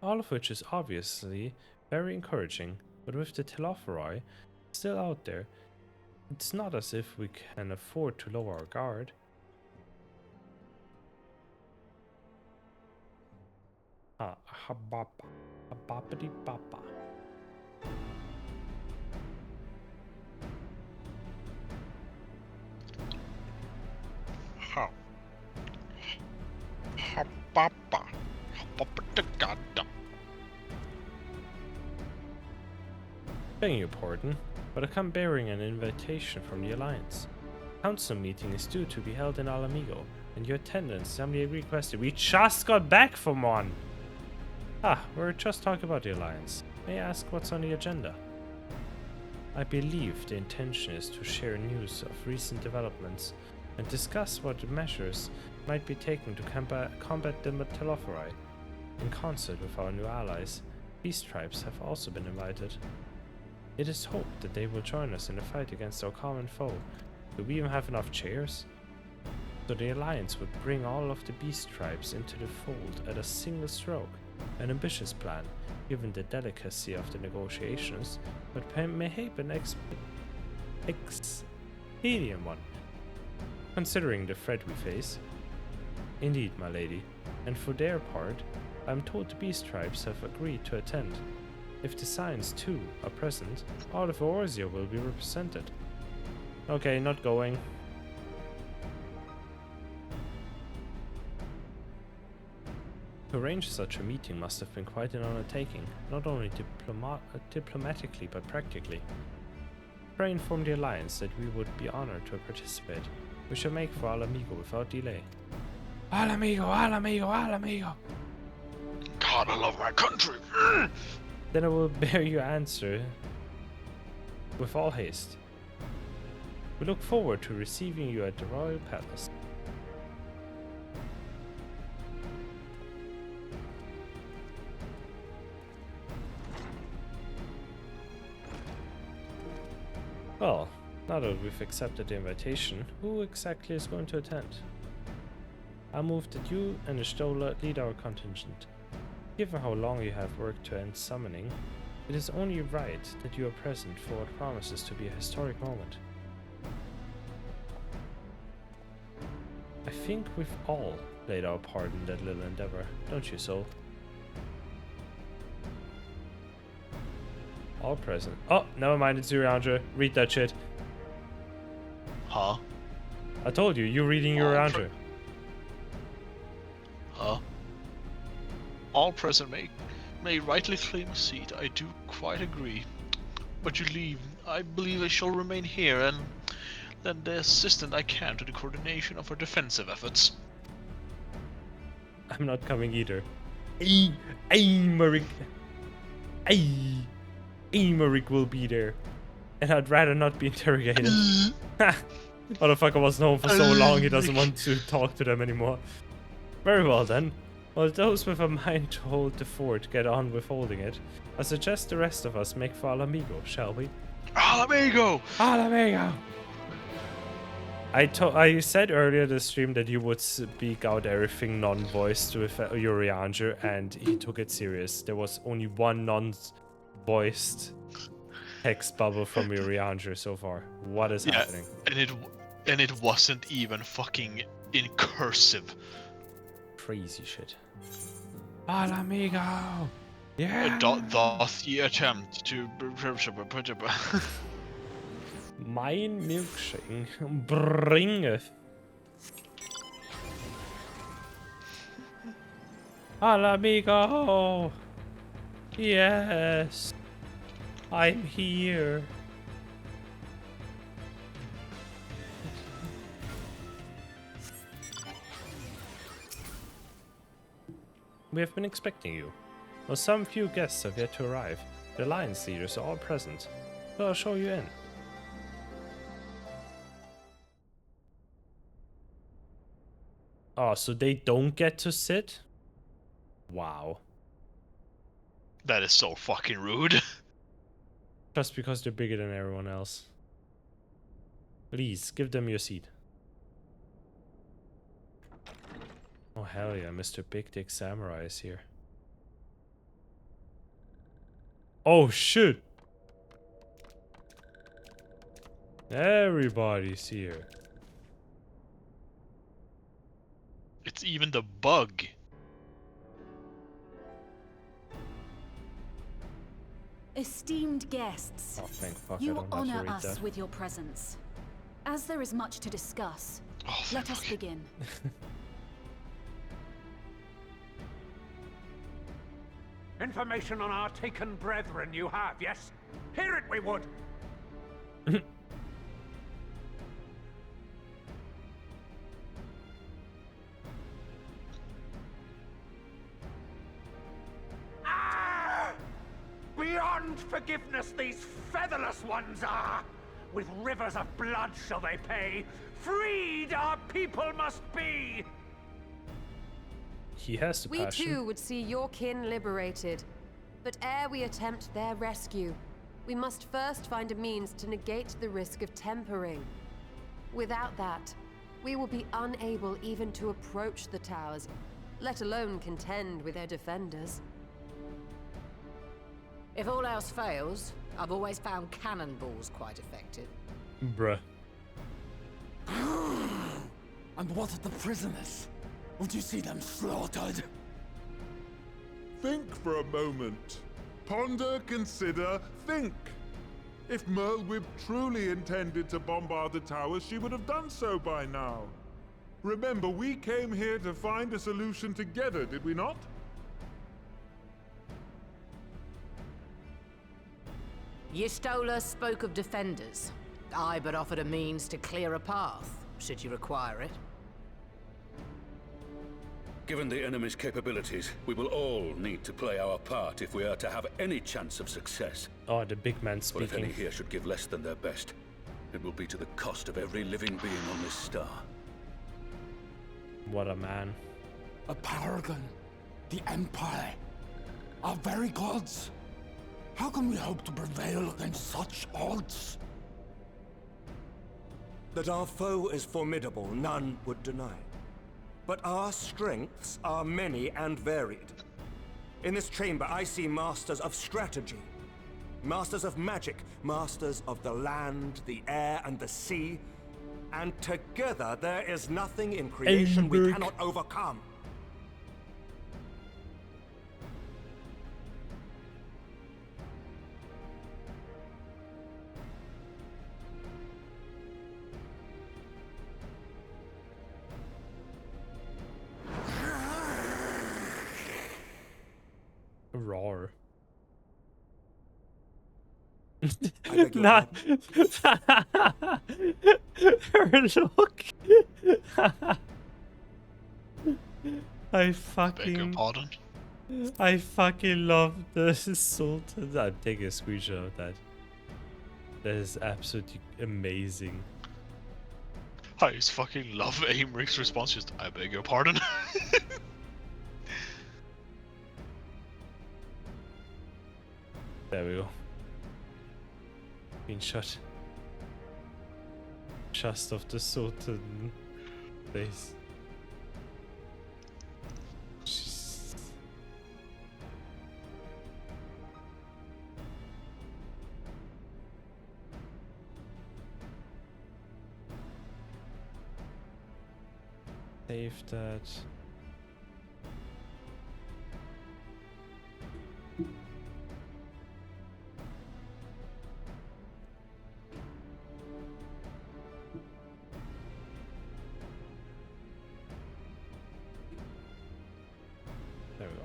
All of which is obviously very encouraging, but with the Telophoroi still out there, it's not as if we can afford to lower our guard. Habapity papa. Habapa. Begging your pardon, but I come bearing an invitation from the Alliance. Council meeting is due to be held in Alamigo, and your attendance somebody requested. We just got back from one! We're just talking about the Alliance. May I ask what's on the agenda? I believe the intention is to share news of recent developments and discuss what measures might be taken to combat the Telophori. In concert with our new allies, beast tribes have also been invited. It is hoped that they will join us in the fight against our common foe. Do we even have enough chairs? So the alliance would bring all of the beast tribes into the fold at a single stroke. An ambitious plan, given the delicacy of the negotiations, but maybe an expedient one, considering the threat we face. Indeed, my lady, and for their part, I am told the beast tribes have agreed to attend. If the Scions too are present, all of Eorzea will be represented. Okay, not going. To arrange such a meeting must have been quite an undertaking, not only diplomatically but practically. Pray inform the Alliance that we would be honored to participate. We shall make for Al Amigo without delay. Al Amigo, Al Amigo, Al Amigo! God, I love my country! Then I will bear your answer with all haste. We look forward to receiving you at the Royal Palace. Well, now that we've accepted the invitation, who exactly is going to attend? I move that you and the Stola lead our contingent. Given how long you have worked to end summoning, it is only right that you are present for what promises to be a historic moment. I think we've all played our part in that little endeavor, don't you, Soul? All present. Oh, never mind, it's Urianger. Read that shit. Huh? I told you, you're reading Urianger. Huh? All present may rightly claim a seat. I do quite agree. But you leave. I believe I shall remain here and lend the assistance I can to the coordination of our defensive efforts. I'm not coming either. Aymeric will be there. And I'd rather not be interrogated. Motherfucker was known for so long he doesn't want to talk to them anymore. Very well then. While those with a mind to hold the fort get on with holding it, I suggest the rest of us make for Al Amigo, shall we? Al Amigo! Al Amigo! I said earlier this stream that you would speak out everything non-voiced with Urianger, and he took it serious. There was only one non-voiced text bubble from Urianger so far. What is happening? And it wasn't even fucking in cursive. Crazy shit. Al Amigo! Yeah! Doth ye attempt to... Mein milkshake bringeth. Al Amigo! Yes! I'm here. We have been expecting you. While some few guests have yet to arrive, the alliance leaders are all present, so I'll show you in. Oh, so they don't get to sit? Wow. That is so fucking rude. Just because they're bigger than everyone else. Please, give them your seat. Oh hell yeah, Mr. Big Dick Samurai is here. Oh shit! Everybody's here. It's even the bug. Esteemed guests, Oh, thank fuck, you I don't have to honor read us that. with your presence. As there is much to discuss, let us begin. Information on our taken brethren you have, yes? Hear it we would! Beyond forgiveness these featherless ones are! With rivers of blood shall they pay. Freed our people must be! He has the We passion. too would see your kin liberated. But ere we attempt their rescue, we must first find a means to negate the risk of tempering. Without that, we will be unable even to approach the towers, let alone contend with their defenders. If all else fails, I've always found cannonballs quite effective. Bruh. And what of the prisoners? Would you see them slaughtered? Think for a moment. Ponder, consider, think. If Merlwyb truly intended to bombard the towers, she would have done so by now. Remember, we came here to find a solution together, did we not? Y'Stola spoke of defenders. I but offered a means to clear a path, should you require it. Given the enemy's capabilities, we will all need to play our part if we are to have any chance of success. Oh, the big man But if any speaking. here should give less than their best, it will be to the cost of every living being on this star. What a man. A paragon. The Empire. Our very gods. How can we hope to prevail against such odds? That our foe is formidable, none would deny. But our strengths are many and varied. In this chamber, I see masters of strategy, masters of magic, masters of the land, the air, and the sea. And together, there is nothing in creation we cannot overcome. Roar. Nah. Her look. I Beg your pardon? love the Sultan. I'm taking a screenshot of that. That is absolutely amazing. I just fucking love Aimrick's response. Just, I beg your pardon. There we go. Screenshot. Just of the Sultan face. Jeez. Save that. There we go.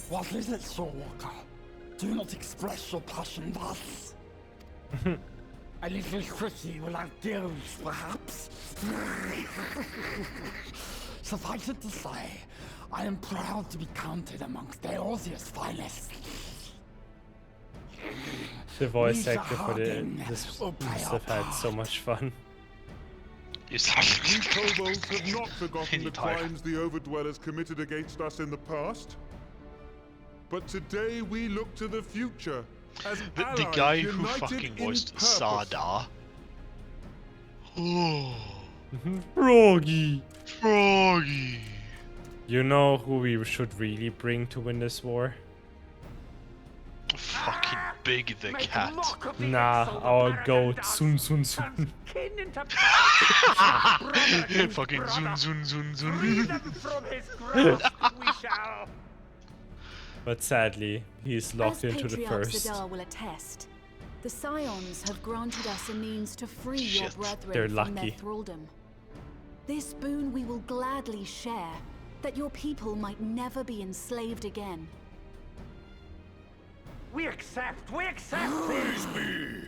What is it, Soulwalker? Do not express your passion thus. A little tricky without deals, perhaps. Suffice it to say, I am proud to be counted amongst Eorzea's finest. The voice actor for this must have had so much fun. We kobolds have not forgotten the crimes the Overdwellers committed against us in the past. But today we look to the future as allies the guy who united fucking in voiced purpose. Sada. Froggy. Froggy. You know who we should really bring to win this war? Fucking Big the Cat. Nah, our goat, Sun Sun Sun. Fucking Zun Zun Zun Zun. But sadly, he's locked into the Patriarch first. Zadar will attest, the Scions have granted us a means to free your brethren They're from lucky. their thraldom. This boon we will gladly share, that your people might never be enslaved again. We accept! We accept! Praise me!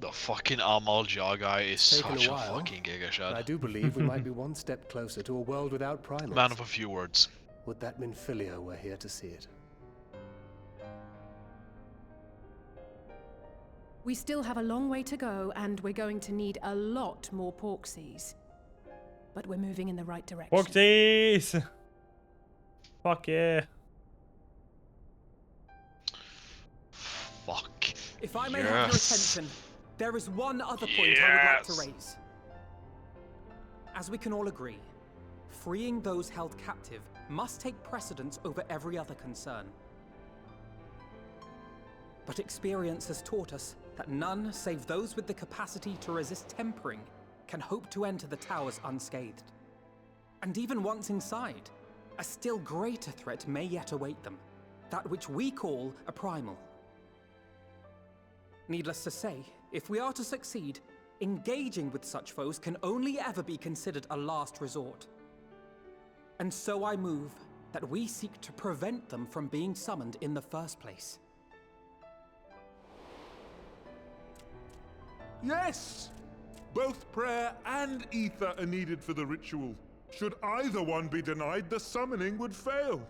The fucking Amal Jar guy is Taken such a a while, fucking gigashad. but I do believe we might be one step closer to a world without primates. Man of a few words. Would that mean Filio were here to see it? We still have a long way to go, and we're going to need a lot more Porksies. But we're moving in the right direction. Porksies! Fuck yeah. Fuck. If I may have your attention, there is one other point I would like to raise. As we can all agree, freeing those held captive must take precedence over every other concern. But experience has taught us that none save those with the capacity to resist tempering can hope to enter the towers unscathed. And even once inside, a still greater threat may yet await them, that which we call a primal. Needless to say, if we are to succeed, engaging with such foes can only ever be considered a last resort. And so I move that we seek to prevent them from being summoned in the first place. Yes! Both prayer and ether are needed for the ritual. Should either one be denied, the summoning would fail.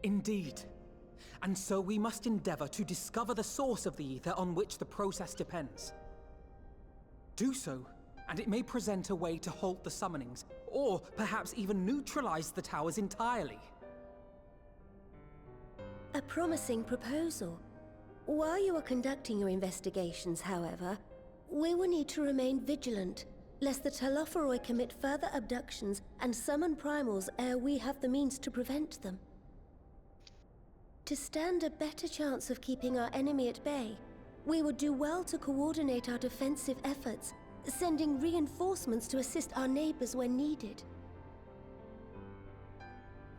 Indeed. And so we must endeavor to discover the source of the ether on which the process depends. Do so, and it may present a way to halt the summonings, or perhaps even neutralize the towers entirely. A promising proposal. While you are conducting your investigations, however, we will need to remain vigilant, lest the Telophoroi commit further abductions and summon primals ere we have the means to prevent them. To stand a better chance of keeping our enemy at bay, we would do well to coordinate our defensive efforts, sending reinforcements to assist our neighbors when needed.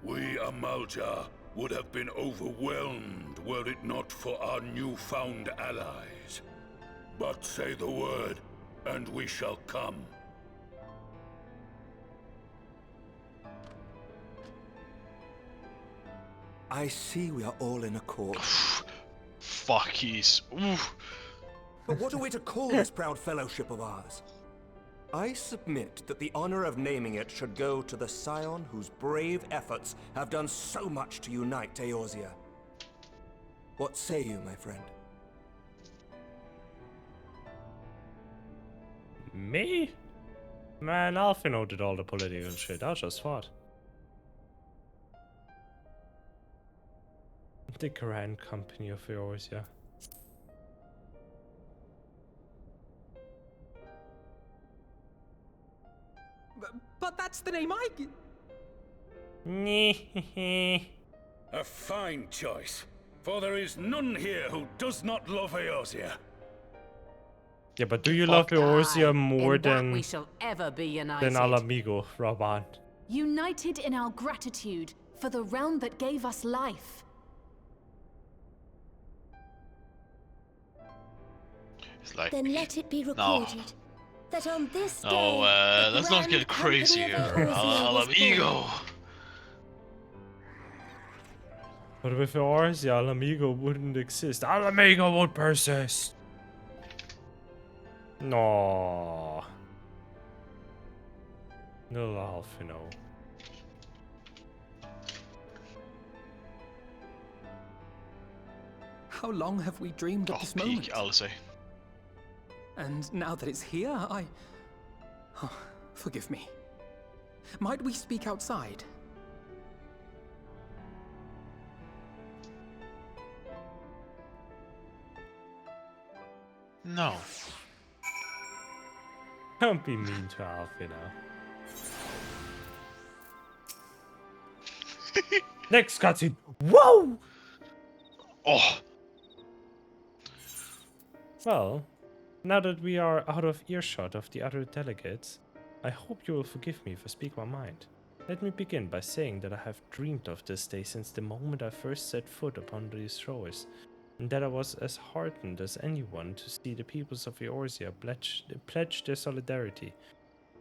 We Amalja would have been overwhelmed were it not for our newfound allies. But say the word, and we shall come. I see we are all in accord. Fuckies. Oof. But what are we to call this proud fellowship of ours? I submit that the honor of naming it should go to the scion whose brave efforts have done so much to unite Eorzea. What say you, my friend? Me? Man, Alfino did all the political shit. I just fought. The Grand Company of Eorzea. But that's the name I... A fine choice, for there is none here who does not love Eorzea. Yeah, but do you love Eorzea more in that than we shall ever be united. Alamigo, Raban? United in our gratitude for the realm that gave us life. It's like, then let it be recorded that on this day, let's not get crazy here. Alamigo. But with Eorzea, Alamigo wouldn't exist. Alamigo would persist. No. Little Alfino. How long have we dreamed of this moment? I'll say. And now that it's here, Oh, forgive me. Might we speak outside? No. Don't be mean to Alfino. Next cutscene. Whoa! Oh. Well, now that we are out of earshot of the other delegates, I hope you will forgive me for speaking my mind. Let me begin by saying that I have dreamed of this day since the moment I first set foot upon these shores, and that I was as heartened as anyone to see the peoples of Eorzea pledge their solidarity.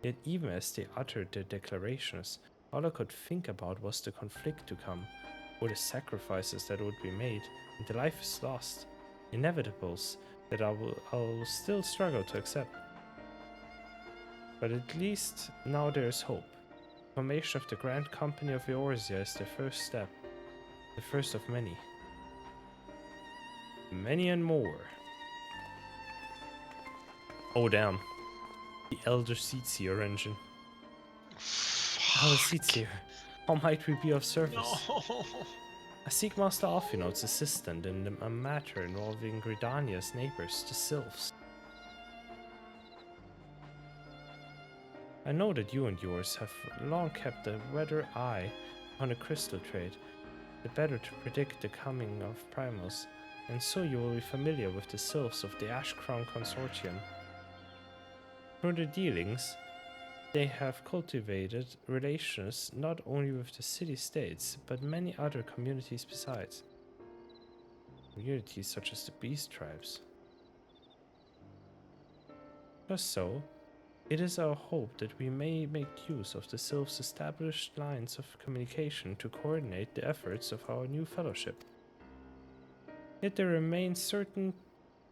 Yet even as they uttered their declarations, all I could think about was the conflict to come, or the sacrifices that would be made, and the life is lost. inevitables that I'll still struggle to accept. But at least now there's hope. The formation of the Grand Company of Eorzea is the first step, the first of many. Many and more. Oh damn. The Elder Seedseer engine. Elder Seedseer. How might we be of service? No. I seek Master Alphinaud's assistance in a matter involving Gridania's neighbors, the Sylphs. I know that you and yours have long kept a weather eye on the crystal trade, the better to predict the coming of primals, and so you will be familiar with the Sylphs of the Ash Crown Consortium. Through their dealings, they have cultivated relations not only with the city-states, but many other communities besides. Communities such as the Beast Tribes. Just so, it is our hope that we may make use of the Sylphs' established lines of communication to coordinate the efforts of our new fellowship. Yet there remain certain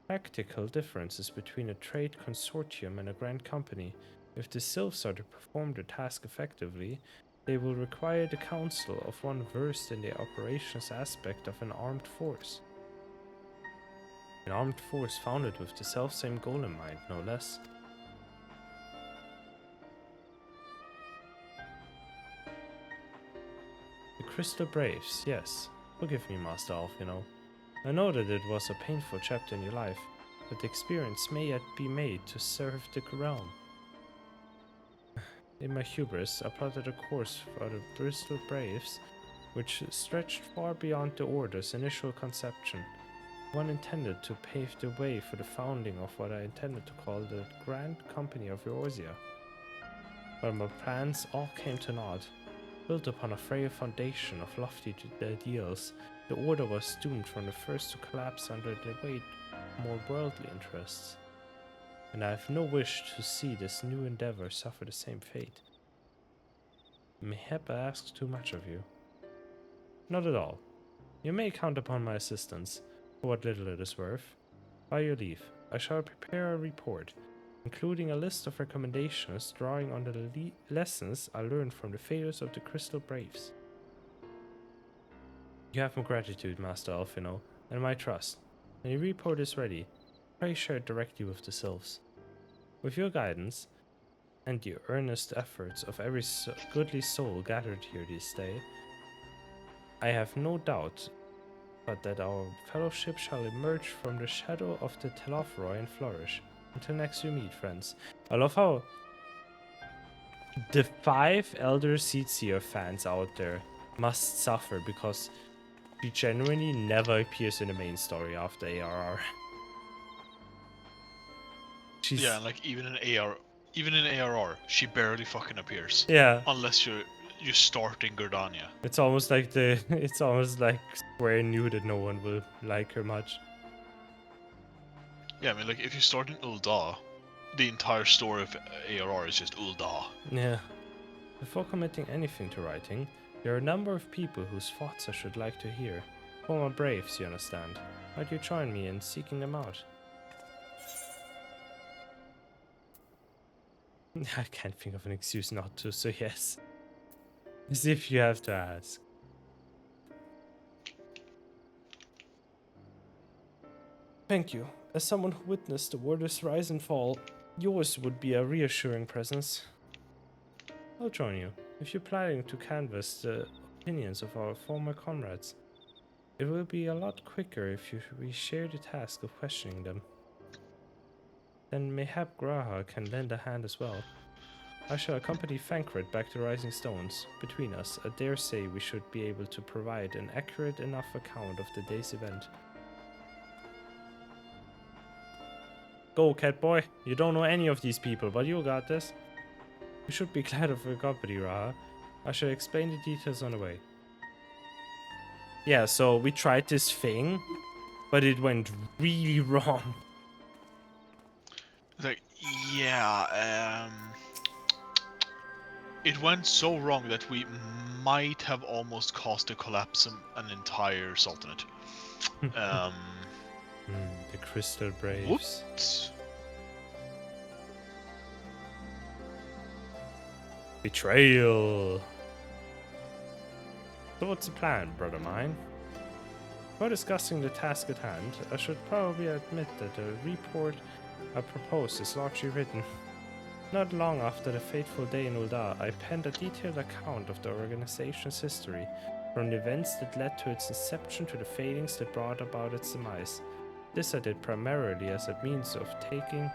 practical differences between a trade consortium and a grand company. If the Sylphs are to perform their task effectively, they will require the counsel of one versed in the operations aspect of an armed force. An armed force founded with the selfsame goal in mind, no less. The Crystal Braves, yes. Forgive me, Master Alphinaud. I know that it was a painful chapter in your life, but the experience may yet be made to serve the realm. In my hubris, I plotted a course for the Crystal Braves, which stretched far beyond the Order's initial conception. One intended to pave the way for the founding of what I intended to call the Grand Company of Eorzea. But my plans all came to naught. Built upon a frail foundation of lofty ideals, the Order was doomed from the first to collapse under the weight of more worldly interests. And I have no wish to see this new endeavor suffer the same fate. Mayhap I ask too much of you. Not at all. You may count upon my assistance, for what little it is worth. By your leave, I shall prepare a report, including a list of recommendations drawing on the lessons I learned from the failures of the Crystal Braves. You have my gratitude, Master Alphinaud, and my trust. When your report is ready, pray share it directly with the Sylphs. With your guidance, and the earnest efforts of every goodly soul gathered here this day, I have no doubt but that our fellowship shall emerge from the shadow of the Telophroi and flourish. Until next we meet, friends. I love how the 5 Elder Seedseer fans out there must suffer because she genuinely never appears in the main story after ARR. Yeah, like even in ARR, she barely fucking appears. Yeah. Unless you start in Gridania. It's almost like Square knew that no one will like her much. Yeah, I mean, like if you start in Ul'dah, the entire story of ARR is just Ul'dah. Yeah. Before committing anything to writing, there are a number of people whose thoughts I should like to hear. Former Braves, you understand. Might you join me in seeking them out? I can't think of an excuse not to, so yes. As if you have to ask. Thank you. As someone who witnessed the Order's rise and fall, yours would be a reassuring presence. I'll join you, if you're planning to canvass the opinions of our former comrades. It will be a lot quicker if we share the task of questioning them. Then mayhap Graha can lend a hand as well. I shall accompany Thancred back to Rising Stones. Between us, I dare say we should be able to provide an accurate enough account of the day's event. Go, Catboy. You don't know any of these people, but you got this. You should be glad of your company, Raha. I shall explain the details on the way. Yeah, so we tried this thing, but it went really wrong. Like, yeah, it went so wrong that we might have almost caused the collapse of an entire sultanate. Crystal Braves. Whoops. Betrayal. So what's the plan, brother mine? Before discussing the task at hand, I should probably admit that the report I proposed is largely written. Not long after the fateful day in Ul'dah, I penned a detailed account of the organization's history, from the events that led to its inception to the failings that brought about its demise. This I did primarily as a means of taking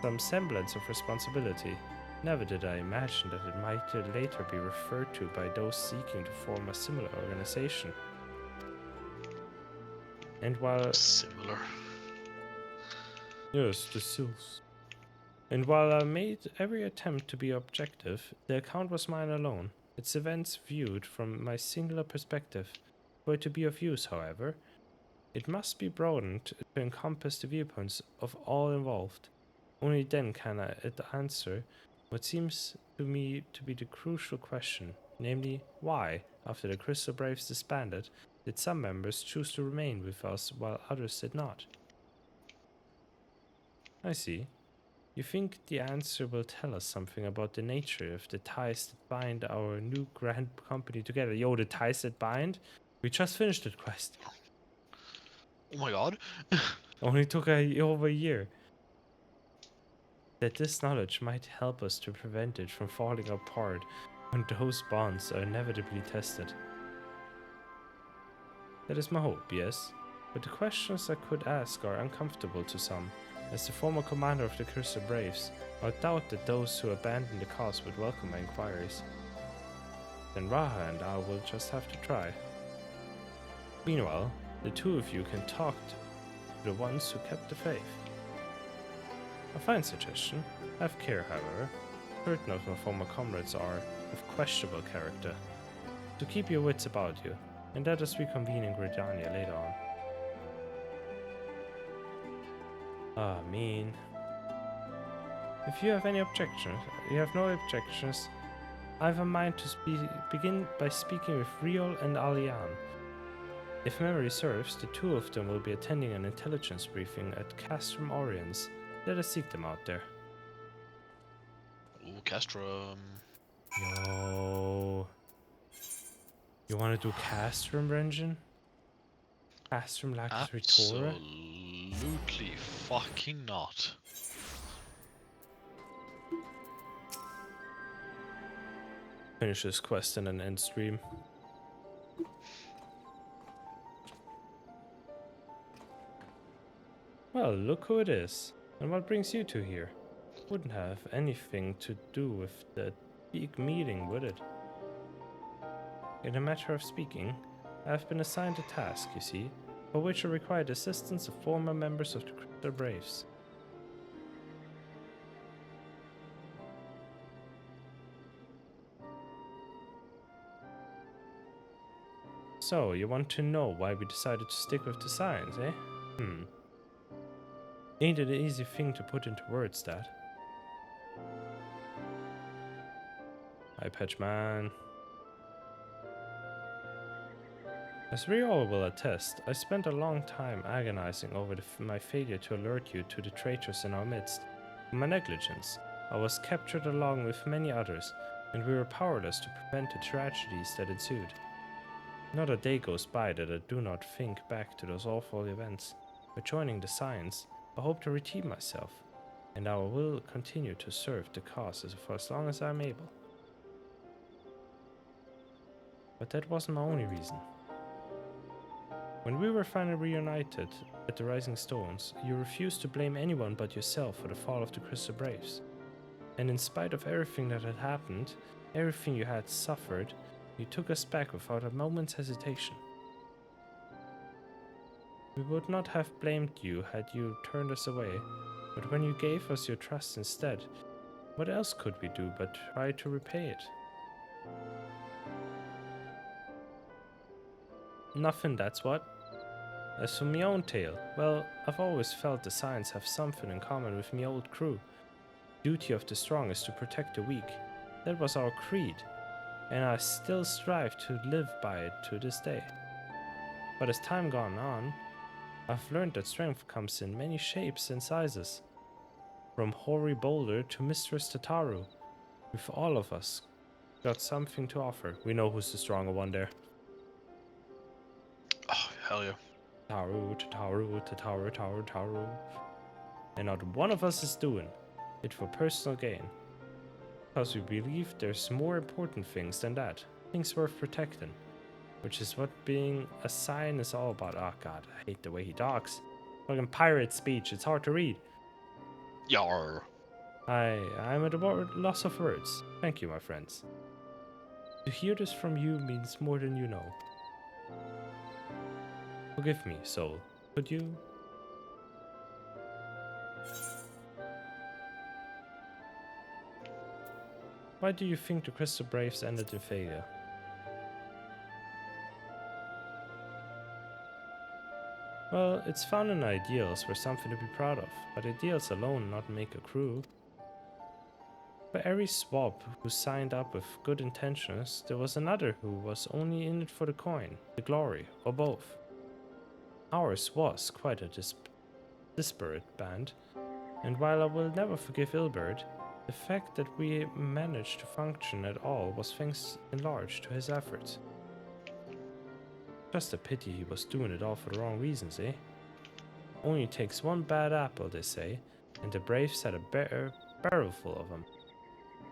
some semblance of responsibility. Never did I imagine that it might later be referred to by those seeking to form a similar organization. And while... Similar. Yes, the SILs. And while I made every attempt to be objective, the account was mine alone, its events viewed from my singular perspective. For it to be of use, however, it must be broadened to encompass the viewpoints of all involved. Only then can it answer what seems to me to be the crucial question, namely, why, after the Crystal Braves disbanded, did some members choose to remain with us while others did not? I see. You think the answer will tell us something about the nature of the ties that bind our new grand company together. Yo, the ties that bind? We just finished that quest. Oh my god. Only took over a year. That this knowledge might help us to prevent it from falling apart when those bonds are inevitably tested. That is my hope, yes. But the questions I could ask are uncomfortable to some. As the former commander of the Crystal Braves, I doubt that those who abandon the cause would welcome my inquiries. Then Raha and I will just have to try. Meanwhile, the two of you can talk to the ones who kept the faith. A fine suggestion. Have care, however. Certain of my former comrades are of questionable character. So keep your wits about you, and let us reconvene in Gridania later on. Ah, mean. If you have any objections, I have a mind to begin by speaking with Riol and Alian. If memory serves, the two of them will be attending an intelligence briefing at Castrum Oriens. Let us seek them out there. Ooh, Castrum. Yo. You want to do Castrum, Renjin? Castrum Lacus Ritora? Absolutely fucking not. Finish this quest in an end stream. Well, look who it is. And what brings you two here? Wouldn't have anything to do with the big meeting, would it? In a matter of speaking, I have been assigned a task, you see, for which I required assistance of former members of the Crystal Braves. So, you want to know why we decided to stick with the science, eh? Ain't it an easy thing to put into words, that? Hi, Patchman. As we all will attest, I spent a long time agonizing over my failure to alert you to the traitors in our midst. In my negligence, I was captured along with many others, and we were powerless to prevent the tragedies that ensued. Not a day goes by that I do not think back to those awful events. By joining the Science, I hope to redeem myself, and I will continue to serve the cause for as long as I am able. But that wasn't my only reason. When we were finally reunited at the Rising Stones, you refused to blame anyone but yourself for the fall of the Crystal Braves. And in spite of everything that had happened, everything you had suffered, you took us back without a moment's hesitation. We would not have blamed you had you turned us away, but when you gave us your trust instead, what else could we do but try to repay it? Nothing, that's what. As for my own tale, well, I've always felt the Science have something in common with my old crew. Duty of the strong is to protect the weak. That was our creed, and I still strive to live by it to this day. But as time gone on, I've learned that strength comes in many shapes and sizes. From hoary boulder to Mistress Tataru. With all of us got something to offer. We know who's the stronger one there. Oh, hell yeah. Tataru, Tataru, Tataru, Tataru, Tataru. And not one of us is doing it for personal gain. Because we believe there's more important things than that. Things worth protecting. Which is what being a sign is all about. Oh god, I hate the way he talks. Fucking pirate speech, it's hard to read. Yarr. I'm at a loss of words. Thank you, my friends. To hear this from you means more than you know. Forgive me, soul. Could you? Why do you think the Crystal Braves ended in failure? Well, it's found in ideals were something to be proud of, but ideals alone not make a crew. For every swab who signed up with good intentions, there was another who was only in it for the coin, the glory, or both. Ours was quite a disparate band, and while I will never forgive Ilbert, the fact that we managed to function at all was thanks in large to his efforts. Just a pity he was doing it all for the wrong reasons, eh? Only takes one bad apple, they say, and the Braves had a barrel full of them.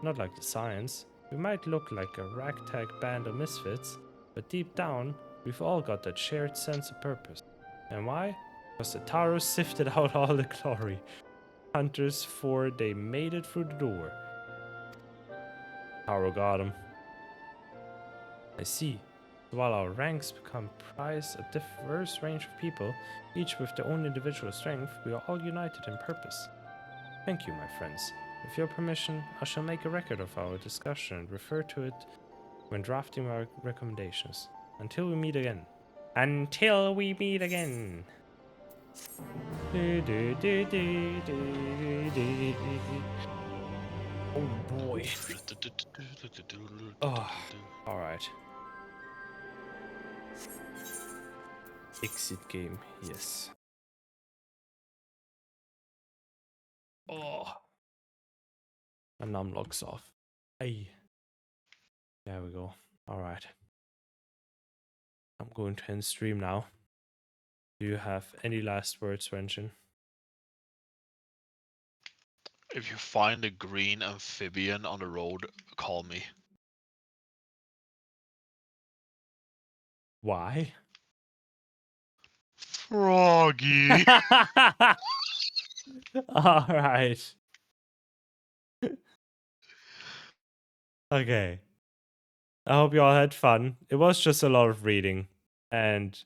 Not like the Science. We might look like a ragtag band of misfits, but deep down, we've all got that shared sense of purpose. And why? Because the Taro sifted out all the glory hunters before they made it through the door. Taro got him. I see. While our ranks become prize a diverse range of people, each with their own individual strength, we are all united in purpose. Thank you, my friends. With your permission, I shall make a record of our discussion and refer to it when drafting our recommendations. Until we meet again. Until we meet again. Oh boy. Oh, alright. Exit game, yes. Oh. My num locks off. Hey. There we go. Alright. I'm going to end stream now. Do you have any last words, Renshin? If you find a green amphibian on the road, call me. Why? Froggy. Alright. Okay. I hope you all had fun. It was just a lot of reading. And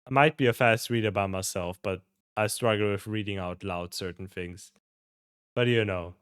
I might be a fast reader by myself, but I struggle with reading out loud certain things. But you know,